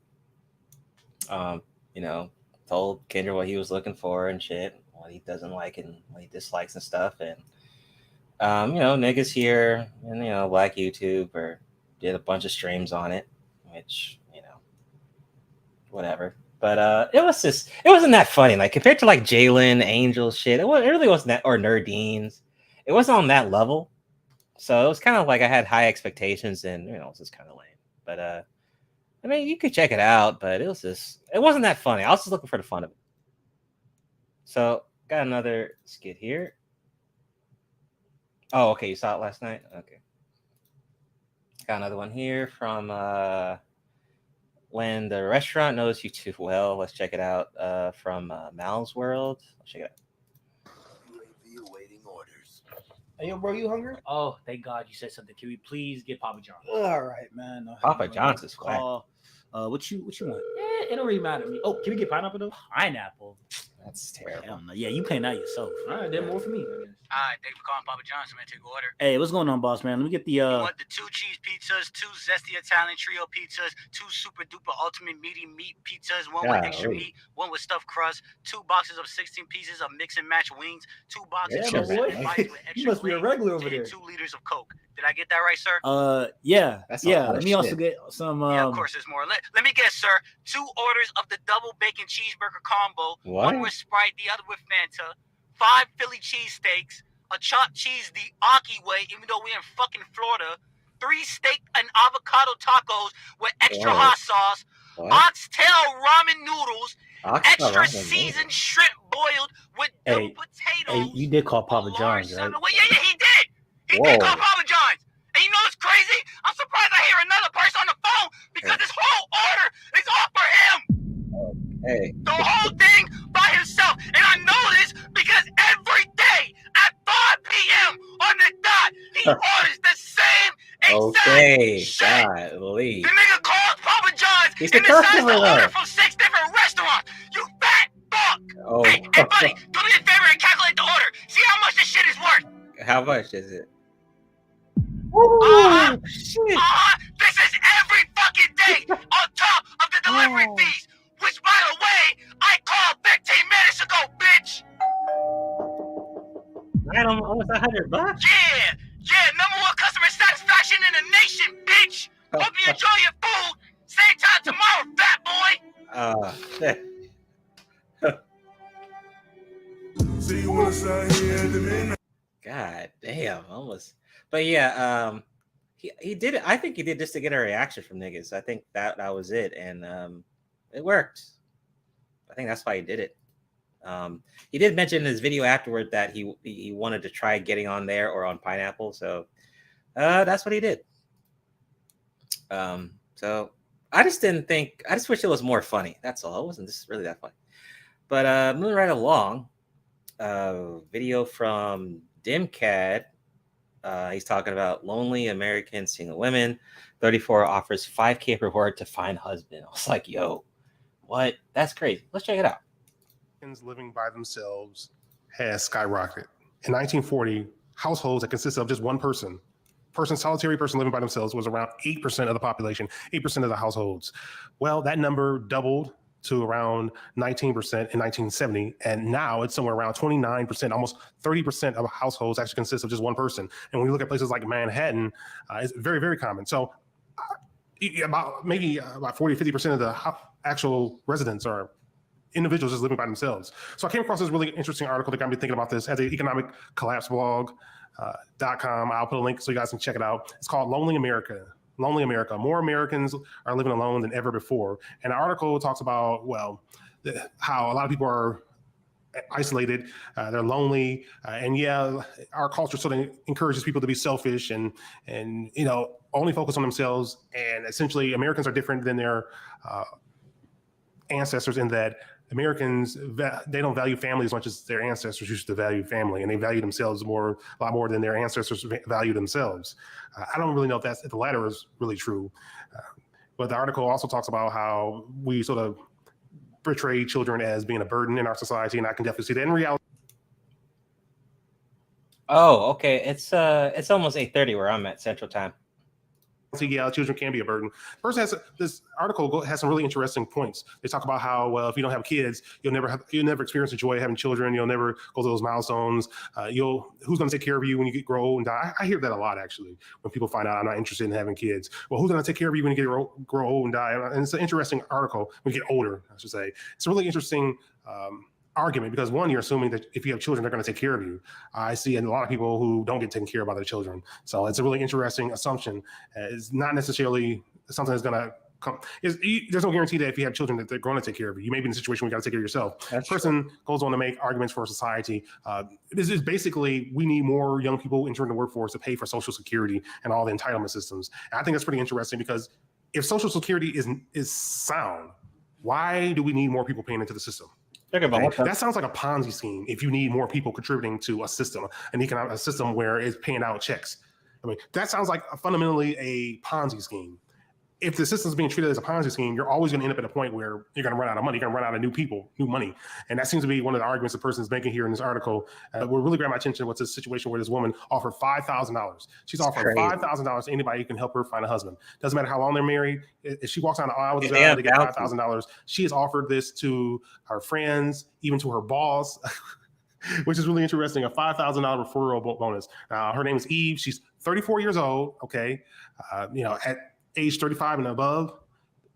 told Kendrick what he was looking for and shit, what he doesn't like and what he dislikes and stuff. And, niggas here and, Black YouTuber did a bunch of streams on it, which, whatever. But it wasn't that funny. Like compared to like Jalen, Angel shit, it really wasn't that, or Nerdine's. It wasn't on that level. So it was kind of like I had high expectations and it was just kind of lame. But I mean, you could check it out, but it wasn't that funny. I was just looking for the fun of it. So got another skit here. Oh, okay, you saw it last night? Okay. Got another one here from When the Restaurant Knows You Too Well. Let's check it out from Mal's World. Let's check it out. Awaiting orders. Hey, yo, bro, you hungry? Oh, thank God you said something. Can we please get Papa John's? All right, man. Papa John's is whack. What you want? It don't really matter to me. Oh, can we get pineapple though? Pineapple. That's terrible. Yeah, you paying out yourself. All right, then more for me. All right, thank you for calling Papa John's. Man, take order. Hey, what's going on, boss man? Let me get the You want the 2 cheese pizzas, 2 zesty Italian trio pizzas, 2 super duper ultimate meaty meat pizzas, 1 with extra meat, 1 with stuffed crust, 2 boxes of 16 pieces of mix and match wings, 2 boxes of boy. bites with extra You must be a regular over there. 2 liters of Coke. Did I get that right, sir? Yeah. That's Yeah. Let me also get some Yeah, of course, there's more. Let me guess, sir. 2 orders of the double bacon cheeseburger combo. What? 1 with Sprite, the other with Fanta. 5 Philly cheesesteaks. A chopped cheese the Aki way, even though we're in fucking Florida. 3 steak and avocado tacos with extra Whoa. hot sauce. What? Oxtail ramen noodles. Oxtail Extra ramen seasoned shrimp boiled with Hey, potatoes. you did call Papa John's, right? Well, yeah, he did. He Whoa. did call Papa John's. And you know what's crazy? I'm surprised I hear another person on the phone because this whole order is all for him. Hey. The whole thing by himself. And I know this because every day at 5 p.m. on the dot, he orders the same exact Okay, shit. golly. The nigga calls Papa John's He's the and decides customer, to order though. from 6 different restaurants. You fat fuck. Oh, Hey, buddy, do me a favor and calculate the order. See how much this shit is worth. how much is it? This is every fucking day on top of the delivery fees, which, by the way, I called 15 minutes ago, bitch. Right, almost $100. Yeah, #1 customer satisfaction in the nation, bitch. Hope you enjoy your food. Same time tomorrow, fat boy. See you on the side here at the midnight. God damn, almost. But yeah, he did it. I think he did just to get a reaction from niggas. I think that was it, and it worked. I think that's why he did it. He did mention in his video afterward that he wanted to try getting on there or on Pineapple, so that's what he did. So I just wish it was more funny. That's all. It wasn't just really that funny. But moving right along, video from Dimcad. He's talking about lonely American single women. 34 offers $5,000 reward to find husband. I was like, yo, what? That's crazy. Let's check it out. Living by themselves has skyrocketed. In 1940, households that consisted of just one person, solitary person living by themselves, was around 8% of the population, 8% of the households. Well, that number doubled to around 19% in 1970, and now it's somewhere around 29%, almost 30% of households actually consist of just one person. And when you look at places like Manhattan, it's very, very common. So about 40-50% of the actual residents are individuals just living by themselves. So I came across this really interesting article that got me thinking about this at the Economic Collapse blog.com. I'll put a link so you guys can check it out. It's called Lonely America. Lonely America. More Americans are living alone than ever before. And the article talks about, how a lot of people are isolated, they're lonely, and our culture sort of encourages people to be selfish and only focus on themselves. And essentially, Americans are different than their ancestors in that Americans, they don't value family as much as their ancestors used to value family, and they value themselves a lot more than their ancestors value themselves. I don't really know if the latter is really true, but the article also talks about how we sort of portray children as being a burden in our society, and I can definitely see that in reality. Oh, okay. It's almost 8:30 where I'm at Central Time. So yeah, children can be a burden. This article has some really interesting points. They talk about how, well, if you don't have kids, you'll never experience the joy of having children. You'll never go to those milestones. Who's going to take care of you when you grow old and die? I hear that a lot, actually, when people find out I'm not interested in having kids. Well, who's going to take care of you when you grow old and die? And it's an interesting article when you get older, I should say. It's a really interesting argument because, one, you're assuming that if you have children, they're going to take care of you. I see a lot of people who don't get taken care of by their children. So it's a really interesting assumption. It's not necessarily something that's going to come. There's no guarantee that if you have children that they're going to take care of you. You may be in a situation where you got to take care of yourself. That person goes on to make arguments for society. This is basically, we need more young people entering the workforce to pay for Social Security and all the entitlement systems. And I think that's pretty interesting because if Social Security is sound, why do we need more people paying into the system? Okay. That sounds like a Ponzi scheme. If you need more people contributing to a system, a system where it's paying out checks, I mean, that sounds like fundamentally a Ponzi scheme. If the system's being treated as a Ponzi scheme, you're always going to end up at a point where you're going to run out of money. You're going to run out of new money. And that seems to be one of the arguments the person is making here in this article. What really grabbed my attention was this situation where this woman offered $5,000. She's offered $5,000 to anybody who can help her find a husband. Doesn't matter how long they're married. If she walks down the aisle with a guy, they get $5,000. She has offered this to her friends, even to her boss, which is really interesting. A $5,000 referral bonus. Her name is Eve. She's 34 years old. Okay. At age 35 and above,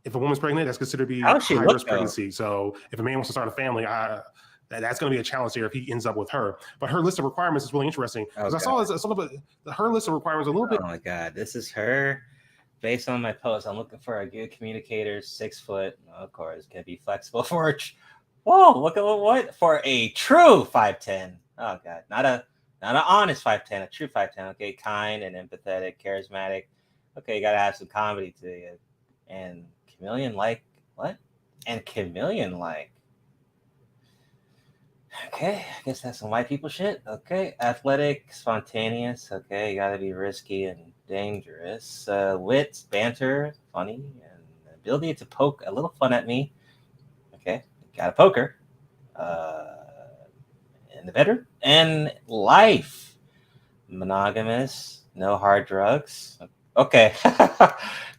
if a woman's pregnant, that's considered to be high-risk pregnancy. So if a man wants to start a family, that's going to be a challenge there if he ends up with her. But her list of requirements is really interesting. Because I saw her list of requirements a little bit. Oh my God, this is her. Based on my post, I'm looking for a good communicator, 6 foot. Of course, can be flexible for. Whoa, look at what for a true 5'10". Oh God, not an honest 5'10", a true 5'10". Okay, kind and empathetic, charismatic. Okay, you gotta have some comedy to you. And chameleon-like, what? And chameleon-like. Okay, I guess that's some white people shit. Okay, athletic, spontaneous. Okay, you gotta be risky and dangerous. Wit, banter, funny, and ability to poke a little fun at me. Okay, got a poker. In the bedroom. And life. Monogamous, no hard drugs. Okay.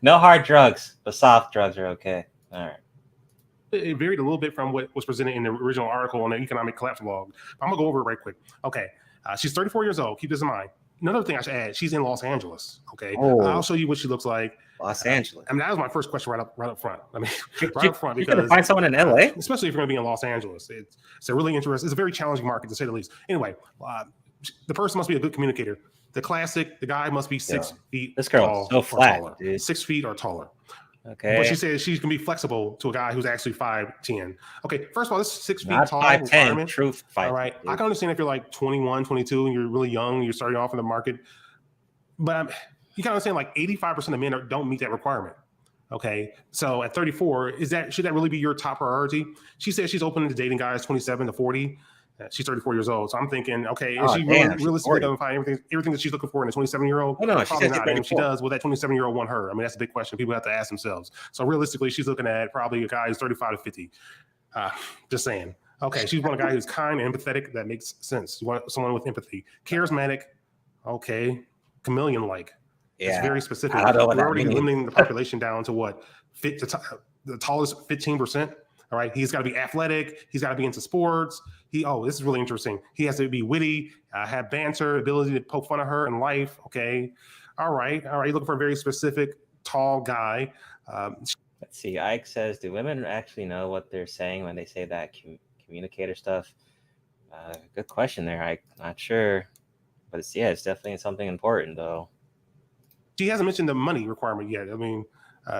No hard drugs, but soft drugs are okay. All right. It varied a little bit from what was presented in the original article on the economic collapse blog. I'm going to go over it right quick. Okay. She's 34 years old. Keep this in mind. Another thing I should add, she's in Los Angeles. Okay. I'll show you what she looks like. Los Angeles. I mean, that was my first question right up front. I mean, right up front, because you find someone in LA, especially if you're going to be in Los Angeles. It's a really interesting. It's a very challenging market to say the least. Anyway, the person must be a good communicator. The guy must be 6 feet. This girl is so flat, dude. 6 feet or taller. Okay. But she says she can be flexible to a guy who's actually 5'10". Okay, first of all, this 6 feet Not tall 5'10", true 5'10". All right, I can understand if you're like 21, 22, and you're really young, you're starting off in the market. But you can understand like 85% of men don't meet that requirement. Okay, so at 34, should that really be your top priority? She says she's open to dating guys 27 to 40. She's 34 years old. So I'm thinking, okay, is she realistically going to find everything that she's looking for in a 27-year-old? Oh, no, probably not. And if she does, will that 27-year-old want her? I mean, that's a big question people have to ask themselves. So realistically, she's looking at probably a guy who's 35 to 50. Just saying. Okay, she's one guy who's kind and empathetic. That makes sense. You want someone with empathy. Charismatic. Okay. Chameleon-like. Yeah. It's very specific. I don't know what We're that already means. limiting the population down to what? The tallest 15%. All right, he's got to be athletic. He's got to be into sports. This is really interesting. He has to be witty, have banter, ability to poke fun at her in life. Okay, all right. You're looking for a very specific, tall guy. Let's see. Ike says, "Do women actually know what they're saying when they say that communicator stuff?" Good question there, Ike. Not sure, but it's definitely something important though. She hasn't mentioned the money requirement yet. I mean,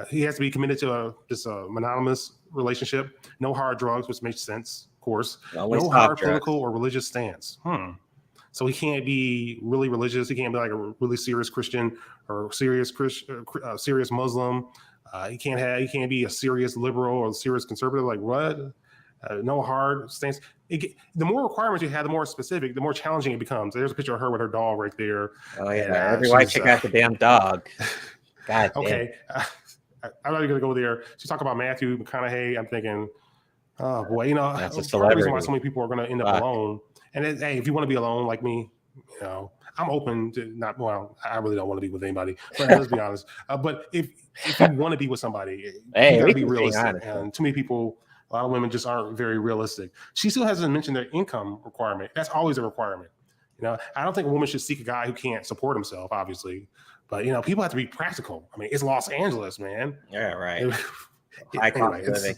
he has to be committed to this monogamous relationship. No hard drugs, which makes sense, of course. No hard political or religious stance. So he can't be really religious. He can't be like a really serious Christian or serious Muslim. He can't be a serious liberal or a serious conservative. Like what? No hard stance. The more requirements you have, the more specific, the more challenging it becomes. There's a picture of her with her dog right there. Oh yeah, every white chick has a damn dog. God damn. Okay. I'm not even going to go there. She's talking about Matthew McConaughey. I'm thinking, Oh boy, you know, That's a part of the reason why celebrity. so many people are going to end up Fuck. alone. And hey, if you want to be alone like me, you know, I'm open to not. Well, I really don't want to be with anybody, but let's be honest. But if you want to be with somebody, Hey, you got to we be can be realistic. honest, bro. And too many people, a lot of women just aren't very realistic. She still hasn't mentioned their income requirement. That's always a requirement. You know, I don't think a woman should seek a guy who can't support himself, obviously. But you know, people have to be practical. I mean, it's Los Angeles, man. Yeah, right. High cost Anyway, of living.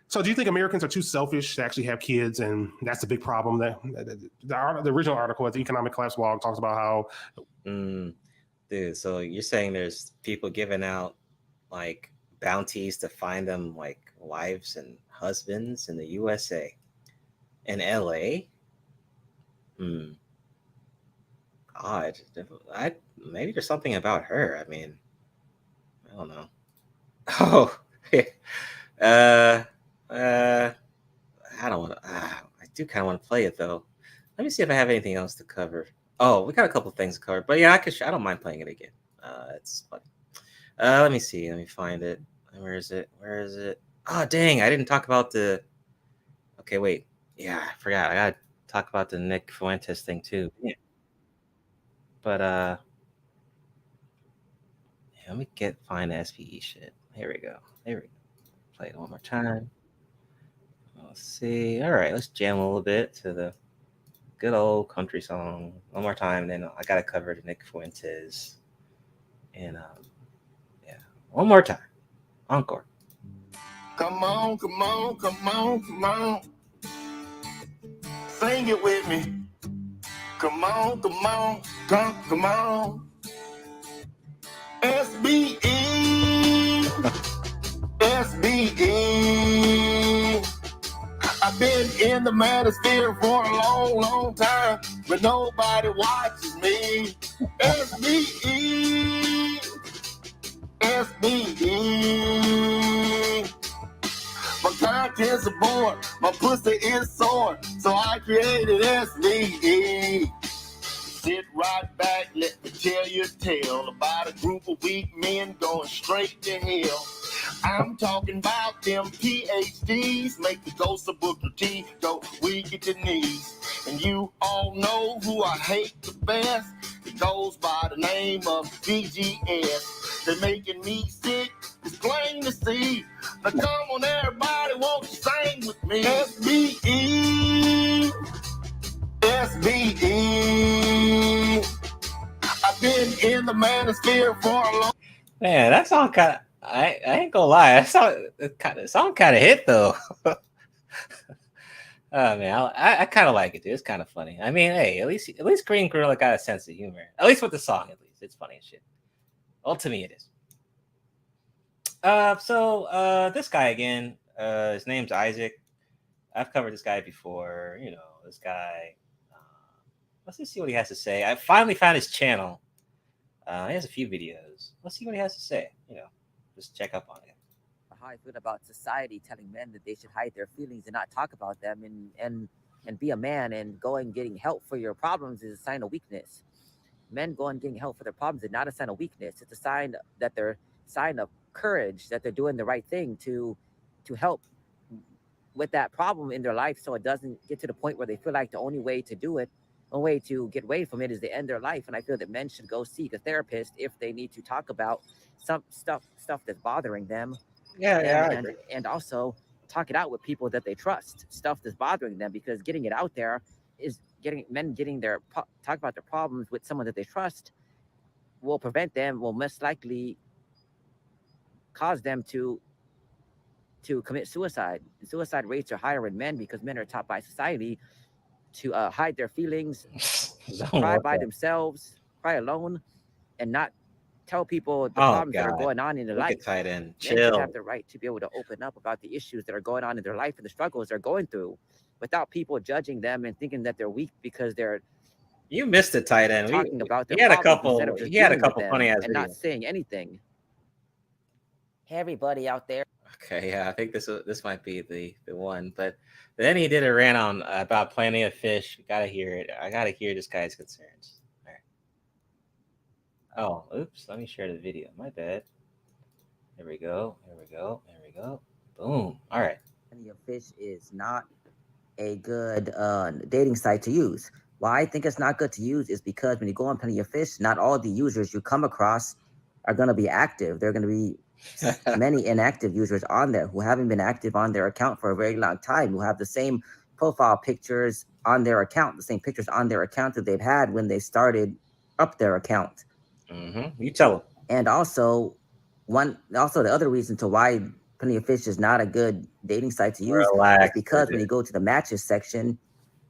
so do you think Americans are too selfish to actually have kids, and that's the big problem? That the original article at the Economic Collapse blog talks about how. Dude, so you're saying there's people giving out like bounties to find them like wives and husbands in the USA, in LA? Odd. Maybe there's something about her. I mean, I don't know. Oh, I don't want to. I do kind of want to play it though. Let me see if I have anything else to cover. Oh, we got a couple things to cover, but yeah, I don't mind playing it again. It's funny. Let me see. Let me find it. Where is it? Where is it? Oh, dang! I didn't talk about the. Okay, wait. Yeah, I forgot. I gotta talk about the Nick Fuentes thing too. Yeah. But yeah, let me find the SPE shit. Here we go. There we go. Play it one more time. Let's see. All right, let's jam a little bit to the good old country song one more time. Then I gotta cover the Nick Fuentes. And yeah, one more time. Encore. Come on, come on, come on, come on. Sing it with me. Come on, come on, come on. SBE, SBE. I've been in the manosphere for a long, long time, but nobody watches me. SBE, SBE. My content's are born, my pussy is sore, so I created SBE. Sit right back, let me tell you a tale about a group of weak men going straight to hell. I'm talking about them PhDs, make the ghost of Booker T go weak at the knees. And you all know who I hate the best. It goes by the name of VGS. They're making me sick, it's plain to see. Now come on everybody, won't you sing with me? SBE, SBE. I've been in the manosphere for a long. Man, that song kind of. I ain't gonna lie. That song kind of hit though. Oh man, I kind of like it, dude. It's kind of funny. I mean, hey, at least Green Gorilla got a sense of humor. At least with the song, at least it's funny as shit. Well, to me, it is. So this guy again. His name's Isaac. I've covered this guy before. You know, this guy. Let's just see what he has to say. I finally found his channel. He has a few videos. Let's see what he has to say. You know, just check up on it. How I feel about society telling men that they should hide their feelings and not talk about them, and be a man and go and getting help for your problems is a sign of weakness. Men going and getting help for their problems is not a sign of weakness. It's a sign that they're sign of courage, that they're doing the right thing to help with that problem in their life, so it doesn't get to the point where they feel like the only way to get away from it is to end their life. And I feel that men should go seek a therapist if they need to talk about some stuff that's bothering them. And also talk it out with people that they trust, stuff that's bothering them, because getting it out there is talk about their problems with someone that they trust will most likely cause them to commit suicide. Suicide rates are higher in men because men are taught by society to hide their feelings, cry by themselves, cry alone, and not tell people the problems that are going on in their life. Tight end. Men Chill. should have the right to be able to open up about the issues that are going on in their life and the struggles they're going through, without people judging them and thinking that they're weak because they're. You missed the tight end. Talking about their he had a problems couple. instead of just He had a dealing with couple them funny ass and not videos. saying anything. Hey, everybody out there. Okay, yeah, I think this might be the one. But then he did a rant on about Plenty of Fish. You gotta hear it. I gotta hear this guy's concerns. All right. Oh, oops. Let me share the video. My bad. There we go. There we go. There we go. Boom. All right. Plenty of Fish is not a good dating site to use. Why I think it's not good to use is because when you go on Plenty of Fish, not all the users you come across are going to be active. There are going to be many inactive users on there who haven't been active on their account for a very long time, who have the same profile pictures on their account, the same pictures on their account that they've had when they started up their account. You tell them. And also, the other reason to why Plenty of Fish is not a good dating site to use is because when you go to the matches section,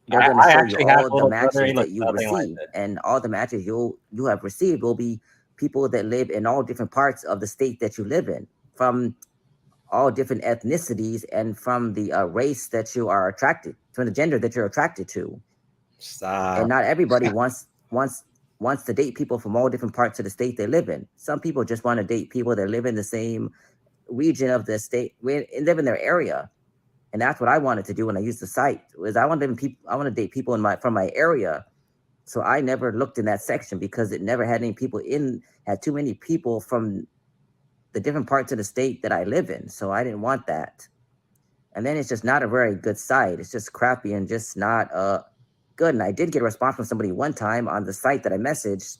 they're going to show you all the matches that you received, and all the matches you have received will be people that live in all different parts of the state that you live in, from all different ethnicities and from the race that you are attracted, from the gender that you're attracted to. And not everybody wants to date people from all different parts of the state they live in. Some people just want to date people that live in the same region of the state, live in their area. And that's what I wanted to do when I used the site. Was I want to date people from my area. So I never looked in that section because it never had had too many people from the different parts of the state that I live in. So I didn't want that. And then it's just not a very good site. It's just crappy and just not good. And I did get a response from somebody one time on the site that I messaged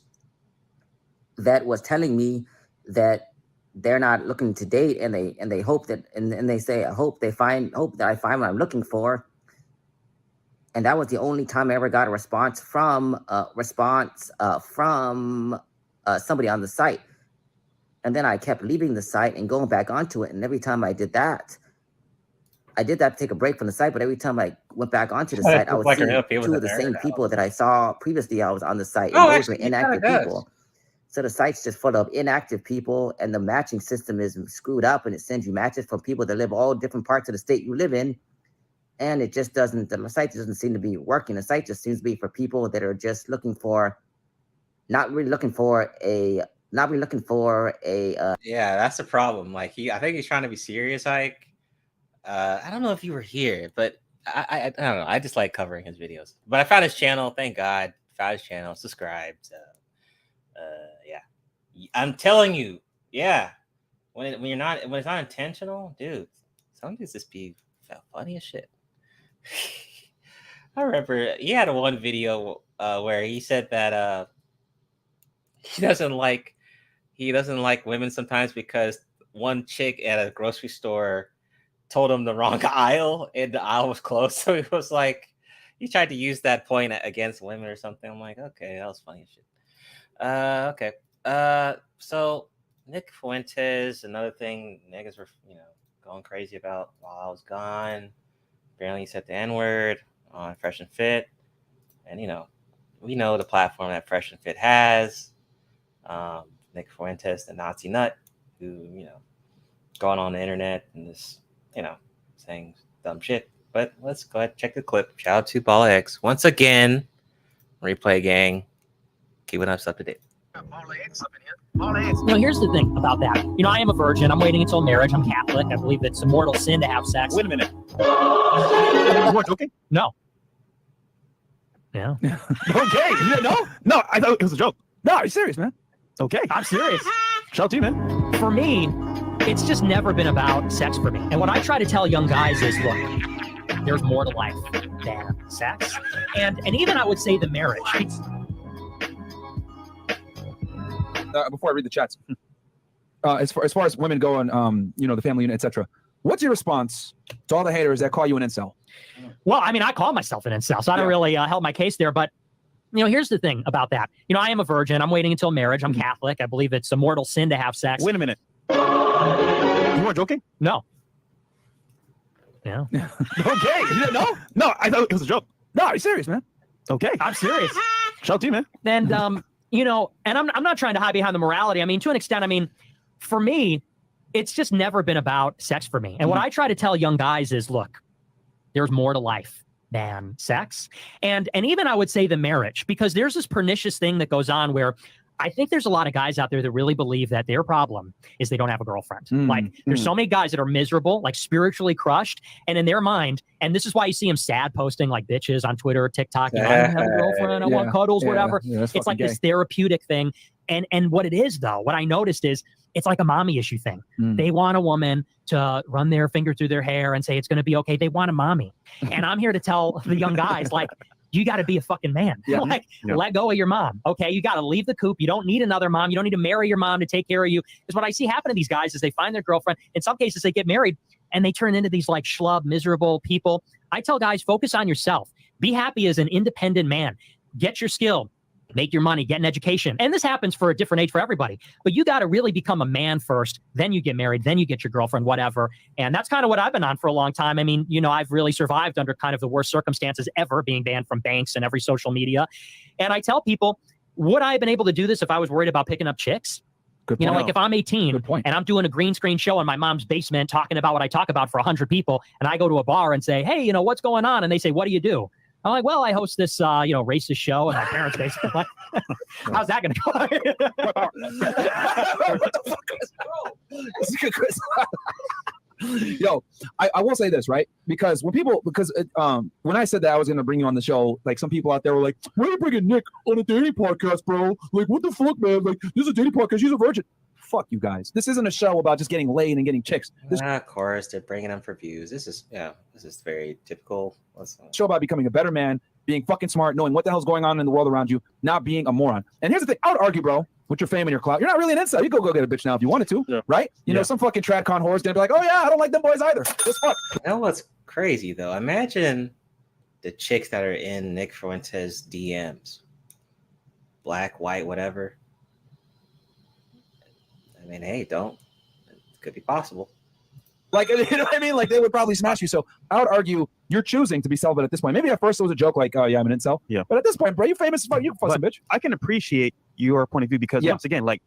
that was telling me that they're not looking to date, and they hope that, and they say, I hope that I find what I'm looking for. And that was the only time I ever got a response from somebody on the site. And then I kept leaving the site and going back onto it. And every time I did that to take a break from the site. But every time I went back onto the site, I was seeing two of the same people that I saw previously. I was on the site, and those were inactive people. So the site's just full of inactive people, and the matching system is screwed up, and it sends you matches from people that live all different parts of the state you live in. And the site doesn't seem to be working. The site just seems to be for people that are just not really looking for a. Yeah, that's the problem. Like I think he's trying to be serious. Like, I don't know if you were here, but I don't know. I just like covering his videos. But I found his channel. Thank God, found his channel. Subscribed. Yeah, I'm telling you. Yeah, when it's not intentional, dude. Some dudes just be funny as shit. I remember he had one video where he said that he doesn't like women sometimes because one chick at a grocery store told him the wrong aisle and the aisle was closed. So he was like, he tried to use that point against women or something. I'm like, okay, that was funny as shit. Okay. So Nick Fuentes, another thing niggas were, going crazy about while I was gone. Apparently he said the N-word on Fresh and Fit. And, we know the platform that Fresh and Fit has. Nick Fuentes, the Nazi nut, who, going on the internet and just, saying dumb shit. But let's go ahead and check the clip. Shout out to Ball X. Once again, Replay Gang, keeping us up to date. No, here's the thing about that. I am a virgin. I'm waiting until marriage. I'm Catholic. I believe it's a mortal sin to have sex. Wait a minute. You weren't joking? No. Yeah. Okay. No, I thought it was a joke. No, are you serious, man? Okay. I'm serious. Shout out to you, man. For me, it's just never been about sex for me. And what I try to tell young guys is, look, there's more to life than sex. And even I would say the marriage. Before I read the chats, as far as women go and the family unit, etc. What's your response to all the haters that call you an incel? Well, I call myself an incel, so I don't really help my case there. But here's the thing about that. I am a virgin. I'm waiting until marriage. I'm Catholic. I believe it's a mortal sin to have sex. Wait a minute. You weren't joking? No. Yeah. Okay. No, I thought it was a joke. No, are you serious, man? Okay. I'm serious. Shout out to you, man. And and I'm not trying to hide behind the morality. To an extent, for me, it's just never been about sex for me. And what I try to tell young guys is, look, there's more to life than sex. And even I would say the marriage, because there's this pernicious thing that goes on where I think there's a lot of guys out there that really believe that their problem is they don't have a girlfriend. There's so many guys that are miserable, like spiritually crushed, and in their mind, and this is why you see them sad posting like bitches on Twitter or TikTok, I don't have a girlfriend, I want cuddles, whatever. It's like this therapeutic thing. And what it is, though, what I noticed is it's like a mommy issue thing. They want a woman to run their finger through their hair and say it's going to be okay. They want a mommy. And I'm here to tell the young guys, like, you got to be a fucking man. Like, let go of your mom. Okay. You got to leave the coop. You don't need another mom. You don't need to marry your mom to take care of you. Because what I see happen to these guys is they find their girlfriend. In some cases, they get married and they turn into these like schlub, miserable people. I tell guys, focus on yourself. Be happy as an independent man. Get your skill. Make your money, get an education. And this happens for a different age for everybody. But you got to really become a man first. Then you get married. Then you get your girlfriend, whatever. And that's kind of what I've been on for a long time. I mean, you know, I've really survived under kind of the worst circumstances ever, being banned from banks and every social media. And I tell people, would I have been able to do this if I was worried about picking up chicks? You know, like if I'm 18 and I'm doing a green screen show in my mom's basement talking about what I talk about for 100 people, and I go to a bar and say, hey, you know, what's going on? And they say, what do you do? I'm like, well, I host this, you know, racist show in my parents' basement. Like, how's that going to go? What the fuck is This is good, Chris. Yo, I will say this, right? Because when I said that I was going to bring you on the show, like some people out there were like, why are you bringing Nick on a dating podcast, bro? Like, what the fuck, man? Like, this is a dating podcast. She's a virgin. Fuck you guys. This isn't a show about just getting laid and getting chicks. This of course, they're bringing them for views. This is very typical. show about becoming a better man, being fucking smart, knowing what the hell's going on in the world around you, not being a moron. And here's the thing, I would argue, bro, with your fame and your clout, you're not really an incel. You go get a bitch now if you wanted to, right? You know, some fucking tradcon whore's gonna be like, oh yeah, I don't like them boys either. Just fuck. You know what's crazy though? Imagine the chicks that are in Nick Fuentes DMs, black, white, whatever. I mean, hey, it could be possible. Like, you know what I mean? Like, they would probably smash you. So I would argue you're choosing to be celibate at this point. Maybe at first it was a joke, like, oh yeah, I'm an incel. Yeah. But at this point, bro, you're famous as fuck. You can fuck some bitch. I can appreciate your point of view because once again, like,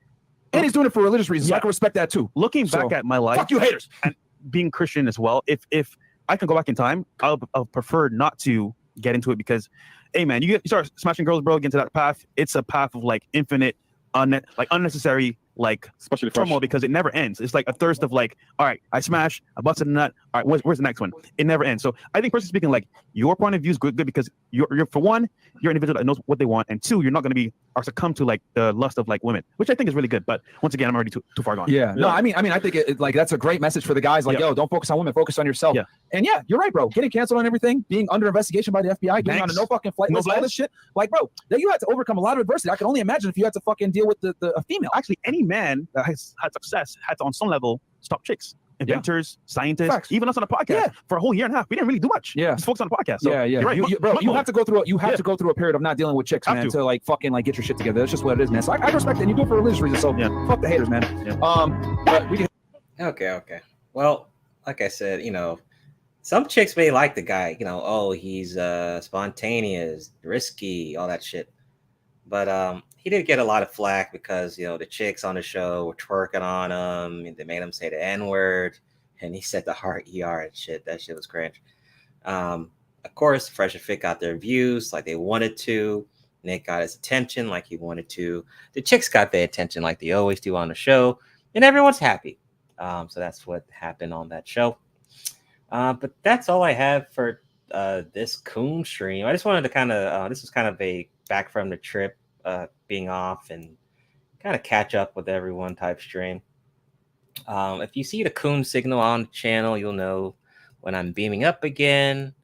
and he's doing it for religious reasons. So I can respect that too. Looking back at my life, fuck you haters, and being Christian as well. If I can go back in time, I'll prefer not to get into it because, hey man, you start smashing girls, bro, get into that path. It's a path of like infinite, unnecessary, like, especially turmoil because it never ends. It's like a thirst of like, all right, I smash, I busted a nut. All right, where's the next one? It never ends. So I think personally speaking, like, your point of view is good because you're for one, you're an individual that knows what they want, and two, you're not going to be or succumb to like the lust of like women, which I think is really good. But once again, I'm already too far gone. Yeah. No, I mean, I think it like that's a great message for the guys. Like, yo, don't focus on women, focus on yourself. And yeah, you're right, bro. Getting canceled on everything, being under investigation by the FBI, getting on a no fucking flight list, all this shit. Like, bro, that you had to overcome a lot of adversity. I can only imagine if you had to fucking deal with a female. Actually, any man that has had success had to, on some level, stop chicks. Inventors, scientists, even us on a podcast for a whole year and a half. We didn't really do much. Just focus on the podcast. So, you're right. You have to go through to go through a period of not dealing with chicks, man, to like fucking like get your shit together. That's just what it is, man. So I respect it. And you do it for religious reasons. So fuck the haters, man. But we can. Okay. Well, like I said, you know, some chicks may like the guy. You know, oh, he's spontaneous, risky, all that shit. But he did get a lot of flack because, you know, the chicks on the show were twerking on him. And they made him say the N-word. And he said the hard ER and shit. That shit was cringe. Of course, Fresh and Fit got their views like they wanted to. Nick got his attention like he wanted to. The chicks got their attention like they always do on the show. And everyone's happy. So that's what happened on that show. But that's all I have for this coon stream. I just wanted to kind of, this was kind of a back from the trip, being off and kind of catch up with everyone type stream. If you see the coon signal on the channel, you'll know when I'm beaming up again.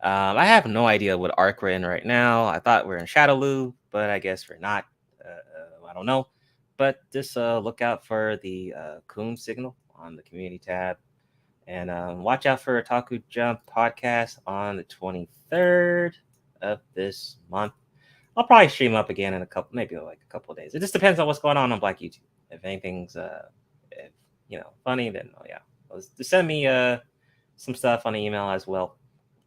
I have no idea what arc we're in right now. I thought we're in Shadowloo, but I guess we're not. I don't know. But just look out for the coon signal on the community tab. And watch out for Otaku Jump podcast on the 23rd of this month. I'll probably stream up again in a couple of days. It just depends on what's going on Black YouTube. If anything's funny, then just send me some stuff on the email as well.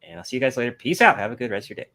And I'll see you guys later. Peace out. Have a good rest of your day.